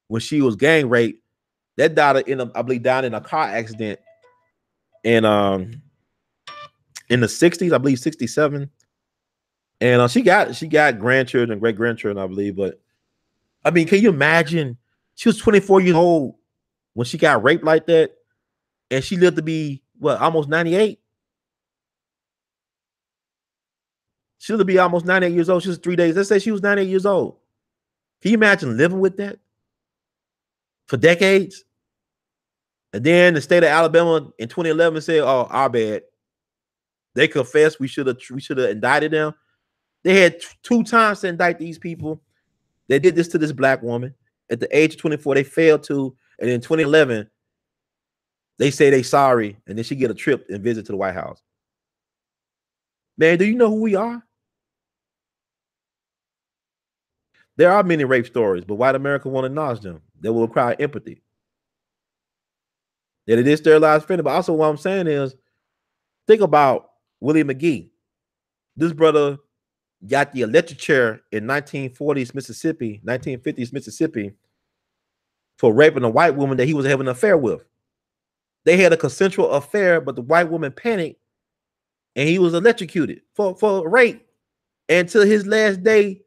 when she was gang raped. That daughter I believe, died in a car accident in the 60s, I believe 67. And she got grandchildren, great grandchildren, I believe. But I mean, can you imagine? She was 24 years old when she got raped like that, and she lived to be what, almost 98. She lived to be almost 98 years old. She was 3 days. Let's say she was 98 years old. Can you imagine living with that for decades? And then the state of Alabama in 2011 said, "Oh, our bad. They confessed. We should have indicted them." They had 2 times to indict these people. They did this to this black woman at the age of 24. They failed to, and in 2011, they say they sorry, and then she get a trip and visit to the White House. Man, do you know who we are? There are many rape stories, but white America won't acknowledge them. They will require empathy. That it is sterilized offender. But also, what I'm saying is, think about Willie McGee. This brother got the electric chair in 1940s Mississippi, 1950s Mississippi, for raping a white woman that he was having an affair with. They had a consensual affair, but the white woman panicked and he was electrocuted for rape. And till his last day,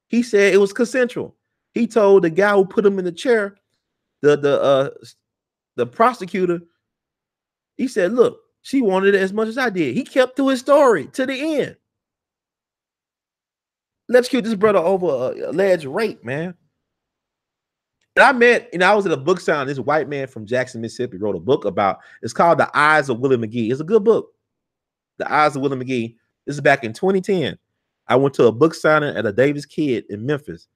he said it was consensual. He told the guy who put him in the chair, the prosecutor, he said, "Look, she wanted it as much as I did." He kept to his story to the end. Let's keep this brother over alleged rape, man. And I was at a book signing. This white man from Jackson, Mississippi wrote a book about, it's called The Eyes of Willie McGee. It's a good book. The Eyes of Willie McGee. This is back in 2010. I went to a book signing at a Davis Kid in Memphis.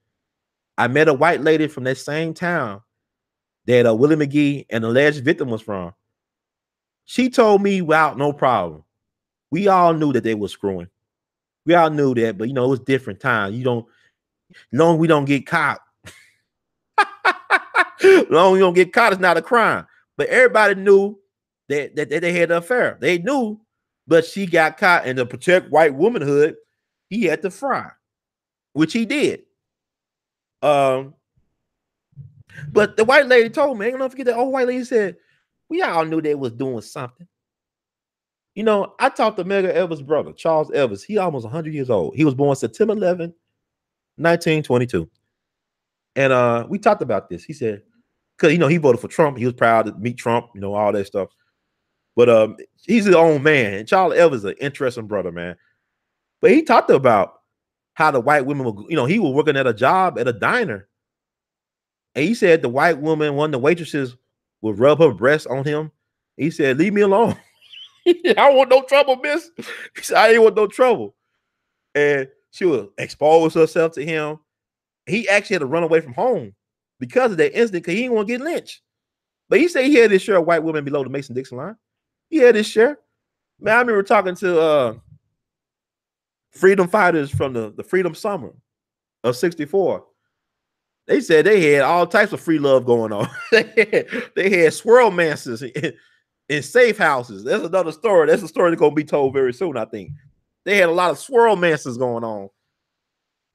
I met a white lady from that same town that Willie McGee, an alleged victim, was from. She told me, "Wow, no problem. We all knew that they were screwing. We all knew that, but it was different times. Long we don't get caught. Long we don't get caught, it's not a crime." But everybody knew that they had an affair. They knew, but she got caught, and to protect white womanhood, he had to fry, which he did. But the white lady told me, I don't forget that old white lady said, "We all knew they was doing something." I talked to Medgar Evers' brother, Charles Evers. He almost 100 years old. He was born September 11, 1922. And we talked about this. He said, because he voted for Trump. He was proud to meet Trump, all that stuff. But he's his own man. And Charles Evers is an interesting brother, man. But he talked about how the white women were, he was working at a job at a diner. And he said the white woman, one of the waitresses, would rub her breast on him. He said, "Leave me alone." "I don't want no trouble, miss." He said, "I ain't want no trouble." And she would expose herself to him. He actually had to run away from home because of that incident, because he didn't want to get lynched. But he said he had his share of white women below the Mason-Dixon line. He had his share. Man, I remember talking to freedom fighters from the Freedom Summer of '64. They said they had all types of free love going on. they had swirl mancers in safe houses. That's another story. That's a story that's going to be told very soon, I think. They had a lot of swirl mancers going on.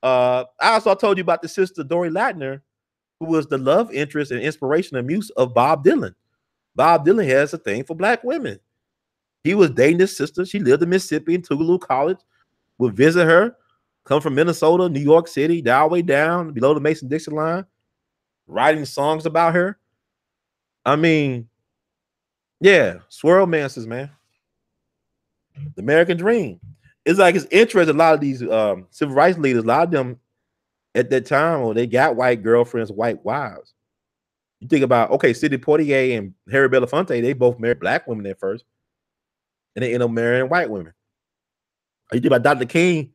I also told you about the sister Dory Latner, who was the love interest and inspiration and muse of Bob Dylan. Bob Dylan has a thing for black women. He was dating this sister. She lived in Mississippi in Tougaloo College. Would visit her, come from Minnesota, New York City, all the way down below the Mason-Dixon line, writing songs about her. I mean, yeah, swirl mancers, man. The American dream. It's like it's interesting. A lot of these civil rights leaders, a lot of them at that time, they got white girlfriends, white wives. You think about, okay, Sidney Poitier and Harry Belafonte, they both married black women at first, and they end up marrying white women. Or you think about Dr. King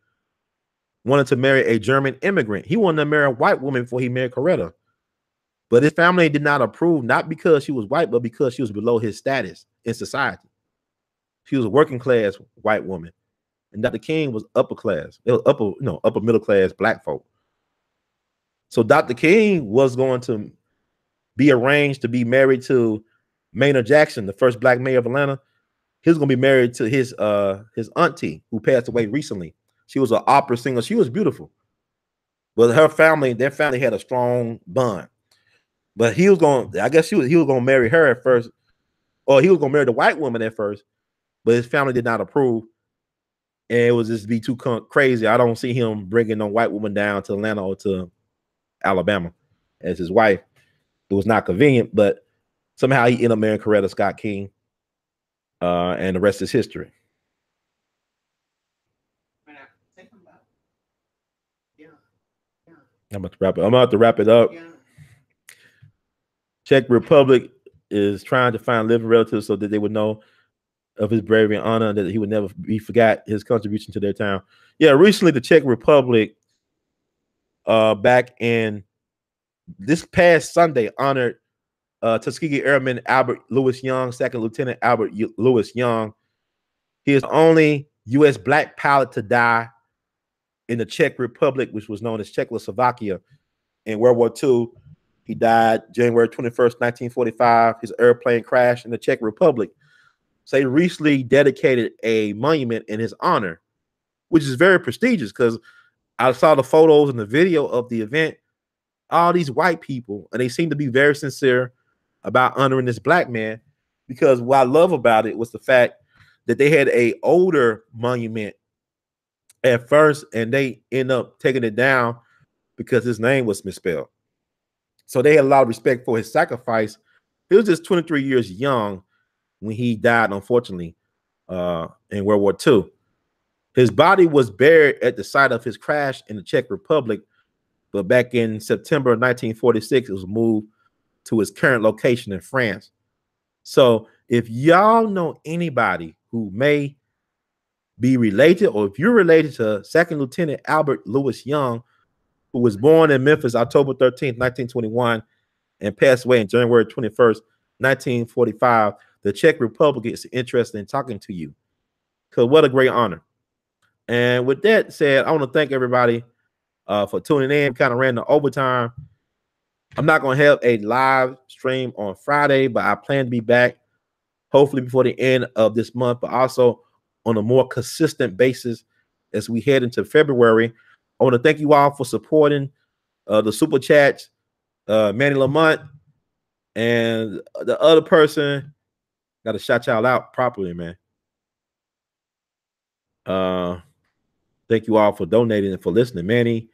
wanted to marry a German immigrant. He wanted to marry a white woman before he married Coretta. But his family did not approve, not because she was white, but because she was below his status in society. She was a working class white woman. and Dr. King was upper class. It was upper middle class black folk. So Dr. King was going to be arranged to be married to Maynard Jackson, the first black mayor of Atlanta. He was going to be married to his auntie who passed away recently. She was an opera singer. She was beautiful. But their family had a strong bond. But he was going to marry her at first, or he was going to marry the white woman at first, but his family did not approve. And it was just be too crazy. I don't see him bringing no white woman down to Atlanta or to Alabama as his wife. It was not convenient, but somehow he ended up marrying Coretta Scott King, and the rest is history. I'm about to wrap it up. Czech Republic is trying to find living relatives so that they would know of his bravery and honor, and that he would never be forgot his contribution to their town. Yeah, recently the Czech Republic, back in this past Sunday, honored Tuskegee Airman Albert Lewis Young, Second Lieutenant Albert Lewis Young. He is the only U.S. black pilot to die in the Czech Republic, which was known as Czechoslovakia, in World War II. He died January 21st, 1945. His airplane crashed in the Czech Republic. So they recently dedicated a monument in his honor, which is very prestigious because I saw the photos and the video of the event. All these white people, and they seem to be very sincere about honoring this black man, because what I love about it was the fact that they had an older monument at first, and they end up taking it down because his name was misspelled. So they had a lot of respect for his sacrifice. He was just 23 years young when he died, unfortunately, in World War II. His body was buried at the site of his crash in the Czech Republic, but back in September of 1946, it was moved to his current location in France. So if y'all know anybody who may be related, or if you're related to Second Lieutenant Albert Lewis Young, who was born in Memphis October 13th, 1921, and passed away on January 21st, 1945, the Czech Republic is interested in talking to you. Because what a great honor. And with that said, I want to thank everybody for tuning in. Kind of ran the overtime. I'm not going to have a live stream on Friday, but I plan to be back hopefully before the end of this month, but also on a more consistent basis as we head into February. I want to thank you all for supporting the super chats, Manny Lamont, and the other person. Got to shout y'all out properly, man. Thank you all for donating and for listening, Manny,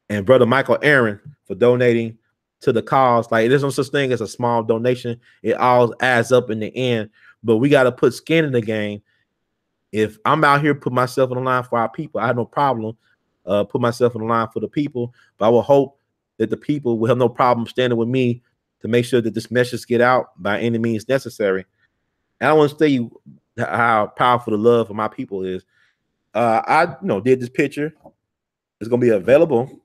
and brother Michael Aaron for donating to the cause. Like, there's no such thing as a small donation. It all adds up in the end, but we got to put skin in the game. If I'm out here put myself on the line for our people, I have no problem put myself on the line for the people, but I will hope that the people will have no problem standing with me to make sure that this message get out by any means necessary. And I want to tell you how powerful the love for my people is. I did this picture. It's going to be available.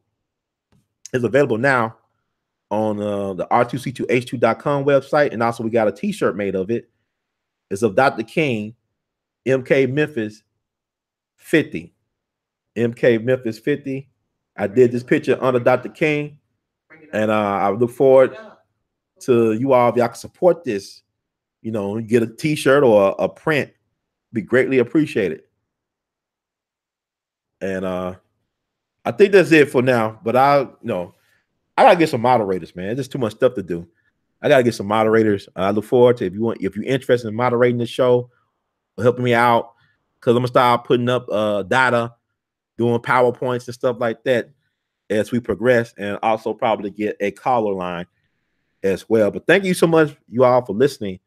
It's available now on the R2C2H2.com website. And also we got a t-shirt made of it. It's of Dr. King, MK Memphis 50. MK Memphis 50. I did this picture under Dr. King. And I look forward to you all. If y'all can support this, get a t-shirt or a print, be greatly appreciated. And I think that's it for now. But I gotta get some moderators, man. There's too much stuff to do. I gotta get some moderators. I look forward to if you're interested in moderating the show, or helping me out, because I'm gonna start putting up data, doing PowerPoints and stuff like that as we progress, and also probably get a caller line as well. But thank you so much, you all, for listening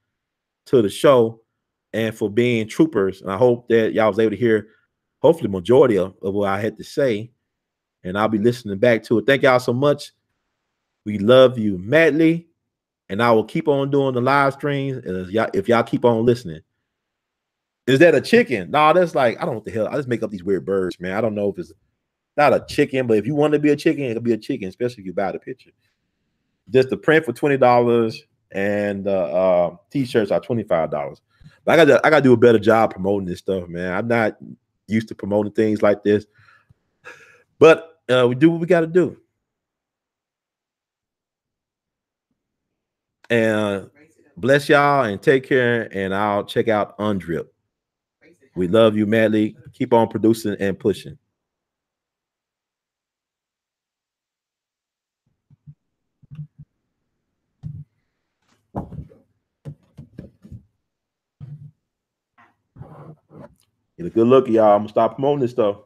to the show and for being troopers. And I hope that y'all was able to hear, hopefully, the majority of what I had to say, and I'll be listening back to it. Thank y'all so much. We love you madly, and I will keep on doing the live streams if y'all keep on listening. Is that a chicken? No, that's like, I don't know what the hell. I just make up these weird birds, man. I don't know if it's not a chicken, but if you want to be a chicken, it'll be a chicken, especially if you buy the picture. Just the print for $20, and t-shirts are $25. But I gotta do a better job promoting this stuff, man. I'm not used to promoting things like this. But we do what we got to do. And bless y'all and take care. And I'll check out Undrip. We love you madly. Keep on producing and pushing. Get a good look, y'all. I'm gonna stop promoting this stuff.